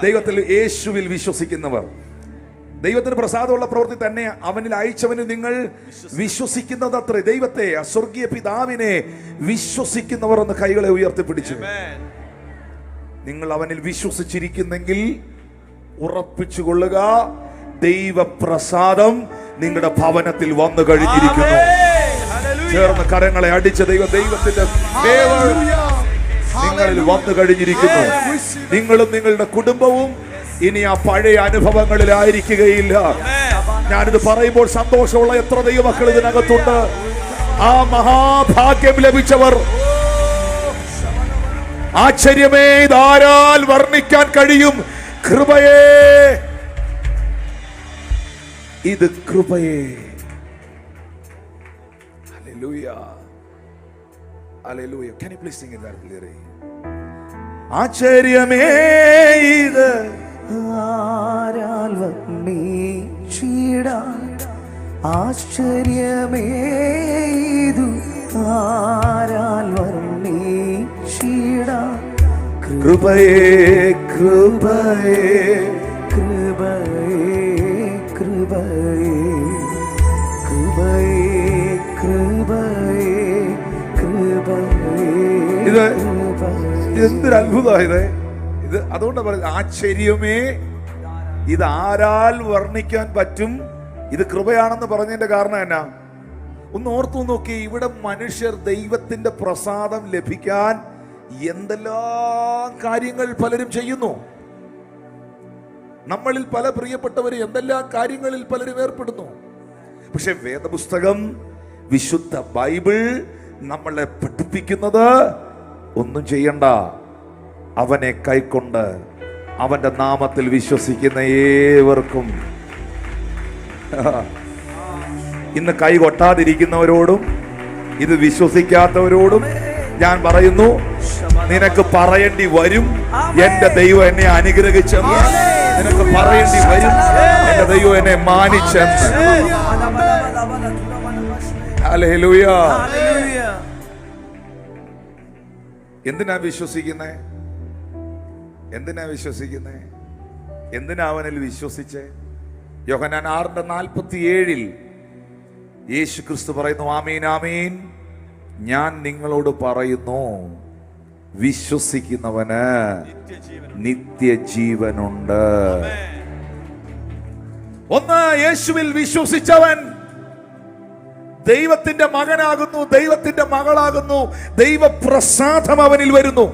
ദൈവത്തിൽ, യേശുവിൽ വിശ്വസിക്കുന്നവർ, ദൈവത്തിന് പ്രസാദമുള്ള പ്രവൃത്തി തന്നെ അവനിൽ അയച്ചവന് നിങ്ങൾ വിശ്വസിക്കുന്നത് അത്രേ. ദൈവത്തെ, സ്വർഗീയ പിതാവിനെ വിശ്വസിക്കുന്നവർ എന്ന് കൈകളെ ഉയർത്തിപ്പിടിച്ചു. നിങ്ങൾ അവനിൽ വിശ്വസിച്ചിരിക്കുന്നെങ്കിൽ ഉറപ്പിച്ചുകൊള്ളുക, ദൈവപ്രസാദം നിങ്ങളുടെ ഭവനത്തിൽ വന്നു കഴിഞ്ഞിരിക്കുന്നു. ചേർന്ന് കരങ്ങളെ അടിച്ച ദൈവത്തിന്റെ favor നിങ്ങളിൽ വന്നു കഴിഞ്ഞിരിക്കുന്നു. നിങ്ങളും നിങ്ങളുടെ കുടുംബവും ഇനി ആ പഴയ അനുഭവങ്ങളിലായിരിക്കുകയില്ല. ഞാനിത് പറയുമ്പോൾ സന്തോഷമുള്ള എത്ര ദൈവമക്കൾ ഇതിനകത്തുണ്ട്. ആ മഹാഭാഗ്യം ലഭിച്ചവർ, ആശ്ചര്യമേ, ഇതാരാൽ വർണ്ണിക്കാൻ കഴിയും? കൃപയേ, ഇത് കൃപയേ. Hallelujah. Hallelujah. Can you please sing it that clearly? ആശ്ചര്യമേ, ഇത് ആരാൽ വർണ്ണിച്ചിടാൻ, ആശ്ചര്യമേ ഇതു ആരാൽ വർണ്ണിച്ചിടാൻ. കൃപയേ, കൃപയേ, കൃപയേ, കൃപയേ, കൃപയേ, കൃപയേ, കൃപയേ. ഇത് എന്തൊരു അത്ഭുതമാണ് ഇത്. അതുകൊണ്ടാണ് പറയുന്നത് ആശ്ചര്യമേ, ഇത് ആരാൽ വർണ്ണിക്കാൻ പറ്റും? ഇത് കൃപയാണെന്ന് പറഞ്ഞതിന്റെ കാരണം എന്നാ? ഒന്ന് ഓർത്തു നോക്കി. ഇവിടെ മനുഷ്യർ ദൈവത്തിന്റെ പ്രസാദം ലഭിക്കാൻ എന്തെല്ലാം കാര്യങ്ങൾ പലരും ചെയ്യുന്നു. നമ്മളിൽ പല പ്രിയപ്പെട്ടവർ എന്തെല്ലാം കാര്യങ്ങളിൽ പലരും ഏർപ്പെടുന്നു. പക്ഷെ വേദപുസ്തകം, വിശുദ്ധ ബൈബിൾ നമ്മളെ പഠിപ്പിക്കുന്നത് ഒന്നും ചെയ്യണ്ട, അവനെ കൈക്കൊണ്ട് അവന്റെ നാമത്തിൽ വിശ്വസിക്കുന്ന ഏവർക്കും. ഇന്ന് കൈ കൊട്ടാതിരിക്കുന്നവരോടും ഇത് വിശ്വസിക്കാത്തവരോടും ഞാൻ പറയുന്നു, നിനക്ക് പറയേണ്ടി വരും, എന്റെ ദൈവം എന്നെ അനുഗ്രഹിച്ചെന്ന്. നിനക്ക് പറയേണ്ടി വരും, എന്റെ ദൈവം എന്നെ മാനിച്ചെന്ന്. ഹല്ലേലൂയ. എന്തിനാ വിശ്വസിക്കുന്നേ? എന്തിനാ വിശ്വസിക്കുന്നേ? എന്തിനാ അവനിൽ വിശ്വസിച്ചേ? യോഹന്നാൻ 6:47 യേശു ക്രിസ്തു പറയുന്നു, ആമീൻ ആമീൻ, ഞാൻ നിങ്ങളോട് പറയുന്നു, വിശ്വസിക്കുന്നവന് നിത്യജീവനുണ്ട്. ഒന്ന്, യേശുവിൽ വിശ്വസിച്ചവൻ ദൈവത്തിന്റെ മകനാകുന്നു, ദൈവത്തിന്റെ മകളാകുന്നു, ദൈവപ്രസാദം അവനിൽ വരുന്നു.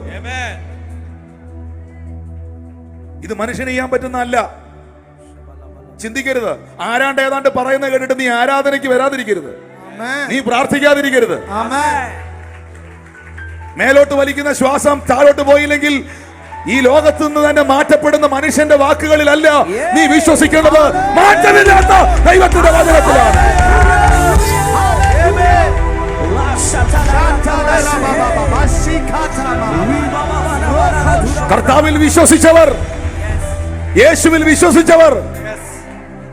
ഇത് മനുഷ്യന് ചെയ്യാൻ പറ്റുന്നതല്ല. ചിന്തിക്കരുത്. ആരാണ്ട് ഏതാണ്ട് പറയുന്ന കേട്ടിട്ട് നീ ആരാധനയ്ക്ക് വരാതിരിക്കരുത്, നീ പ്രാർത്ഥിക്കാതിരിക്കരുത്. മേലോട്ട് വലിക്കുന്ന ശ്വാസം താഴോട്ട് പോയില്ലെങ്കിൽ ഈ ലോകത്ത് നിന്ന് തന്നെ മാറ്റപ്പെടുന്ന മനുഷ്യന്റെ വാക്കുകളിലല്ല നീ വിശ്വസിക്കേണ്ടത്, മാറ്റമില്ലാത്ത ദൈവത്തിന്റെ വചനത്തിലാണ്. കർത്താവിൽ വിശ്വസിച്ചവർ, യേശുവിൽ വിശ്വസിച്ചവർ,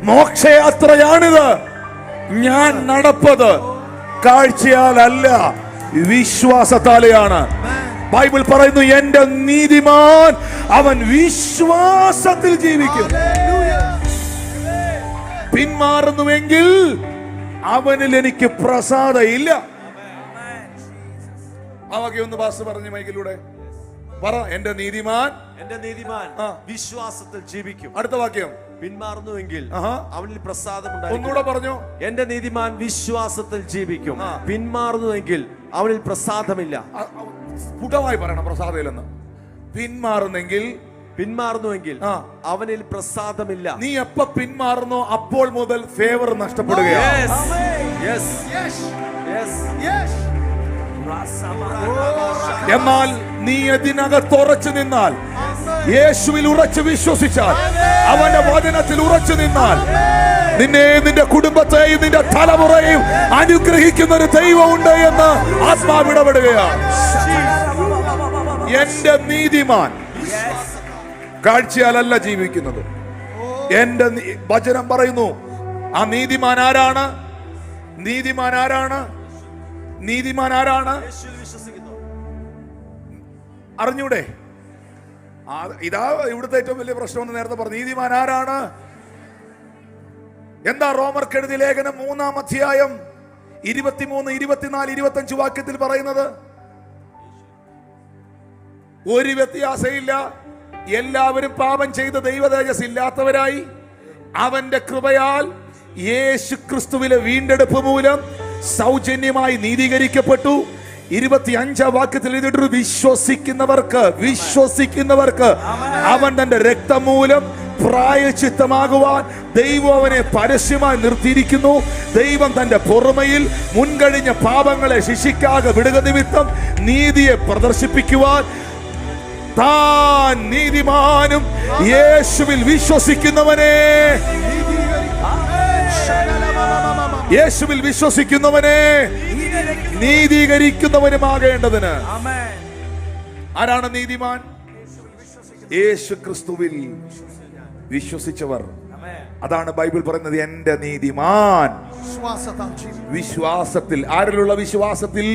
മോക്ഷയാത്രയാണിത്. ഞാൻ നടപ്പത് കാഴ്ചയാലല്ല, വിശ്വാസത്താലെയാണ്. ബൈബിൾ പറയുന്നു, എന്റെ നീതിമാൻ അവൻ വിശ്വാസത്തിൽ ജീവിക്കും. പിന്മാറുന്നുവെങ്കിൽ അവനിൽ എനിക്ക് പ്രസാദം ഇല്ല. ആ വാക്യം പാസ്റ്റർ പറഞ്ഞു മൈക്കിലൂടെ പറ. എന്റെ നീതിമാൻ വിശ്വാസത്തിൽ ജീവിക്കും. അടുത്ത വാക്യം, പിന്മാറുന്നുവെങ്കിൽ അവനിൽ പ്രസാദം ഒന്നുകൂടെ പറഞ്ഞു. എന്റെ നീതിമാൻ വിശ്വാസത്തിൽ ജീവിക്കും, പിന്മാറുന്നുവെങ്കിൽ അവനിൽ പ്രസാദമില്ല. സ്ഫുടമായി പറയണം, പ്രസാദമില്ലെന്ന്. പിന്മാറുന്നെങ്കിൽ അവനിൽ പ്രസാദമില്ല. നീ എപ്പോ പിന്മാറുന്നോ അപ്പോൾ മുതൽ ഫേവർ നഷ്ടപ്പെടുകയാണ്. എന്നാൽ നീ ഇതിനകത്ത് ഉറച്ചു നിന്നാൽ, യേശുവിൽ ഉറച്ചു വിശ്വസിച്ചാൽ, അവന്റെ വചനത്തിൽ ഉറച്ചു നിന്നാൽ, നിന്നെ, നിന്റെ കുടുംബത്തെയും നിന്റെ തലമുറയും അനുഗ്രഹിക്കുന്ന ഒരു ദൈവമുണ്ട് എന്ന് ആത്മാവ് ഇടപെടുകയാണ്. എന്റെ നീതിമാൻ കാഴ്ചയാലല്ല ജീവിക്കുന്നത്. എന്റെ വചനം പറയുന്നു, ആ നീതിമാൻ ആരാണ്? നീതിമാൻ ആരാണ്? നീതിമാൻ ആരാണ്? അറിഞ്ഞൂടെ? ഇതാ ഇവിടുത്തെ ഏറ്റവും വലിയ പ്രശ്നം. നേരത്തെ പറഞ്ഞു, നീതിമാൻ ആരാണ്? എന്താ റോമർക്ക് എഴുതിയ ലേഖനം 3-ാം അധ്യായം 23, 24, 25 വാക്യത്തിൽ പറയുന്നത്? ഒരു വ്യത്യാസമില്ല. എല്ലാവരും പാപം ചെയ്ത് ദൈവ തേജസ് ഇല്ലാത്തവരായി അവന്റെ കൃപയാൽ യേശു ക്രിസ്തുവിലെ വീണ്ടെടുപ്പ് മൂലം സൗജന്യമായി നീതീകരിക്കപ്പെട്ടു. 25-ാം വാക്യത്തിൽ എഴുതിയിട്ട് വിശ്വസിക്കുന്നവർക്ക് അവൻ തന്റെ രക്തം മൂലം പ്രായശ്ചിത്തമാകുവാൻ ദൈവം അവനെ പരസ്യമായി നിർത്തിയിരിക്കുന്നു. ദൈവം തന്റെ പൊറുമയിൽ മുൻകഴിഞ്ഞ പാപങ്ങളെ ശിക്ഷിക്കാതെ വിടുക നിമിത്തം നീതിയെ പ്രദർശിപ്പിക്കുവാൻ താൻ നീതിമാനും യേശുവിൽ വിശ്വസിക്കുന്നവനെ നീതീകരിക്കുന്നവനുമാകേണ്ടതിന്. ആരാണ് നീതിമാൻ? യേശു ക്രിസ്തുവിൽ വിശ്വസിച്ചവർ. അതാണ് ബൈബിൾ പറയുന്നത്, എന്റെ നീതിമാൻ വിശ്വാസത്തിൽ. ആരിലുള്ള വിശ്വാസത്തിൽ?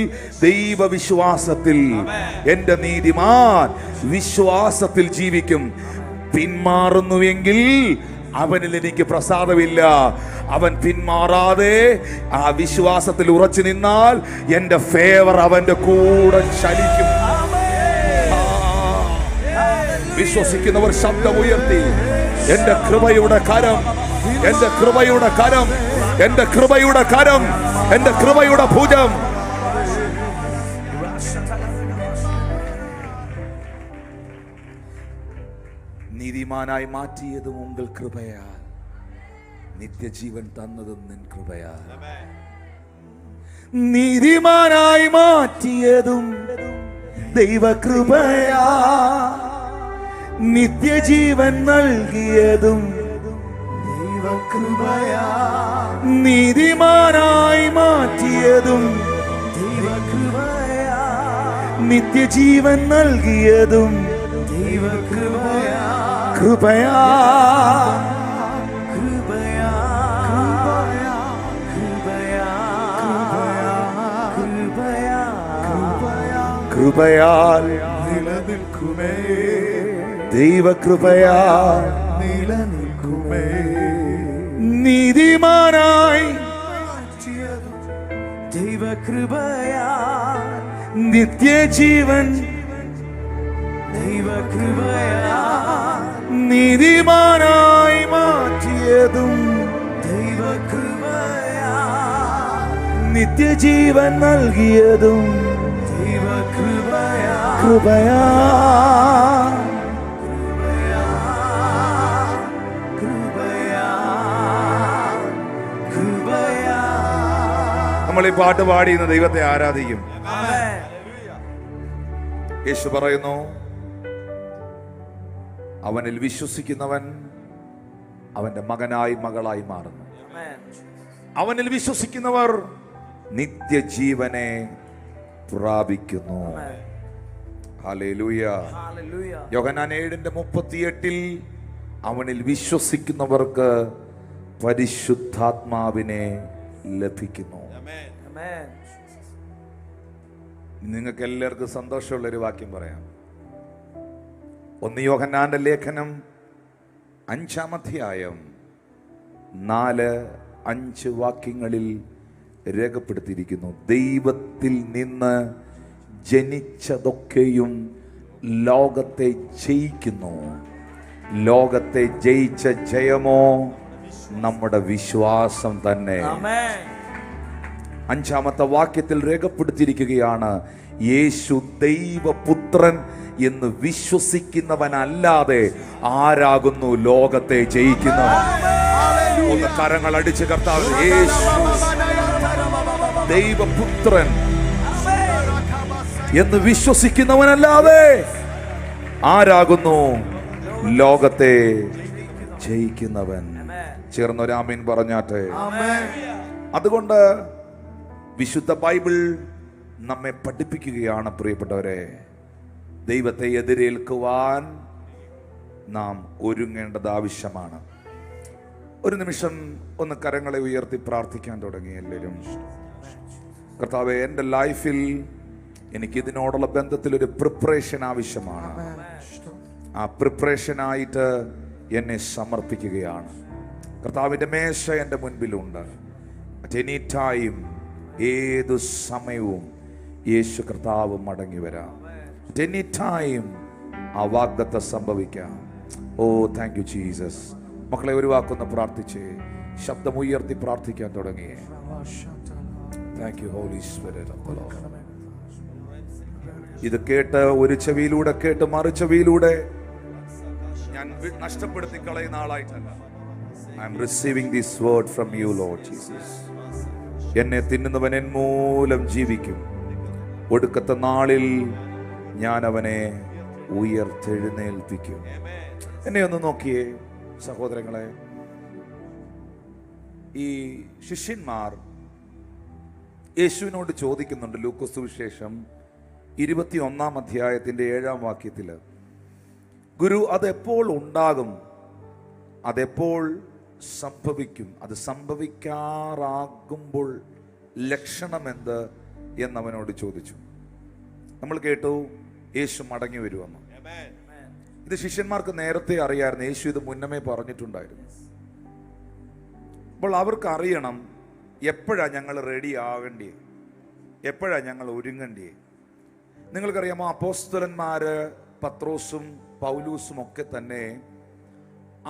ദൈവവിശ്വാസത്തിൽ. എന്റെ നീതിമാൻ വിശ്വാസത്തിൽ ജീവിക്കും. പിന്മാറുന്നുവെങ്കിൽ അവനിൽ എനിക്ക് പ്രസാദമില്ല. അവൻ പിന്മാറാതെ ആ വിശ്വാസത്തിൽ ഉറച്ചു നിന്നാൽ എന്റെ ഫേവർ അവന്റെ കൂടെ ചലിക്കും. വിശ്വസിക്കുന്നവർ ശബ്ദമുയർത്തി, എന്റെ കൃപയുടെ കരം, എന്റെ കൃപയുടെ കരം, എന്റെ കൃപയുടെ കരം, എന്റെ കൃപയുടെ ഭുജം. നീതിമാനായി മാറ്റിയതും ഉങ്കൾ കൃപയാ, നിത്യജീവൻ തന്നതും നിൻ കൃപയാ. നീതിമാനായി മാറ്റിയതും ദൈവകൃപയാ, നിത്യജീവൻ നൽകിയതും ദൈവകൃപയാ. നീതിമാനായി മാറ്റിയതും ദൈവകൃപയാ, നിത്യജീവൻ നൽകിയതും ദൈവകൃപയാ. കൃപയാ കൃപയാ കൃപയാ കൃപയാ കൃപയാൽ നിലനിൽക്കുമേ, ദൈവകൃപയാൽ നിലനിൽക്കുമേ. നീതിമാനായി ദൈവകൃപയാ, നിത്യജീവൻ ദൈവകൃപയാ. നീതിമാനായി മാറ്റിയതും ദൈവകൃപയാ, നിത്യജീവൻ നൽകിയതും ദൈവകൃപയാ. കൃപയാ നമ്മൾ ഈ പാട്ട് പാടി ഇന്ന് ദൈവത്തെ ആരാധിക്കും. യേശു പറയുന്നു, അവനിൽ വിശ്വസിക്കുന്നവൻ അവന്റെ മകനായി മകളായി മാറുന്നു. അവനിൽ വിശ്വസിക്കുന്നവർ നിത്യജീവനെ പ്രാപിക്കുന്നു. ഹല്ലേലൂയ. യോഹന്നാൻ 7:38 അവനിൽ വിശ്വസിക്കുന്നവർക്ക് പരിശുദ്ധാത്മാവിനെ ലഭിക്കുന്നു. നിങ്ങൾക്ക് എല്ലാവർക്കും സന്തോഷമുള്ളൊരു വാക്യം പറയാം. 1 യോഹന്നാന്റെ ലേഖനം 5-ാം അധ്യായം 4-5 വാക്യങ്ങളിൽ രേഖപ്പെടുത്തിയിരിക്കുന്നു. ദൈവത്തിൽ നിന്ന് ജനിച്ചതൊക്കെയും ലോകത്തെ ജയിക്കുന്നു. ലോകത്തെ ജയിച്ച ജയമോ നമ്മുടെ വിശ്വാസം തന്നെ. 5-ാമത്തെ വാക്യത്തിൽ രേഖപ്പെടുത്തിയിരിക്കുകയാണ്, യേശു ദൈവപുത്രൻ എന്ന് വിശ്വസിക്കുന്നവനല്ലാതെ ആരാകുന്നു ലോകത്തെ ജയിക്കുന്നവൻ? ഒന്ന് കരങ്ങൾ അടിച്ച് കർത്താവ്, യേശു ദൈവപുത്രൻ എന്ന് വിശ്വസിക്കുന്നവനല്ലാതെ ആരാകുന്നു ലോകത്തെ ജയിക്കുന്നവൻ? ചേർന്നൊരാമീൻ പറഞ്ഞാട്ടെ. അതുകൊണ്ട് വിശുദ്ധ ബൈബിൾ നമ്മെ പഠിപ്പിക്കുകയാണ്, പ്രിയപ്പെട്ടവരെ, ദൈവത്തെ എതിരേൽക്കുവാൻ നാം ഒരുങ്ങേണ്ടത് ആവശ്യമാണ്. ഒരു നിമിഷം ഒന്ന് കരങ്ങളെ ഉയർത്തി പ്രാർത്ഥിക്കാൻ തുടങ്ങി എല്ലാവരും. കർത്താവേ, എൻ്റെ ലൈഫിൽ എനിക്കിതിനോടുള്ള ബന്ധത്തിൽ ഒരു പ്രിപ്പറേഷൻ ആവശ്യമാണ്. ആ പ്രിപ്പറേഷനായിട്ട് എന്നെ സമർപ്പിക്കുകയാണ്. കർത്താവിൻ്റെ മേശ എൻ്റെ മുൻപിലുണ്ട്. അറ്റ് എനി ടൈം, ഏതു സമയവും യേശു കർത്താവ് മടങ്ങി വരാം. അറ്റ് എനി ടൈം ആ വാഗ്ദത്തം സംഭവിക്കാം. Oh thank you Jesus. മക്കളെ, ഒരു വാക്കൊന്ന് പ്രാർത്ഥിച്ച് ശബ്ദമുയർത്തി പ്രാർത്ഥിക്കാൻ തുടങ്ങിയേ. Thank you holy spirit of the lord. ഇത് കേട്ട് ഒരു ചെവിയിലൂടെ കേട്ട് മറു ചെവിയിലൂടെ ഞാൻ നഷ്ടപ്പെടുത്തി കളയുന്ന ആളായിട്ടല്ല. I'm receiving this word from you lord Jesus. എന്നെ തിന്നുന്നവൻ എൻ മൂലം ജീവിക്കും. ഒടുക്കത്തെ നാളിൽ ഞാൻ അവനെ ഉയർത്തെഴുന്നേൽപ്പിക്കും. എന്നെ ഒന്ന് നോക്കിയേ സഹോദരങ്ങളെ. ഈ ശിഷ്യന്മാർ യേശുവിനോട് ചോദിക്കുന്നുണ്ട്. ലൂക്കോസ് സുവിശേഷം 21-ാം അധ്യായത്തിന്റെ 7-ാം വാക്യത്തിൽ, ഗുരു, അതെപ്പോൾ ഉണ്ടാകും? അതെപ്പോൾ സംഭവിക്കും? അത് സംഭവിക്കാറാകുമ്പോൾ ലക്ഷണമെന്ത് എന്നവനോട് ചോദിച്ചു. നമ്മൾ കേട്ടു യേശു മടങ്ങി വരുമെന്ന്. ഇത് ശിഷ്യന്മാർക്ക് നേരത്തെ അറിയായിരുന്നു. യേശു ഇത് മുന്നമേ പറഞ്ഞിട്ടുണ്ടായിരുന്നു. അപ്പോൾ അവർക്ക് അറിയണം എപ്പോഴാണ് ഞങ്ങൾ റെഡി ആകേണ്ടിയേ, എപ്പോഴാണ് ഞങ്ങൾ ഒരുങ്ങേണ്ടിയേ. നിങ്ങൾക്കറിയാമോ, അപ്പോസ്തലന്മാര് പത്രോസും പൗലൂസും ഒക്കെ തന്നെ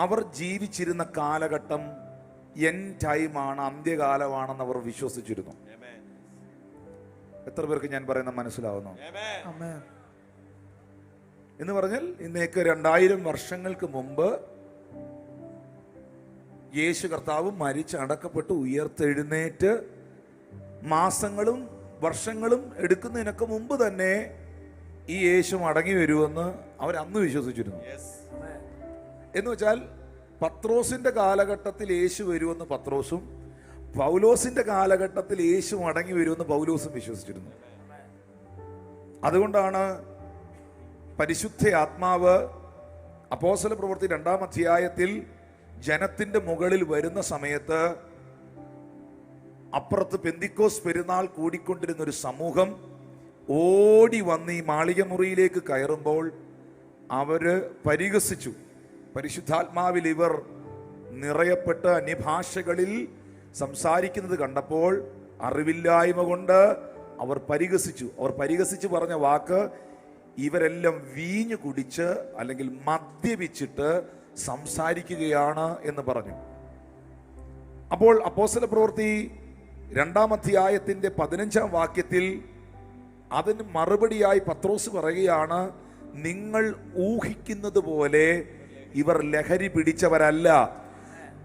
അവർ ജീവിച്ചിരുന്ന കാലഘട്ടം എൻഡ് ടൈമാണ്, അന്ത്യകാലമാണെന്ന് അവർ വിശ്വസിച്ചിരുന്നു. എത്ര പേർക്ക് ഞാൻ പറയുന്ന മനസ്സിലാവുന്നു? എന്ന് പറഞ്ഞാൽ ഇന്നേക്ക് 2000 വർഷങ്ങൾക്ക് മുമ്പ് യേശു കർത്താവ് മരിച്ച് അടക്കപ്പെട്ട് ഉയർത്തെഴുന്നേറ്റ് മാസങ്ങളും വർഷങ്ങളും എടുക്കുന്നതിനൊക്കെ മുമ്പ് തന്നെ ഈ യേശു മടങ്ങി വരുമെന്ന് അവരന്ന് വിശ്വസിച്ചിരുന്നു. എന്ന് വെച്ചാൽ പത്രോസിന്റെ കാലഘട്ടത്തിൽ യേശു വരുമെന്ന് പത്രോസും, പൗലോസിന്റെ കാലഘട്ടത്തിൽ യേശു മടങ്ങി വരുമെന്ന് പൗലോസും വിശ്വസിച്ചിരുന്നു. അതുകൊണ്ടാണ് പരിശുദ്ധ ആത്മാവ് അപ്പോസ്തല പ്രവൃത്തി 2-ാം അധ്യായത്തിൽ ജനത്തിന്റെ മുകളിൽ വരുന്ന സമയത്ത് അപ്പുറത്ത് പെന്തിക്കോസ് പെരുന്നാൾ കൂടിക്കൊണ്ടിരുന്ന ഒരു സമൂഹം ഓടി വന്ന് ഈ മാളിക മുറിയിലേക്ക് കയറുമ്പോൾ അവര് പരിഹസിച്ചു. പരിശുദ്ധാത്മാവിൽ ഇവർ നിറയപ്പെട്ട് അന്യഭാഷകളിൽ സംസാരിക്കുന്നത് കണ്ടപ്പോൾ അറിവില്ലായ്മ കൊണ്ട് അവർ പരിഹസിച്ചു. അവർ പരിഹസിച്ച് പറഞ്ഞ വാക്ക്, ഇവരെല്ലാം വീഞ്ഞു കുടിച്ച് അല്ലെങ്കിൽ മദ്യപിച്ചിട്ട് സംസാരിക്കുകയാണ് എന്ന് പറഞ്ഞു. അപ്പോൾ അപ്പോസ്തല പ്രവൃത്തി 2-ാം അധ്യായത്തിന്റെ 15-ാം വാക്യത്തിൽ അതിന് മറുപടിയായി പത്രോസ് പറയുകയാണ്, നിങ്ങൾ ഊഹിക്കുന്നത് പോലെ ഇവർ ലഹരി പിടിച്ചവരല്ല.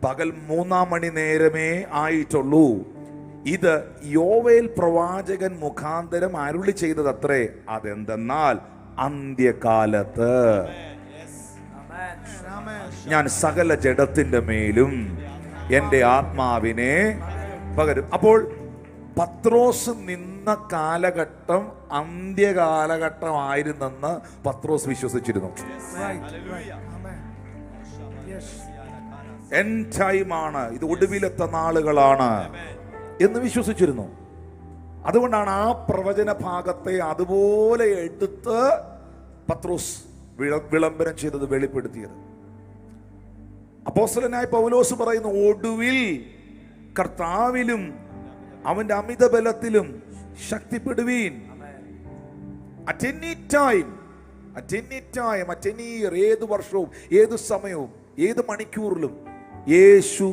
പകൽ 3-ാം മണി നേരമേ ആയിട്ടുള്ളൂ. ഇത് യോവേൽ പ്രവാചകൻ മുഖാന്തരം അരുളി ചെയ്തതത്രേ. അതെന്തെന്നാൽ അന്ത്യകാലത്ത് ഞാൻ സകല ജഡത്തിന്റെ മേലും എൻ്റെ ആത്മാവിനെ പകരും. അപ്പോൾ പത്രോസ് നിന്ന കാലഘട്ടം അന്ത്യകാലഘട്ടമായിരുന്നെന്ന് പത്രോസ് വിശ്വസിച്ചിരുന്നു. എൻഡ് ടൈമാണ്, ഇത് ഒടുവിലത്തെ നാളുകളാണ് എന്ന് വിശ്വസിച്ചിരുന്നു. അതുകൊണ്ടാണ് ആ പ്രവചന ഭാഗത്തെ അതുപോലെ എടുത്ത് പത്രോസ് വിളംബരം ചെയ്തത്, വെളിപ്പെടുത്തിയത്. അപ്പോസ്തലനായ പൗലോസ് പറയുന്നു, ഒടുവിൽ കർത്താവിലും അവന്റെ അമിത ബലത്തിലും ശക്തിപ്പെടുവീൻ. At any time, at any time, at any year, ഏത് വർഷവും ഏത് സമയവും ഏത് മണിക്കൂറിലും യേശു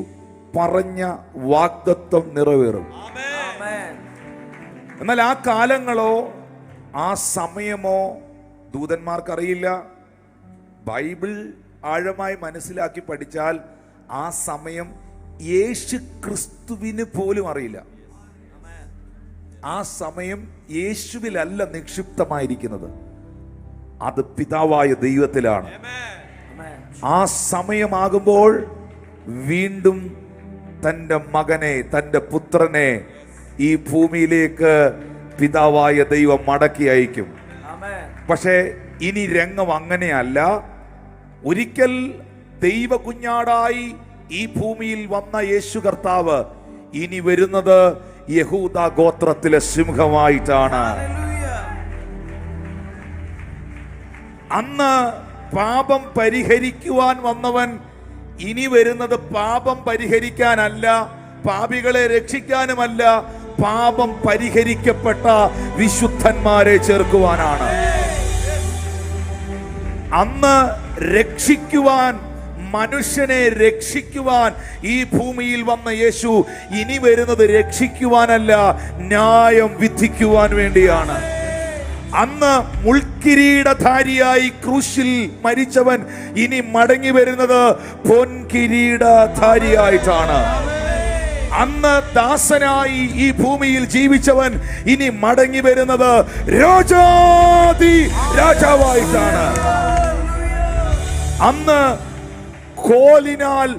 പറഞ്ഞ വാഗ്ദത്തം നിറവേറും. എന്നാൽ ആ കാലങ്ങളോ ആ സമയമോ ദൂതന്മാർക്കറിയില്ല. ബൈബിൾ ആഴമായി മനസ്സിലാക്കി പഠിച്ചാൽ ആ സമയം യേശു ക്രിസ്തുവിന് പോലും അറിയില്ല. ആ സമയം യേശുവിലല്ല നിക്ഷിപ്തമായിരിക്കുന്നത്, അത് പിതാവായ ദൈവത്തിലാണ്. ആ സമയമാകുമ്പോൾ വീണ്ടും തൻ്റെ മകനെ, തൻ്റെ പുത്രനെ ഈ ഭൂമിയിലേക്ക് പിതാവായ ദൈവം മടക്കി അയക്കും. പക്ഷേ ഇനി രംഗം അങ്ങനെയല്ല. ഒരിക്കൽ ദൈവ കുഞ്ഞാടായി ഈ ഭൂമിയിൽ വന്ന യേശു കർത്താവ് ഇനി വരുന്നത് യഹൂദ ഗോത്രത്തിലെ സിംഹമായിട്ടാണ്. അന്ന് പാപം പരിഹരിക്കുവാൻ വന്നവൻ ഇനി വരുന്നത് പാപം പരിഹരിക്കാനല്ല, പാപികളെ രക്ഷിക്കാനുമല്ല, പാപം പരിഹരിക്കപ്പെട്ട വിശുദ്ധന്മാരെ ചേർക്കുവാനാണ്. അന്ന് രക്ഷിക്കുവാൻ, മനുഷ്യനെ രക്ഷിക്കുവാൻ ഈ ഭൂമിയിൽ വന്ന യേശു ഇനി വരുന്നത് രക്ഷിക്കുവാനല്ല, ന്യായം വിധിക്കുവാൻ വേണ്ടിയാണ്. അന്ന് മുൾക്കിരീടധാരിയായി ക്രൂശിൽ മരിച്ചവൻ ഇനി മടങ്ങി വരുന്നത് പൊൻകിരീടധാരിയായിട്ടാണ്. അന്ന് ദാസനായി ഈ ഭൂമിയിൽ ജീവിച്ചവൻ ഇനി മടങ്ങി വരുന്നത് രാജാധി രാജാവായിട്ടാണ്. അന്ന് കോലിനാൽ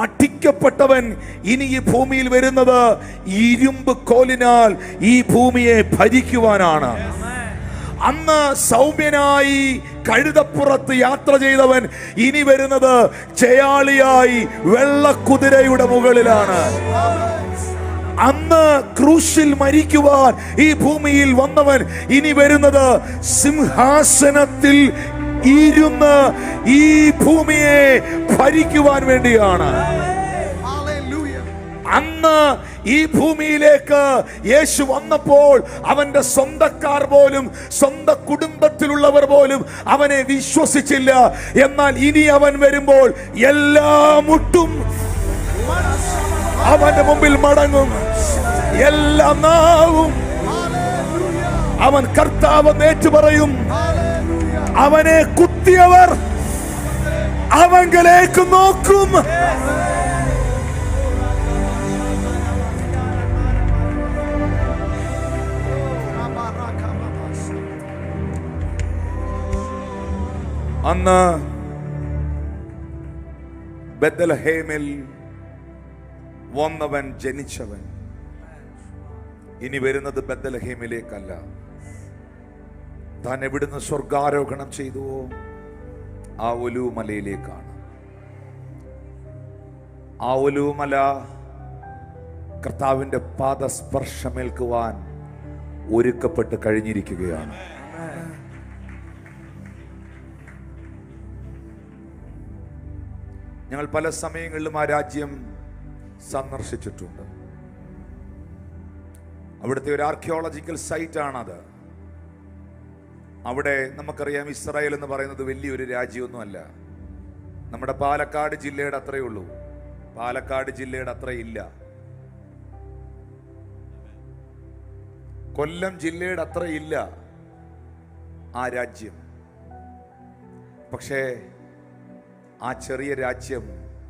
അടിക്കപ്പെട്ടവൻ ഇനി ഈ ഭൂമിയിൽ വരുന്നത് ഇരുമ്പ് കോലിനാൽ ഈ ഭൂമിയെ ഭരിക്കുവാനാണ്. അന്ന് സൗമ്യനായി കഴുതപ്പുറത്ത് യാത്ര ചെയ്തവൻ ഇനി വരുന്നത് ജയാളിയായി വെള്ളക്കുതിരയുടെ മുകളിലാണ്. അന്ന് ക്രൂശിൽ മരിക്കുവാൻ ഈ ഭൂമിയിൽ വന്നവൻ ഇനി വരുന്നത് സിംഹാസനത്തിൽ ഇരുന്ന് ഈ ഭൂമിയെ ഭരിക്കുവാൻ വേണ്ടിയാണ്. അന്ന് ഈ ഭൂമിയിലേക്ക് യേശു വന്നപ്പോൾ അവന്റെ സ്വന്തക്കാർ പോലും, സ്വന്തം കുടുംബത്തിലുള്ളവർ പോലും അവനെ വിശ്വസിച്ചില്ല. എന്നാൽ ഇനി അവൻ വരുമ്പോൾ എല്ലാ മുട്ടും അവന്റെ മുമ്പിൽ മടങ്ങും, എല്ലാ നാവും അവൻ കർത്താവ് ഏറ്റു പറയും. അവനെ കുത്തിയവർ അവങ്കലേക്ക് നോക്കും. അന്ന് ബെത്ലഹേമിൽ വന്നവൻ, ജനിച്ചവൻ ഇനി വരുന്നത് ബെത്ലഹേമിലേക്കല്ല. താൻ എവിടുന്ന് സ്വർഗാരോഹണം ചെയ്തുവോ ആ ഒലിവുമലയിലേക്കാണ്. ആ ഒലിവുമല കർത്താവിന്റെ പാദസ്പർശമേൽക്കുവാൻ ഒരുക്കപ്പെട്ട് കഴിഞ്ഞിരിക്കുകയാണ്. ഞങ്ങൾ പല സമയങ്ങളിലും ആ രാജ്യം സന്ദർശിച്ചിട്ടുണ്ട്. അവിടുത്തെ ഒരു ആർക്കിയോളജിക്കൽ സൈറ്റ് ആണത്. അവിടെ നമുക്കറിയാം, ഇസ്രായേൽ എന്ന് പറയുന്നത് വലിയൊരു രാജ്യമൊന്നുമല്ല. നമ്മുടെ പാലക്കാട് ജില്ലയുടെ അത്രയേ ഉള്ളൂ. പാലക്കാട് ജില്ലയുടെ അത്രയില്ല. കൊല്ലം ജില്ലയുടെ അത്രയില്ല ആ രാജ്യം. പക്ഷേ ആ ചെറിയ രാജ്യം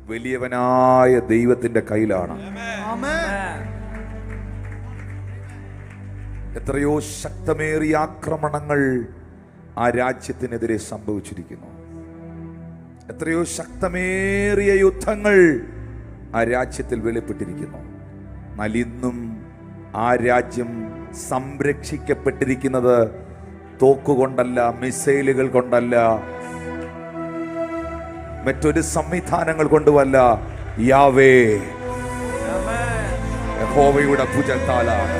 വലിയവനായ ദൈവത്തിന്റെ കയ്യിലാണ്. എത്രയോ ശക്തമേറിയ ആക്രമണങ്ങൾ ആ രാജ്യത്തിനെതിരെ സംഭവിച്ചിരിക്കുന്നു. എത്രയോ ശക്തമേറിയ യുദ്ധങ്ങൾ ആ രാജ്യത്തിൽ വെളിപ്പെട്ടിരിക്കുന്നു. എന്നാൽ ഇന്നും ആ രാജ്യം സംരക്ഷിക്കപ്പെട്ടിരിക്കുന്നത് തോക്കുകൊണ്ടല്ല, മിസൈലുകൾ കൊണ്ടല്ല, മറ്റൊരു സംവിധാനങ്ങൾ കൊണ്ടുമല്ല. യാവേ യഹോവയുടെ ഭുജത്താലാണ്.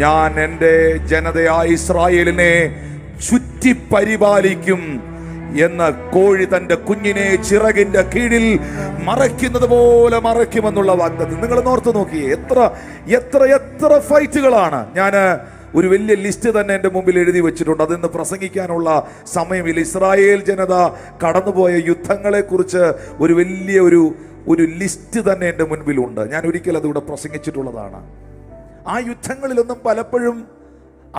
ഞാൻ എൻ്റെ ജനതയായ ഇസ്രായേലിനെ ചുറ്റി പരിപാലിക്കും എന്ന് കോഴി തന്റെ കുഞ്ഞിനെ ചിറകിന്റെ കീഴിൽ മറയ്ക്കുന്നത് പോലെ മറയ്ക്കുമെന്നുള്ള വാഗ്ദത്തം നിങ്ങൾ ഓർത്ത് നോക്കിയേ. എത്ര എത്ര എത്ര ഫൈറ്റുകളാണ്. ഞാൻ ഒരു വലിയ ലിസ്റ്റ് തന്നെ എൻ്റെ മുമ്പിൽ എഴുതി വെച്ചിട്ടുണ്ട്. അതിന്ന് പ്രസംഗിക്കാനുള്ള സമയമില്ല. ഇസ്രായേൽ ജനത കടന്നുപോയ യുദ്ധങ്ങളെ കുറിച്ച് ഒരു വലിയ ഒരു ലിസ്റ്റ് തന്നെ എൻ്റെ മുൻപിലുണ്ട്. ഞാൻ ഒരിക്കൽ അതിവിടെ പ്രസംഗിച്ചിട്ടുള്ളതാണ്. ആ യുദ്ധങ്ങളിലൊന്നും പലപ്പോഴും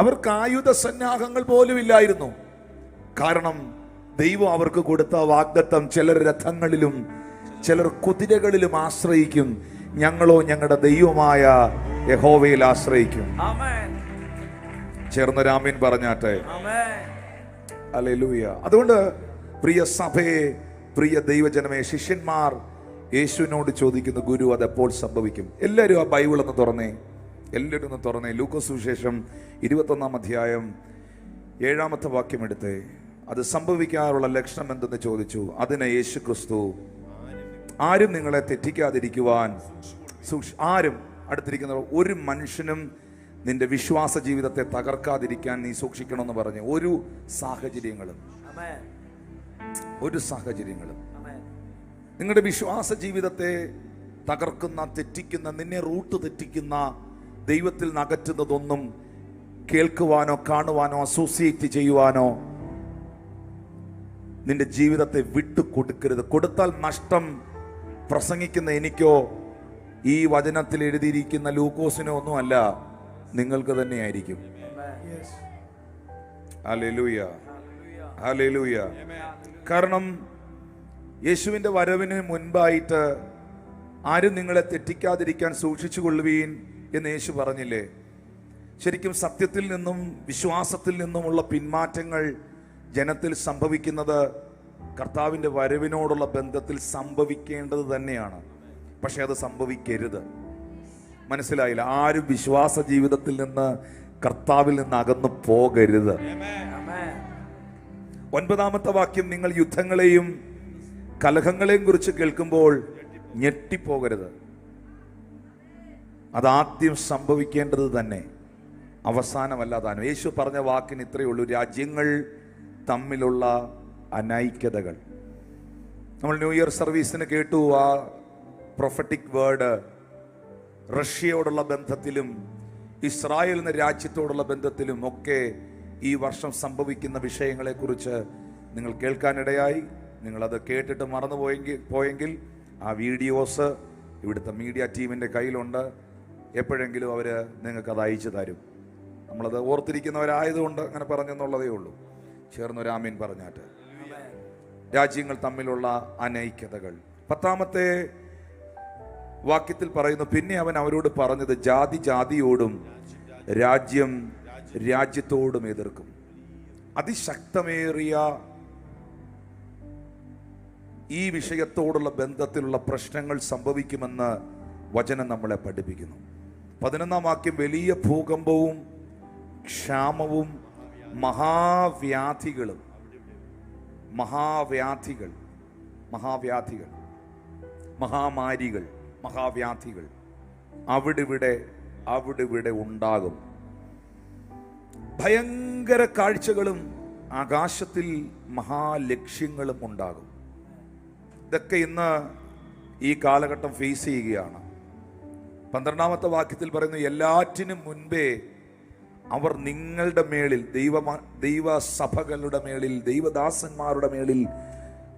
അവർക്ക് ആയുധ സന്നാഹങ്ങൾ പോലും ഇല്ലായിരുന്നു. കാരണം ദൈവം അവർക്ക് കൊടുത്ത വാഗ്ദത്തം, ചിലർ രഥങ്ങളിലും ചിലർ കുതിരകളിലും ആശ്രയിക്കും, ഞങ്ങളോ ഞങ്ങളുടെ ദൈവമായ യഹോവയിൽ ആശ്രയിക്കും. ചേർന്ന് രാമീൻ പറഞ്ഞാട്ടെ. ഹല്ലേലൂയ. അതുകൊണ്ട് പ്രിയ സഭയെ, പ്രിയ ദൈവജനമേ, ശിഷ്യന്മാർ യേശുവിനോട് ചോദിക്കുന്നു, ഗുരു അതെപ്പോൾ സംഭവിക്കും? എല്ലാവരും ആ ബൈബിൾ ഒന്ന് തുറന്നേ, എല്ലാവരും ഒന്ന് തുറന്നേ. ലൂക്കോസ് സുവിശേഷം 21-ാം അധ്യായം 7-ാമത്തെ വാക്യം എടുത്തേ. അത് സംഭവിക്കാറുള്ള ലക്ഷണം എന്തെന്ന് ചോദിച്ചു. അതിന് യേശു ക്രിസ്തു, ആരും നിങ്ങളെ തെറ്റിക്കാതിരിക്കുവാൻ, ആരും അടുത്തിരിക്കുന്ന ഒരു മനുഷ്യനും നിന്റെ വിശ്വാസ ജീവിതത്തെ തകർക്കാതിരിക്കാൻ നീ സൂക്ഷിക്കണമെന്ന് പറഞ്ഞു. ഒരു സാഹചര്യങ്ങളും നിങ്ങളുടെ വിശ്വാസ ജീവിതത്തെ തകർക്കുന്ന, തെറ്റിക്കുന്ന, നിന്നെ റൂട്ട് തെറ്റിക്കുന്ന, ദൈവത്തിൽ നിന്ന് അകറ്റുന്നതൊന്നും കേൾക്കുവാനോ കാണുവാനോ അസോസിയേറ്റ് ചെയ്യുവാനോ നിന്റെ ജീവിതത്തെ വിട്ടു കൊടുക്കരുത്. കൊടുത്താൽ നഷ്ടം പ്രസംഗിക്കുന്ന എനിക്കോ ഈ വചനത്തിൽ എഴുതിയിരിക്കുന്ന ലൂക്കോസിനോ ഒന്നുമല്ല, നിങ്ങൾക്ക് തന്നെയായിരിക്കും. Hallelujah, hallelujah. കാരണം യേശുവിൻ്റെ വരവിന് മുൻപായിട്ട് ആരും നിങ്ങളെ തെറ്റിക്കാതിരിക്കാൻ സൂക്ഷിച്ചു കൊള്ളുവീൻ എന്ന് യേശു പറഞ്ഞില്ലേ? ശരിക്കും സത്യത്തിൽ നിന്നും വിശ്വാസത്തിൽ നിന്നുമുള്ള പിന്മാറ്റങ്ങൾ ജനത്തിൽ സംഭവിക്കുന്നത് കർത്താവിൻ്റെ വരവിനോടുള്ള ബന്ധത്തിൽ സംഭവിക്കേണ്ടത് തന്നെയാണ്. പക്ഷെ അത് സംഭവിക്കരുത്. മനസ്സിലായില്ല? ആരും വിശ്വാസ ജീവിതത്തിൽ നിന്ന് കർത്താവിൽ നിന്ന് അകന്നു പോകരുത്. 9-ാമത്തെ വാക്യം, നിങ്ങൾ യുദ്ധങ്ങളെയും കലഹങ്ങളെയും കുറിച്ച് കേൾക്കുമ്പോൾ ഞെട്ടിപ്പോകരുത്. അതാദ്യം സംഭവിക്കേണ്ടത് തന്നെ, അവസാനമല്ലാതാനും. യേശു പറഞ്ഞ വാക്കിന് ഇത്രയേ ഉള്ളൂ: രാജ്യങ്ങൾ തമ്മിലുള്ള അനൈക്യതകൾ. നമ്മൾ ന്യൂ ഇയർ സർവീസിന് കേട്ടു ആ പ്രൊഫറ്റിക് വേർഡ്. റഷ്യയോടുള്ള ബന്ധത്തിലും ഇസ്രായേൽ എന്ന രാജ്യത്തോടുള്ള ബന്ധത്തിലും ഒക്കെ ഈ വർഷം സംഭവിക്കുന്ന വിഷയങ്ങളെക്കുറിച്ച് നിങ്ങൾ കേൾക്കാനിടയായി. നിങ്ങളത് കേട്ടിട്ട് പോയെങ്കിൽ ആ വീഡിയോസ് ഇവിടുത്തെ മീഡിയ ടീമിൻ്റെ കയ്യിലുണ്ട്. എപ്പോഴെങ്കിലും അവർ നിങ്ങൾക്കത് അയച്ചു തരും. നമ്മളത് ഓർത്തിരിക്കുന്നവരായതുകൊണ്ട് അങ്ങനെ പറഞ്ഞെന്നുള്ളതേ ഉള്ളൂ. ചേർന്നൊരു ആമീൻ പറഞ്ഞാട്ട്. രാജ്യങ്ങൾ തമ്മിലുള്ള അനൈക്യതകൾ. 10-ാമത്തെ വാക്യത്തിൽ പറയുന്നു, പിന്നെ അവൻ അവരോട് പറഞ്ഞത്, ജാതി ജാതിയോടും രാജ്യം രാജ്യത്തോടും എതിർക്കും. അതിശക്തമേറിയ ഈ വിഷയത്തോടുള്ള ബന്ധത്തിലുള്ള പ്രശ്നങ്ങൾ സംഭവിക്കുമെന്ന് വചനം നമ്മളെ പഠിപ്പിക്കുന്നു. 11-ാം വാക്യം, വലിയ ഭൂകമ്പവും ക്ഷാമവും മഹാവ്യാധികൾ മഹാമാരികൾ മഹാവ്യാധികൾ അവിടിവിടെ ഉണ്ടാകും. ഭയങ്കര കാഴ്ചകളും ആകാശത്തിൽ മഹാലക്ഷ്യങ്ങളും ഉണ്ടാകും. ഇതൊക്കെ ഇന്ന് ഈ കാലഘട്ടം ഫേസ് ചെയ്യുകയാണ്. 12-ാമത്തെ വാക്യത്തിൽ പറയുന്നു, എല്ലാറ്റിനും മുൻപേ അവർ നിങ്ങളുടെ മേളിൽ, ദൈവസഭകളുടെ മേളിൽ, ദൈവദാസന്മാരുടെ മേളിൽ,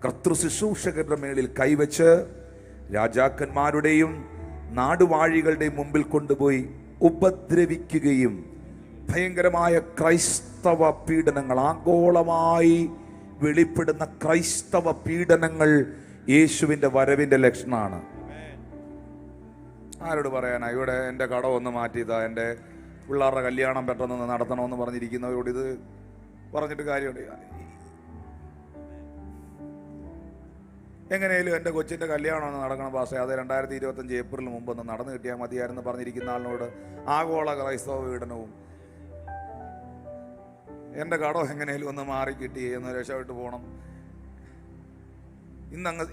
കർത്തൃശുശ്രൂഷകരുടെ മേളിൽ കൈവച്ച് രാജാക്കന്മാരുടെയും നാടുവാഴികളുടെയും മുമ്പിൽ കൊണ്ടുപോയി ഉപദ്രവിക്കുകയും ഭയങ്കരമായ ക്രൈസ്തവ പീഡനങ്ങൾ, ആഗോളമായി വെളിപ്പെടുന്ന ക്രൈസ്തവ പീഡനങ്ങൾ യേശുവിൻ്റെ വരവിൻ്റെ ലക്ഷണമാണ്. ആരോട് പറയാനാ? ഇവിടെ എൻ്റെ കടം ഒന്ന് മാറ്റിയതാ, എൻ്റെ പിള്ളേരുടെ കല്യാണം പെട്ടെന്ന് നടത്തണമെന്ന് പറഞ്ഞിരിക്കുന്നവരോട് ഇത് പറഞ്ഞിട്ട് കാര്യമുണ്ട്? എങ്ങനെയാലും എൻ്റെ കൊച്ചിൻ്റെ കല്യാണം ഒന്ന് നടക്കണം പാസ്റ്റേ, അത് 2025 ഏപ്രിൽ മുമ്പ് ഒന്ന് നടന്നു കിട്ടിയാൽ മതിയായിരുന്നു പറഞ്ഞിരിക്കുന്ന ആളിനോട് ആഗോള ക്രൈസ്തവ പീഡനവും എൻ്റെ കടം എങ്ങനെയാലും ഒന്ന് മാറി കിട്ടി എന്ന് രക്ഷപ്പെട്ട് പോകണം.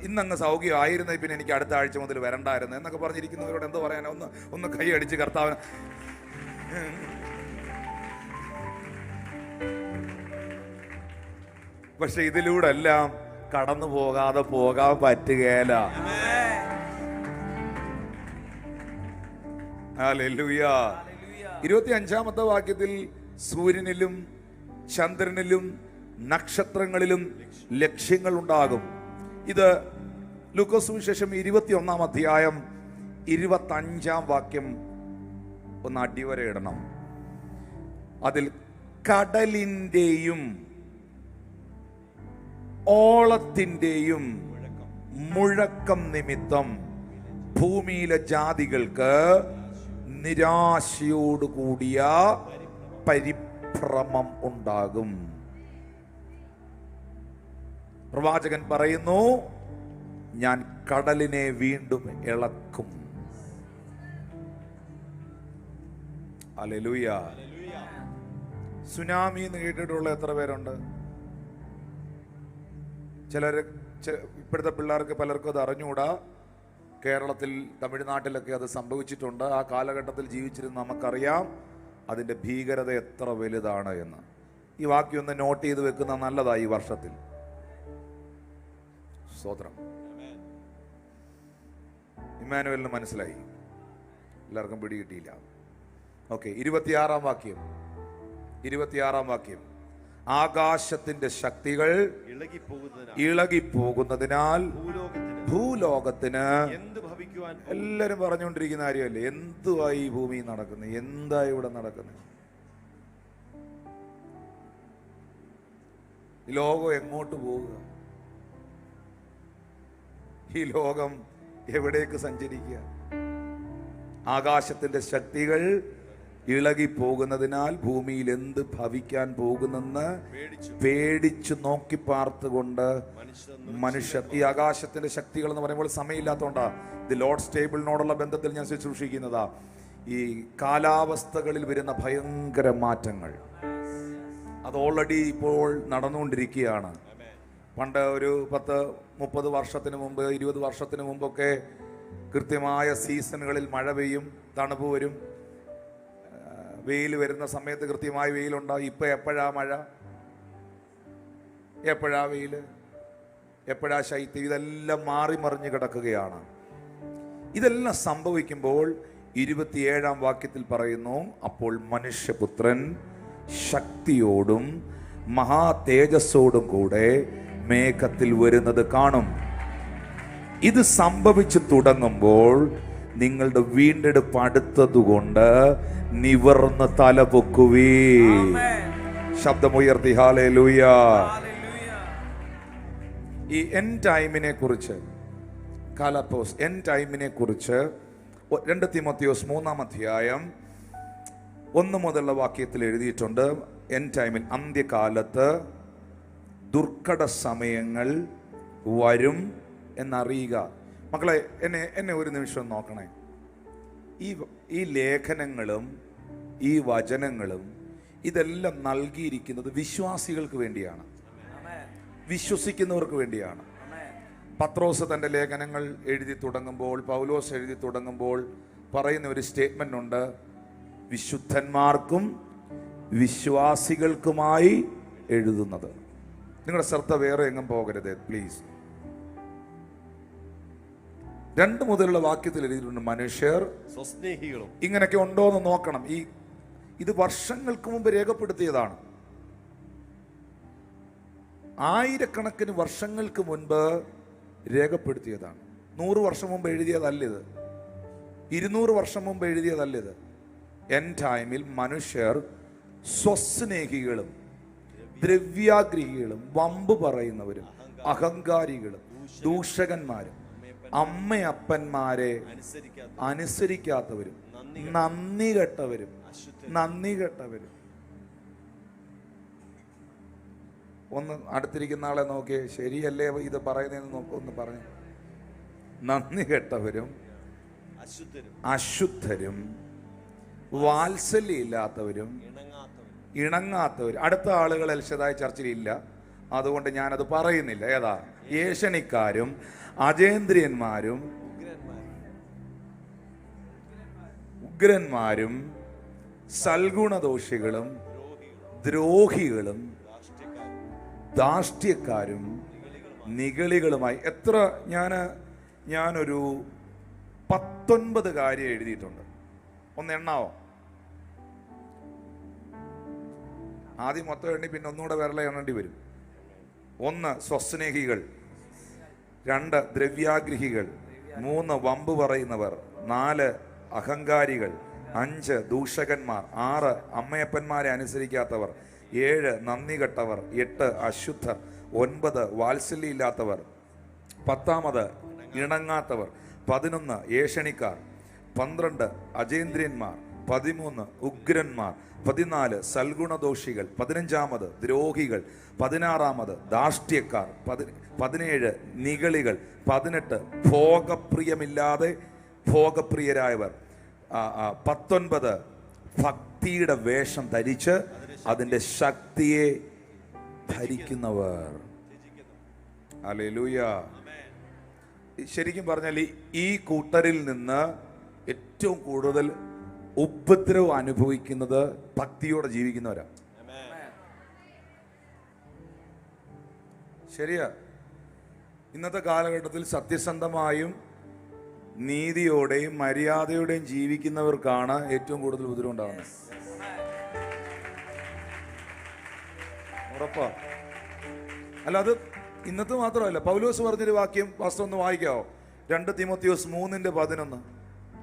ഇന്നങ്ങ് സൗഖ്യമായിരുന്ന പിന്നെ എനിക്ക് അടുത്ത ആഴ്ച മുതൽ വരണ്ടായിരുന്നു എന്നൊക്കെ പറഞ്ഞിരിക്കുന്നവരോട് എന്തോ പറയാനോ? ഒന്ന് കൈ അടിച്ച് കർത്താവിന്. പക്ഷെ ഇതിലൂടെ എല്ലാം കടന്നു പോകാതെ പോകാൻ പറ്റുകയില്ല. ഹല്ലേലൂയ. 25-ാമത്തെ വാക്യത്തിൽ സൂര്യനിലും ചന്ദ്രനിലും നക്ഷത്രങ്ങളിലും ലക്ഷ്യങ്ങൾ ഉണ്ടാകും. ഇത് ലൂക്കോസ് സുവിശേഷം 21-ാം അധ്യായം 25-ാം വാക്യം ഒന്ന് അടിവരയിടണം. അതിൽ കടലിൻ്റെയും ഓളത്തിൻ്റെയും മുഴക്കം നിമിത്തം ഭൂമിയിലെ ജാതികൾക്ക് നിരാശയോടുകൂടിയ പരിഭ്രമം ഉണ്ടാകും. പ്രവാചകൻ പറയുന്നു, ഞാൻ കടലിനെ വീണ്ടും ഇളക്കും. ഹല്ലേലൂയ. സുനാമി എന്ന് കേട്ടിട്ടുള്ള എത്ര പേരുണ്ട്? ഇപ്പോഴത്തെ പിള്ളേർക്ക് പലർക്കും അത് അറിഞ്ഞുകൂടാ. കേരളത്തിൽ, തമിഴ്നാട്ടിലൊക്കെ അത് സംഭവിച്ചിട്ടുണ്ട്. ആ കാലഘട്ടത്തിൽ ജീവിച്ചിരുന്ന നമുക്കറിയാം. അതിൻ്റെ ഭീകരത എത്ര വലുതാണ് എന്ന്. ഈ വാക്യം ഒന്ന് നോട്ട് ചെയ്ത് വെക്കുന്ന നല്ലതായി ഈ വർഷത്തിൽ. സ്തോത്രം. ഇമ്മാനുവേലിന് മനസ്സിലായി, എല്ലാവർക്കും പിടികിട്ടിയില്ല. ഓക്കെ, 26-ാം വാക്യം. 26-ാം വാക്യം. ആകാശത്തിന്റെ ശക്തികൾ ഇളകിപ്പോകുന്നതിനാൽ ഭൂലോകത്തിന് എല്ലാരും പറഞ്ഞുകൊണ്ടിരിക്കുന്ന കാര്യമല്ലേ, എന്തുവായി ഈ ഭൂമി നടക്കുന്നത്, എന്താ ഇവിടെ നടക്കുന്നത്, ഈ ലോകം എങ്ങോട്ട് പോവുക, ഈ ലോകം എവിടേക്ക് സഞ്ചരിക്കുക? ആകാശത്തിന്റെ ശക്തികൾ ഇളകിപ്പോകുന്നതിനാൽ ഭൂമിയിൽ എന്ത് ഭവിക്കാൻ പോകുന്നെന്ന് പേടിച്ചു നോക്കി പാർത്തുകൊണ്ട് മനുഷ്യർ. ഈ ആകാശത്തിന്റെ ശക്തികൾ എന്ന് പറയുമ്പോൾ സമയമില്ലാത്തതുകൊണ്ടാ ദി ലോർഡ്സ് ടേബിളിനോടുള്ള ബന്ധത്തിൽ ഞാൻ ശുശ്രൂഷിക്കുന്നതാ. ഈ കാലാവസ്ഥകളിൽ വരുന്ന ഭയങ്കര മാറ്റങ്ങൾ അത് ഓൾറെഡി ഇപ്പോൾ നടന്നുകൊണ്ടിരിക്കുകയാണ്. പണ്ട് ഒരു 10-30 വർഷത്തിന് മുമ്പ്, 20 വർഷത്തിന് മുമ്പൊക്കെ കൃത്യമായ സീസണുകളിൽ മഴ പെയ്യും, തണുപ്പ് വരും, വെയിൽ വരുന്ന സമയത്ത് കൃത്യമായ വെയിലുണ്ടാവും. ഇപ്പം എപ്പോഴാ മഴ, എപ്പോഴാ വെയിൽ, എപ്പോഴാ ശൈത്യം, ഇതെല്ലാം മാറി മറിഞ്ഞ് കിടക്കുകയാണ്. ഇതെല്ലാം സംഭവിക്കുമ്പോൾ 27-ാം വാക്യത്തിൽ പറയുന്നു, അപ്പോൾ മനുഷ്യപുത്രൻ ശക്തിയോടും മഹാ തേജസ്സോടും കൂടെ മേഘത്തിൽ വരുന്നത് കാണും. ഇത് സംഭവിച്ചു തുടങ്ങുമ്പോൾ നിങ്ങളുടെ വീണ്ടെടുപ്പ് അടുത്തതുകൊണ്ട് നിവർന്ന് തലപൊക്കുവീ. ശബ്ദമുയർത്തി ഹല്ലേലൂയ. ഈ എൻ ടൈമിനെ കുറിച്ച്, കാലപ്പോസ് എൻ ടൈമിനെ കുറിച്ച് 2 തീമോത്തിയോസ് 3-ാം അധ്യായം 1 മുതലുള്ള വാക്യത്തിൽ എഴുതിയിട്ടുണ്ട്. എൻ ടൈമിൽ, അന്ത്യകാലത്ത് ദുർഘട സമയങ്ങൾ വരും എന്നറിയുക. മക്കളെ, എന്നെ ഒരു നിമിഷം നോക്കണേ. ഈ ലേഖനങ്ങളും ഈ വചനങ്ങളും ഇതെല്ലാം നൽകിയിരിക്കുന്നത് വിശ്വാസികൾക്ക് വേണ്ടിയാണ്, വിശ്വസിക്കുന്നവർക്ക് വേണ്ടിയാണ്. പത്രോസ് തൻ്റെ ലേഖനങ്ങൾ എഴുതി തുടങ്ങുമ്പോൾ, പൗലോസ് എഴുതി തുടങ്ങുമ്പോൾ പറയുന്ന ഒരു സ്റ്റേറ്റ്മെന്റ് ഉണ്ട്, വിശുദ്ധന്മാർക്കും വിശ്വാസികൾക്കുമായി എഴുതുന്നത്. നിങ്ങളുടെ ശ്രദ്ധ വേറെ എങ്ങും പോകരുത് പ്ലീസ്. 2 മുതലുള്ള വാക്യത്തിൽ എഴുതിയിട്ടുണ്ട്, മനുഷ്യർ സ്വസ്നേഹികളും. ഇങ്ങനെയൊക്കെ ഉണ്ടോ എന്ന് നോക്കണം. ഇത് വർഷങ്ങൾക്ക് മുമ്പ് രേഖപ്പെടുത്തിയതാണ്. ആയിരക്കണക്കിന് വർഷങ്ങൾക്ക് മുൻപ് രേഖപ്പെടുത്തിയതാണ്. 100 വർഷം മുമ്പ് എഴുതിയതല്ലിത്, 200 വർഷം മുമ്പ് എഴുതിയതല്ലിത്. എൻ ടൈമിൽ മനുഷ്യർ സ്വസ്നേഹികളും ദ്രവ്യാഗ്രഹികളും വമ്പ് പറയുന്നവരും അഹങ്കാരികളും ദൂഷകന്മാരും അമ്മയപ്പന്മാരെ അനുസരിക്കാത്തവരും നന്ദി കെട്ടവരും. ഒന്ന് അടുത്തിരിക്കുന്ന ആളെ നോക്കിയേ, ശരിയല്ലേ ഇത് പറയുന്നതെന്ന് ഒന്ന് പറഞ്ഞു. നന്ദി കെട്ടവരും അശുദ്ധരും വാത്സല്യമില്ലാത്തവരും ഇണങ്ങാത്തവരും. അടുത്ത ആളുകൾ എൽഷദായ ചർച്ചിലില്ല, അതുകൊണ്ട് ഞാനത് പറയുന്നില്ല. ഏതാ? ഏഷണിക്കാരും അജേന്ദ്രിയന്മാരും ഉഗ്രന്മാരും സൽഗുണദോഷികളും ദ്രോഹികളും ധാർഷ്ട്യക്കാരും നിഗളികളുമായി. എത്ര ഞാനൊരു 19 കാര്യം എഴുതിയിട്ടുണ്ട്. ഒന്ന് എണ്ണാവോ? ആദ്യം മൊത്തം എണ്ണി പിന്നെ ഒന്നുകൂടെ വിരല എണ്ണേണ്ടി വരും. 1 സ്വസ്നേഹികൾ, 2 ദ്രവ്യാഗ്രഹികൾ, 3 വമ്പ് പറയുന്നവർ, 4 അഹങ്കാരികൾ, 5 ദൂഷകന്മാർ, 6 അമ്മയപ്പന്മാരെ അനുസരിക്കാത്തവർ, 7 നന്ദി കെട്ടവർ, 8 അശുദ്ധർ, 9 വാത്സല്യമില്ലാത്തവർ, 10 ഇണങ്ങാത്തവർ, 11 ഏഷണിക്കാർ, 12 അജേന്ദ്രിയന്മാർ, 13 ഉഗ്രന്മാർ, 14 സൽഗുണദോഷികൾ, 15 ദ്രോഹികൾ, 16 ധാർഷ്ട്യക്കാർ, 17 നിഗളികൾ, 18 ഭോഗപ്രിയരായവർ, 19 ഭക്തിയുടെ വേഷം ധരിച്ച് അതിൻ്റെ ശക്തിയെ ധരിക്കുന്നവർ. ഹല്ലേലൂയ. ശരിക്കും പറഞ്ഞാൽ ഈ കൂട്ടരിൽ നിന്ന് ഏറ്റവും കൂടുതൽ ഉപദ്രവം അനുഭവിക്കുന്നത് ഭക്തിയോടെ ജീവിക്കുന്നവരാ. ശരിയാ. ഇന്നത്തെ കാലഘട്ടത്തിൽ സത്യസന്ധമായും നീതിയോടെയും മര്യാദയോടെയും ജീവിക്കുന്നവർക്കാണ് ഏറ്റവും കൂടുതൽ ഉപദ്രവം ഉണ്ടാകുന്നത്. ഉറപ്പാ. അല്ല, അത് ഇന്നത്തെ മാത്രമല്ല. പൗലോസ് പറഞ്ഞൊരു വാക്യം വാസ്തവം ഒന്ന് വായിക്കാവോ? 2 തീമോത്തിയോസ് 3:11.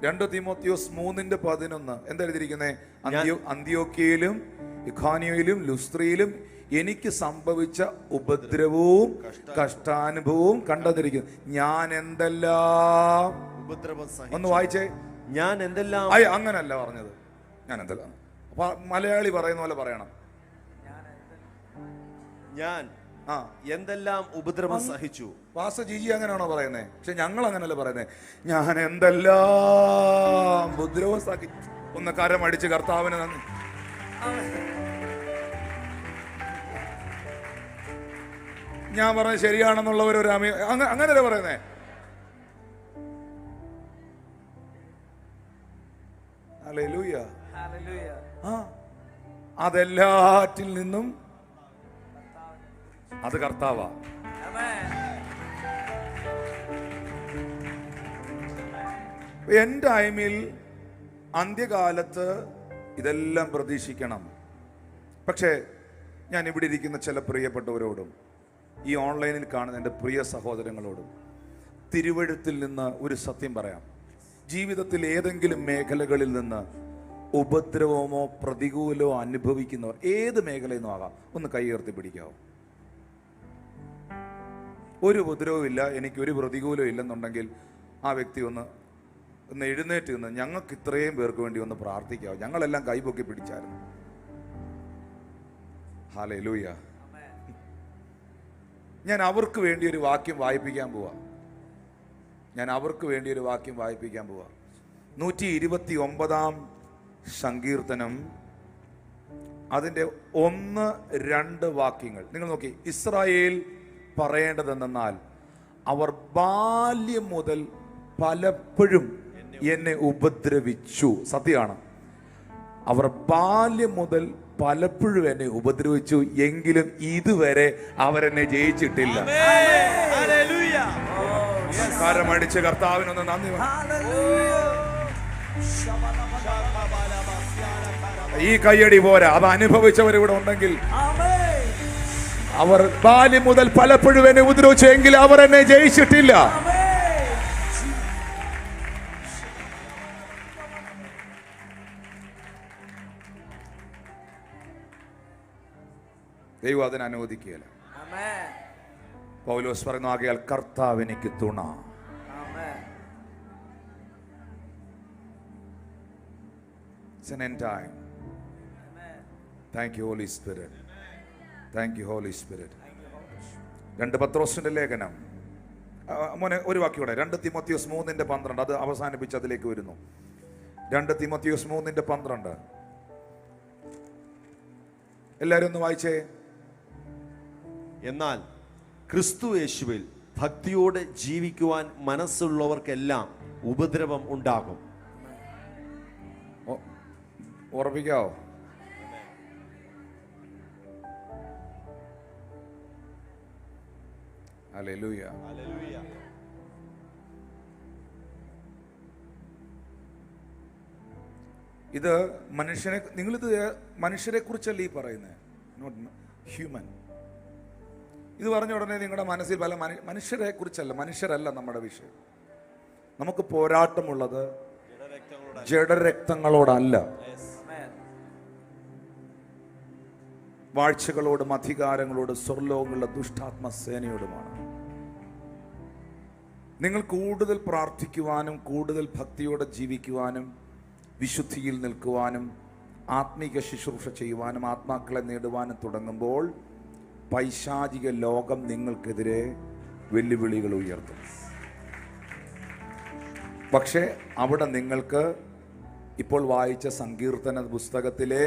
2 തീമോത്തിയോസ് 3:11 എന്താ എഴുതിയിരിക്കുന്നത്? അന്ത്യോക്യയിലും ഇഖാനിയയിലും ലുസ്ത്രയിലും എനിക്ക് സംഭവിച്ച ഉപദ്രവവും കഷ്ടാനുഭവവും കണ്ടെന്നിരിക്കുന്നു. ഞാൻ എന്തെല്ലാം ഉപദ്രവം ഒന്ന് വായിച്ചേ. ഞാൻ എന്തെല്ലാം. അങ്ങനല്ല പറഞ്ഞത്. ഞാൻ എന്തെല്ലാം. അപ്പൊ മലയാളി പറയുന്ന പോലെ പറയണം. ഞാൻ എന്തെല്ലാം ഉപദ്രവം സഹിച്ചു. വാസ ജിജി അങ്ങനെയാണോ പറയുന്നത്? പക്ഷെ ഞങ്ങൾ അങ്ങനല്ല പറയുന്നത്. ഞാൻ എന്തെല്ലാം ഉപദ്രവം സഹിച്ചു. ഒന്ന് കരമടിച്ച് കർത്താവിന് നന്ദി. ഞാൻ പറഞ്ഞത് ശരിയാണെന്നുള്ളവരൊരു അങ്ങനല്ലേ പറയുന്നേ? ഹല്ലേലൂയ. അതെല്ലാറ്റിൽ നിന്നും അത് കർത്താവാ. എൻ ടൈമിൽ അന്ത്യകാലത്ത് ഇതെല്ലാം പ്രതീക്ഷിക്കണം. പക്ഷേ ഞാൻ ഇവിടെ ഇരിക്കുന്ന ചില പ്രിയപ്പെട്ടവരോടും ഈ ഓൺലൈനിൽ കാണുന്ന എൻ്റെ പ്രിയ സഹോദരങ്ങളോടും തിരുവഴുത്തിൽ നിന്ന് ഒരു സത്യം പറയാം. ജീവിതത്തിൽ ഏതെങ്കിലും മേഖലകളിൽ നിന്ന് ഉപദ്രവമോ പ്രതികൂലമോ അനുഭവിക്കുന്നവർ, ഏത് മേഖലയിൽ നിന്നും ആകാം, ഒന്ന് കൈ ഉയർത്തി പിടിക്കാവോ? ഒരു ഉപദ്രവവും ഇല്ല, എനിക്കൊരു പ്രതികൂലവും ഇല്ലെന്നുണ്ടെങ്കിൽ ആ വ്യക്തി ഒന്ന് എഴുന്നേറ്റ് നിന്ന് ഞങ്ങൾക്ക് ഇത്രയും പേർക്ക് വേണ്ടി ഒന്ന് പ്രാർത്ഥിക്കാവോ? ഞങ്ങളെല്ലാം കൈപൊക്കി പിടിച്ചായിരുന്നു. ഹല്ലേലൂയ. ഞാൻ അവർക്ക് വേണ്ടി ഒരു വാക്യം വായിപ്പിക്കാൻ പോവാ. 129 സങ്കീർത്തനം അതിൻ്റെ 1-2 വാക്യങ്ങൾ നിങ്ങൾ നോക്കി. ഇസ്രായേൽ പറയേണ്ടതെന്നാൽ അവർ ബാല്യം മുതൽ പലപ്പോഴും എന്നെ ഉപദ്രവിച്ചു. സത്യമാണ്. അവർ ബാല്യം മുതൽ പലപ്പോഴും എന്നെ ഉപദ്രവിച്ചു, എങ്കിലും ഇതുവരെ അവരെന്നെ ജയിച്ചിട്ടില്ല. കരമടിച്ച് കർത്താവിനൊന്ന് നന്ദി. ഈ കയ്യടി പോരാ, അത് അനുഭവിച്ചവരിവിടെ ഉണ്ടെങ്കിൽ. അവർ ബാല്യം മുതൽ പലപ്പോഴും എന്നെ ഉപദ്രവിച്ചു, എങ്കിൽ അവർ എന്നെ ജയിച്ചിട്ടില്ല. ദൈവം അതിനെ അനുവദിക്കുകയില്ല. പൗലോസ് പറയുന്നു, ആകയാൽ കർത്താവ് എനിക്ക് തുണ. It's an end time. Thank you, Holy Spirit. Thank you, Holy Spirit. 2 പത്രോസിന്റെ ലേഖനം, മോനെ ഒരു വാക്യോടെ, 2 തീമോത്തിയോസ് 3:12. അത് അവസാനിപ്പിച്ച് അതിലേക്ക് വരുന്നു. 2 തീമോത്തിയോസ് 3:12. എല്ലാവരും ഒന്ന് വായിച്ചേ. എന്നാൽ ക്രിസ്തു യേശുവിൽ ഭക്തിയോടെ ജീവിക്കുവാൻ മനസ്സുള്ളവർക്കെല്ലാം ഉപദ്രവം ഉണ്ടാകും. ഉറപ്പിക്കാവോ? ഹല്ലേലൂയ. ഇത് മനുഷ്യനെ, നിങ്ങളിത് മനുഷ്യരെ കുറിച്ചല്ല ഈ പറയുന്നത്, നോട്ട് ഹ്യൂമൻ. ഇത് പറഞ്ഞ ഉടനെ നിങ്ങളുടെ മനസ്സിൽ പല മനുഷ്യരെ കുറിച്ചല്ല, മനുഷ്യരല്ല നമ്മുടെ വിഷയം. നമുക്ക് പോരാട്ടമുള്ളത് ജഡരക്തങ്ങളോടല്ല, വാഴ്ചകളോടും അധികാരങ്ങളോടും സ്വർലോകങ്ങളുടെ ദുഷ്ടാത്മസേനയോടുമാണ്. നിങ്ങൾ കൂടുതൽ പ്രാർത്ഥിക്കുവാനും കൂടുതൽ ഭക്തിയോടെ ജീവിക്കുവാനും വിശുദ്ധിയിൽ നിൽക്കുവാനും ആത്മീക ശുശ്രൂഷ ചെയ്യുവാനും ആത്മാക്കളെ നേടുവാനും തുടങ്ങുമ്പോൾ പൈശാചിക ലോകം നിങ്ങൾക്കെതിരെ വെല്ലുവിളികൾ ഉയർത്തും. പക്ഷേ അവിടെ നിങ്ങൾക്ക് ഇപ്പോൾ വായിച്ച സങ്കീർത്തന പുസ്തകത്തിലെ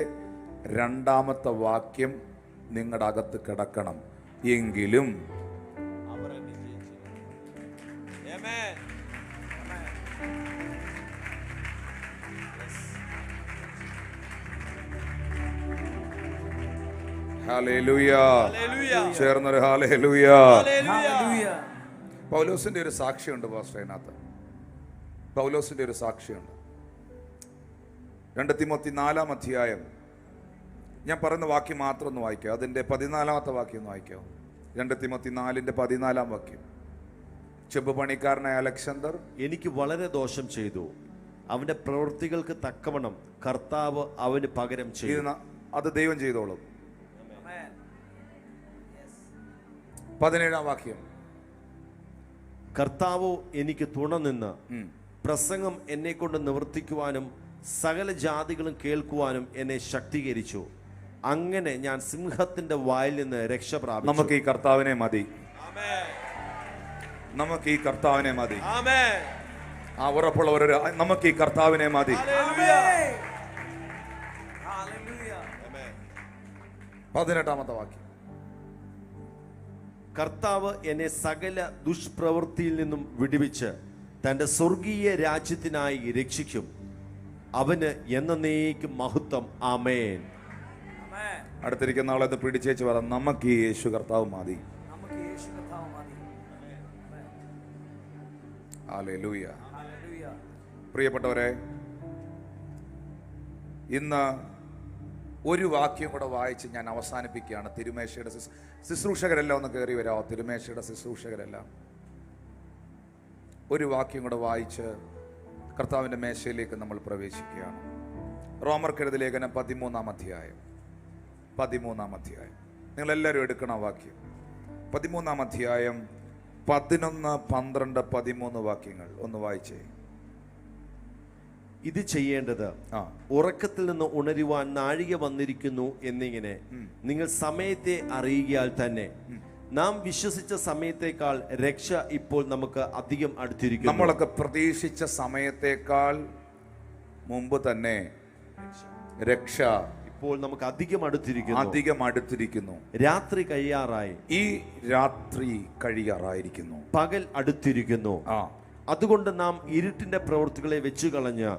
2-ാമത്തെ വാക്യം നിങ്ങളുടെ അകത്ത് കിടക്കണം. എങ്കിലും ഹല്ലേലൂയ. ചേർന്നൊരു ഹല്ലേലൂയ. പൗലോസിന്റെ ഒരു സാക്ഷിയുണ്ട് പാസ്റ്റർ അതിനകത്ത്. പൗലോസിന്റെ ഒരു സാക്ഷിയുണ്ട്. 2 തിമോത്തി 4-ാം അധ്യായം, ഞാൻ പറയുന്ന വാക്യം മാത്രം ഒന്ന് വായിക്കാം. അതിന്റെ 14-ാമത്തെ വാക്യം ഒന്ന് വായിക്കാം. 2 തിമോത്തി 4-ന്റെ 14-ാം വാക്യം. ചെമ്പ് പണിക്കാരനായ അലക്സാണ്ടർ എനിക്ക് വളരെ ദോഷം ചെയ്തു, അവന്റെ പ്രവൃത്തികൾക്ക് തക്കവണ്ണം കർത്താവ് അവന് പകരം ചെയ്തു. അത് ദൈവം ചെയ്തോളും. 17-ാം വാക്യം. കർത്താവ് എനിക്ക് തുണ നിന്ന് പ്രസംഗം എന്നെ കൊണ്ട് നിവർത്തിക്കുവാനും സകല ജാതികളും കേൾക്കുവാനും എന്നെ ശക്തീകരിച്ചു. അങ്ങനെ ഞാൻ സിംഹത്തിന്റെ വായിൽ നിന്ന് രക്ഷ പ്രാപിച്ചു. നമുക്ക് ഈ കർത്താവിനെ മതി. നമുക്ക് ഈ കർത്താവിനെ മതി. ആ ഉറപ്പുള്ളവരൊരു നമുക്ക് ഈ കർത്താവിനെ മതി. 18-ാമത്തെ വാക്യം. കർത്താവ് എന്നെ സകല ദുഷ്പ്രവൃത്തിയിൽ നിന്നും വിടുവിച്ച് തന്റെ സ്വർഗീയ രാജ്യത്തിനായി രക്ഷിക്കും. അവന് എന്നേക്കും മഹത്വം. ആമേൻ. അടുത്തിരിക്കുന്ന ആളെ പിടിച്ചേച്ച് പറ, നമുക്ക് ഈ യേശു കർത്താവ് മതി. ഹല്ലേലൂയ. പ്രിയപ്പെട്ടവരെ, ഇന്ന് ഒരു വാക്യം കൂടെ വായിച്ച് ഞാൻ അവസാനിപ്പിക്കുകയാണ്. തിരുമേശയുടെ ശുശ്രൂഷകരെല്ലാം ഒന്ന് കയറി വരാമോ? തിരുമേശയുടെ ശുശ്രൂഷകരെല്ലാം ഒരു വാക്യം കൂടെ വായിച്ച് കർത്താവിൻ്റെ മേശയിലേക്ക് നമ്മൾ പ്രവേശിക്കുകയാണ്. റോമർക്കെഴുതിയ ലേഖനം 13-ാം അധ്യായം. 13-ാം അധ്യായം നിങ്ങളെല്ലാവരും എടുക്കണം വാക്യം. 13-ാം അധ്യായം 11, 12, 13 വാക്യങ്ങൾ ഒന്ന് വായിച്ചേ. ഇത് ചെയ്യേണ്ടത് ഉറക്കത്തിൽ നിന്ന് ഉണരുവാൻ നാഴിക വന്നിരിക്കുന്നു എന്നിങ്ങനെ നിങ്ങൾ സമയത്തെ അറിയുകയാൽ തന്നെ നാം വിശ്വസിച്ച സമയത്തേക്കാൾ രക്ഷ ഇപ്പോൾ നമുക്ക് അധികം അടുത്തിരിക്കുന്നു. നമ്മളൊക്കെ പ്രതീക്ഷിച്ച സമയത്തേക്കാൾ മുമ്പ് തന്നെ രക്ഷ ഇപ്പോൾ നമുക്ക് അധികം അടുത്തിരിക്കുന്നു. രാത്രി കഴിയാറായി. ഈ രാത്രി കഴിയാറായിരിക്കുന്നു. പകൽ അടുത്തിരിക്കുന്നു. അതുകൊണ്ട് നാം ഇരുട്ടിന്റെ പ്രവൃത്തികളെ വെച്ചു കളഞ്ഞ്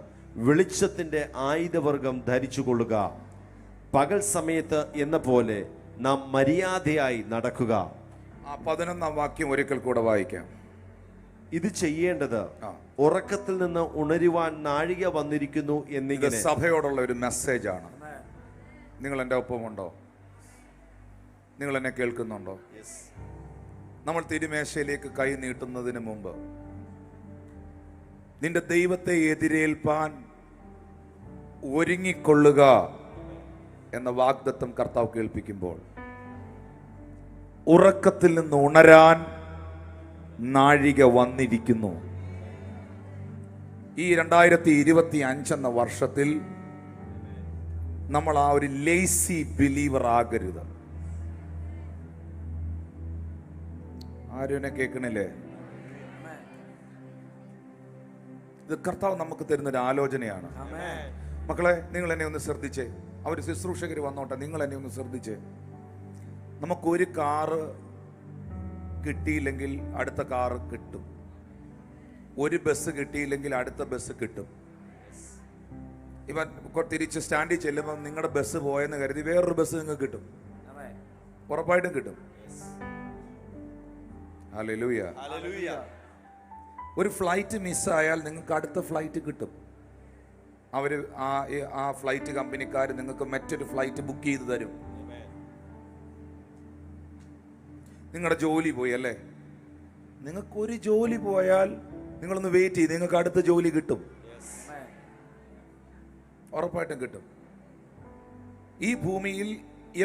വെളിച്ചത്തിന്റെ ആയുധവർഗം ധരിച്ചു കൊള്ളുക. പകൽ സമയത്ത് എന്ന പോലെ നാം മര്യാദയായി നടക്കുക. 11-ാം വാക്യം ഒരിക്കൽ കൂടെ വായിക്കാം. ഇത് ചെയ്യേണ്ടത് ഉറക്കത്തിൽ നിന്ന് ഉണരുവാൻ നാഴിക വന്നിരിക്കുന്നു എന്നിങ്ങനെ. സഭയോടുള്ള ഒരു മെസ്സേജ് ആണ്. നിങ്ങൾ എൻ്റെ ഒപ്പമുണ്ടോ? നിങ്ങൾ എന്നെ കേൾക്കുന്നുണ്ടോ? നമ്മൾ തിരുമേശയിലേക്ക് കൈ നീട്ടുന്നതിന് മുമ്പ് നിന്റെ ദൈവത്തെ എതിരേൽപ്പാൻ ഒരുങ്ങിക്കൊള്ളുക എന്ന വാഗ്ദത്തം കർത്താവ് കേൾപ്പിക്കുമ്പോൾ ഉറക്കത്തിൽ നിന്ന് ഉണരാൻ നാഴിക വന്നിരിക്കുന്നു. ഈ 2025 എന്ന വർഷത്തിൽ നമ്മൾ ആ ഒരു ലേസി ബിലീവർ ആകരുത്. ആരും എന്നെ കേൾക്കണില്ലേ? ഇത് കർത്താവ് നമുക്ക് തരുന്നൊരു ആലോചനയാണ്. മക്കളെ, നിങ്ങൾ എന്നെ ഒന്ന് ശ്രദ്ധിച്ചേ. അവർ ശുശ്രൂഷകർ വന്നോട്ടെ, നിങ്ങൾ എന്നെ ഒന്ന് ശ്രദ്ധിച്ചേ. നമുക്കൊരു കാറ് കിട്ടിയില്ലെങ്കിൽ അടുത്ത കാറ് കിട്ടും. ഒരു ബസ് കിട്ടിയില്ലെങ്കിൽ അടുത്ത ബസ് കിട്ടും. ഇവൻ തിരിച്ച് സ്റ്റാൻഡിൽ ചെല്ലുമ്പോൾ നിങ്ങളുടെ ബസ് പോയെന്ന് കരുതി വേറൊരു ബസ് നിങ്ങൾക്ക് കിട്ടും. ഉറപ്പായിട്ടും കിട്ടും. ഹല്ലേലൂയ. ഒരു ഫ്ലൈറ്റ് മിസ്സായാൽ നിങ്ങൾക്ക് അടുത്ത ഫ്ലൈറ്റ് കിട്ടും. അവർ ആ ഫ്ലൈറ്റ് കമ്പനിക്കാർ നിങ്ങൾക്ക് മറ്റൊരു ഫ്ലൈറ്റ് ബുക്ക് ചെയ്ത് തരും. നിങ്ങളുടെ ജോലി പോയി അല്ലേ? നിങ്ങൾക്കൊരു ജോലി പോയാൽ നിങ്ങളൊന്ന് വെയിറ്റ് ചെയ്ത് നിങ്ങൾക്ക് അടുത്ത ജോലി കിട്ടും. ഉറപ്പായിട്ടും കിട്ടും. ഈ ഭൂമിയിൽ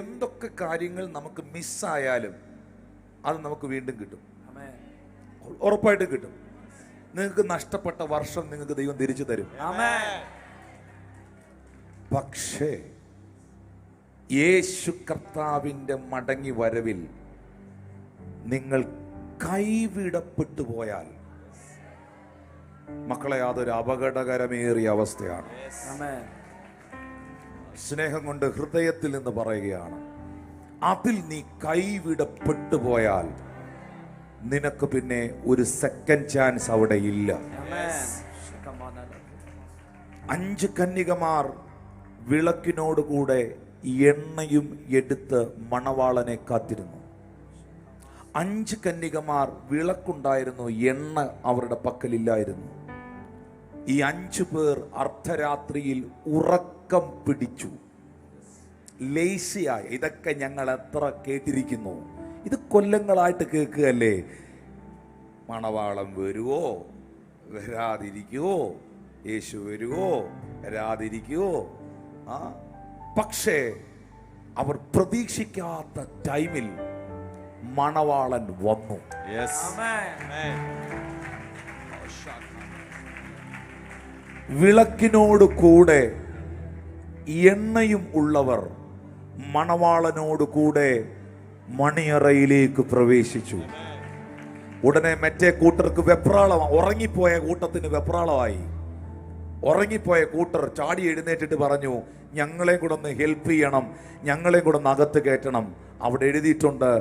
എന്തൊക്കെ കാര്യങ്ങൾ നമുക്ക് മിസ്സായാലും അത് നമുക്ക് വീണ്ടും കിട്ടും. ഉറപ്പായിട്ടും കിട്ടും. നിങ്ങൾക്ക് നഷ്ടപ്പെട്ട വർഷം നിങ്ങൾക്ക് ദൈവം തിരിച്ചു തരും. പക്ഷേ യേശു കർത്താവിൻ്റെ മടങ്ങി വരവിൽ നിങ്ങൾ കൈവിടപ്പെട്ടു പോയാൽ മക്കളെ, അതൊരു അപകടകരമേറിയ അവസ്ഥയാണ്. സ്നേഹം കൊണ്ട് ഹൃദയത്തിൽ നിന്ന് പറയുകയാണ്, അതിൽ നീ കൈവിടപ്പെട്ടു പോയാൽ നിനക്ക് പിന്നെ ഒരു സെക്കൻഡ് ചാൻസ് അവിടെ ഇല്ല. 5 കന്യകമാർ വിളക്കിനോടുകൂടെ എണ്ണയും എടുത്ത് മണവാളനെ കാത്തിരുന്നു. 5 കന്യകമാർ വിളക്കുണ്ടായിരുന്നു, എണ്ണ അവരുടെ പക്കലില്ലായിരുന്നു. ഈ 5 പേർ അർദ്ധരാത്രിയിൽ ഉറക്കം പിടിച്ചു, ലേസിയായി. ഇതൊക്കെ ഞങ്ങൾ എത്ര കേട്ടിരിക്കുന്നു, ഇത് കൊല്ലങ്ങളായിട്ട് കേൾക്കുകയല്ലേ. മണവാളം വരുവോ വരാതിരിക്കുവോ, യേശു വരുവോ വരാതിരിക്കുവോ. പക്ഷേ അവർ പ്രതീക്ഷിക്കാത്ത ടൈമിൽ മണവാളൻ വന്നു. വിളക്കിനോട് കൂടെ എണ്ണയും ഉള്ളവർ മണവാളനോട് കൂടെ മണിയറയിലേക്ക് പ്രവേശിച്ചു. ഉടനെ മറ്റേ കൂട്ടർക്ക് വെപ്രാളം, ഉറങ്ങിപ്പോയ കൂട്ടത്തിന് വെപ്രാളമായി. ഉറങ്ങിപ്പോയ കൂട്ടർ ചാടി എഴുന്നേറ്റിട്ട് പറഞ്ഞു, ഞങ്ങളെ കൂടെ ഒന്ന് ഹെൽപ്പ് ചെയ്യണം, ഞങ്ങളെ കൂടെ ഒന്ന് അകത്ത് കയറ്റണം. അവിടെ എഴുതിയിട്ടുണ്ട്,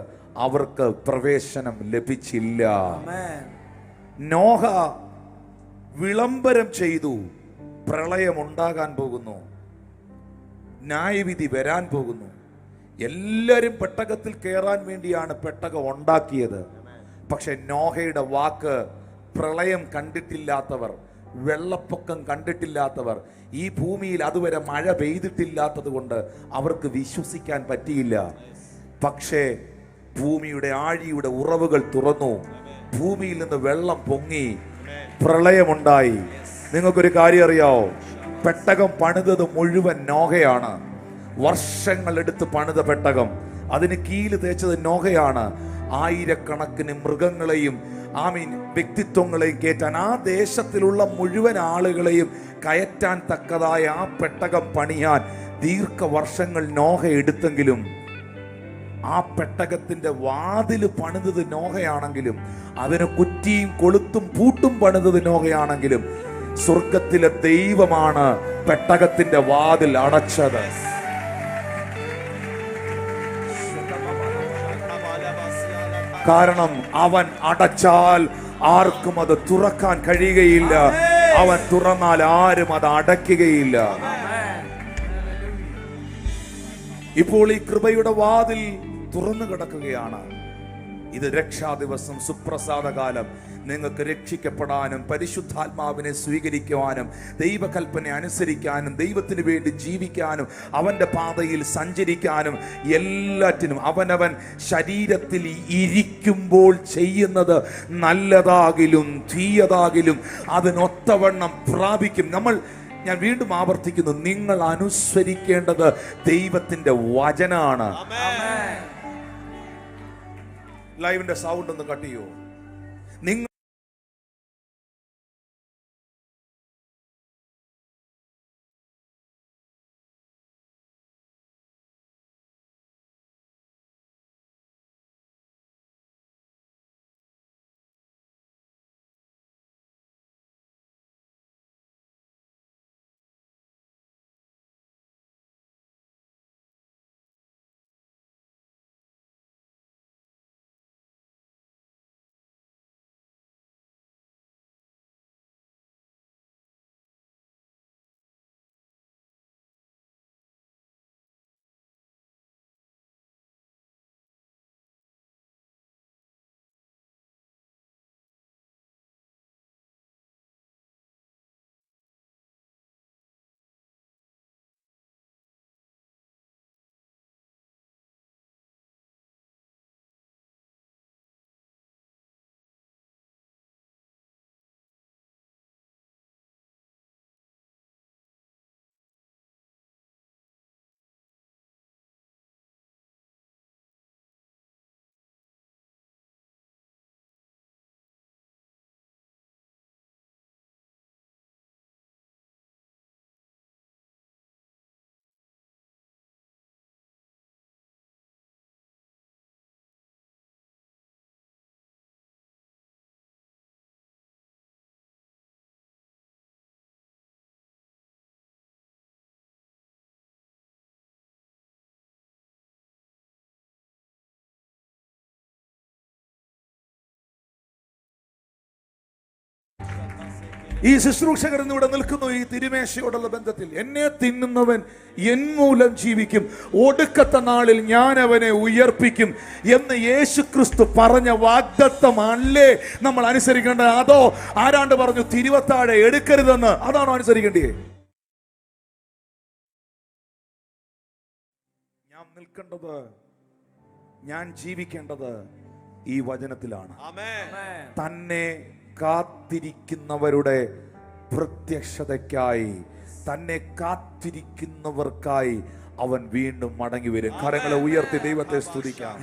അവർക്ക് പ്രവേശനം ലഭിച്ചില്ല. നോഹ വിളംബരം ചെയ്തു, പ്രളയം ഉണ്ടാകാൻ പോകുന്നു, ന്യായവിധി വരാൻ പോകുന്നു. എല്ലാവരും പെട്ടകത്തിൽ കയറാൻ വേണ്ടിയാണ് പെട്ടകം ഉണ്ടാക്കിയത്. പക്ഷെ നോഹയുടെ വാക്ക്, പ്രളയം കണ്ടിട്ടില്ലാത്തവർ, വെള്ളപ്പൊക്കം കണ്ടിട്ടില്ലാത്തവർ, ഈ ഭൂമിയിൽ അതുവരെ മഴ പെയ്തിട്ടില്ലാത്തത് കൊണ്ട് അവർക്ക് വിശ്വസിക്കാൻ പറ്റിയില്ല. പക്ഷേ ഭൂമിയുടെ ആഴിയുടെ ഉറവുകൾ തുറന്നു, ഭൂമിയിൽ നിന്ന് വെള്ളം പൊങ്ങി, പ്രളയമുണ്ടായി. നിങ്ങൾക്കൊരു കാര്യം അറിയാവോ? പെട്ടകം പണിതത് മുഴുവൻ നോഹയാണ്. വർഷങ്ങളെടുത്ത് പണിത പെട്ടകം, അതിന് കീല് തേച്ചത് നോഹയാണ്. ആയിരക്കണക്കിന് മൃഗങ്ങളെയും വ്യക്തിത്വങ്ങളെയും കയറ്റാൻ, ആ ദേശത്തിലുള്ള മുഴുവൻ ആളുകളെയും കയറ്റാൻ തക്കതായ ആ പെട്ടകം പണിയാൻ ദീർഘവർഷങ്ങൾ നോഹ എടുത്തെങ്കിലും, ആ പെട്ടകത്തിന്റെ വാതില് പണിതത് നോഹയാണെങ്കിലും, അതിന് കുറ്റിയും കൊളുത്തും പൂട്ടും പണിതത് നോഹയാണെങ്കിലും, സ്വർഗത്തിലെ ദൈവമാണ് പെട്ടകത്തിന്റെ വാതിൽ അടച്ചത്. കാരണം അവൻ അടച്ചാൽ ആർക്കും അത് തുറക്കാൻ കഴിയുകയില്ല, അവൻ തുറന്നാൽ ആരും അത് അടയ്ക്കുകയില്ല. ഇപ്പോൾ ഈ കൃപയുടെ വാതിൽ തുറന്നു കിടക്കുകയാണ്. ഇത് രക്ഷാ ദിവസം, സുപ്രസാദകാലം. നിങ്ങൾക്ക് രക്ഷിക്കപ്പെടാനും പരിശുദ്ധാത്മാവിനെ സ്വീകരിക്കുവാനും ദൈവകൽപ്പന അനുസരിക്കാനും ദൈവത്തിന് വേണ്ടി ജീവിക്കാനും അവൻ്റെ പാതയിൽ സഞ്ചരിക്കാനും എല്ലാറ്റിനും അവനവൻ ശരീരത്തിൽ ഇരിക്കുമ്പോൾ ചെയ്യുന്നത് നല്ലതാകിലും തീയതാകിലും അതിനൊത്തവണ്ണം പ്രാപിക്കും. ഞാൻ വീണ്ടും ആവർത്തിക്കുന്നു, നിങ്ങൾ അനുസരിക്കേണ്ടത് ദൈവത്തിന്റെ വചനാണ്. ലൈവിന്റെ സൗണ്ട് ഒന്ന് കട്ട് ചെയ്യോ? നിങ്ങൾ ഈ ശുശ്രൂഷകർ ഇവിടെ നിൽക്കുന്നു ഈ തിരുമേശയോടുള്ള ബന്ധത്തിൽ. എന്നെ തിന്നുന്നവൻ എൻ മൂലം ജീവിക്കും, ഒടുക്കത്തെ നാളിൽ ഞാൻ അവനെ ഉയർപ്പിക്കും എന്ന് യേശു ക്രിസ്തു പറഞ്ഞ വാഗ്ദത്തമല്ലേ നമ്മൾ അനുസരിക്കേണ്ടത്? അതോ ആരാണ്ട് പറഞ്ഞു തിരുവത്താഴെ എടുക്കരുതെന്ന്, അതാണോ അനുസരിക്കേണ്ടത്? ഞാൻ നിൽക്കേണ്ടത്, ഞാൻ ജീവിക്കേണ്ടത് ഈ വചനത്തിലാണ്. തന്നെ കാത്തിരിക്കുന്നവരുടെ പ്രത്യക്ഷതയ്ക്കായി, തന്നെ കാത്തിരിക്കുന്നവർക്കായി അവൻ വീണ്ടും മടങ്ങി വരും. കരങ്ങളെ ഉയർത്തി ദൈവത്തെ സ്തുതിക്കാം.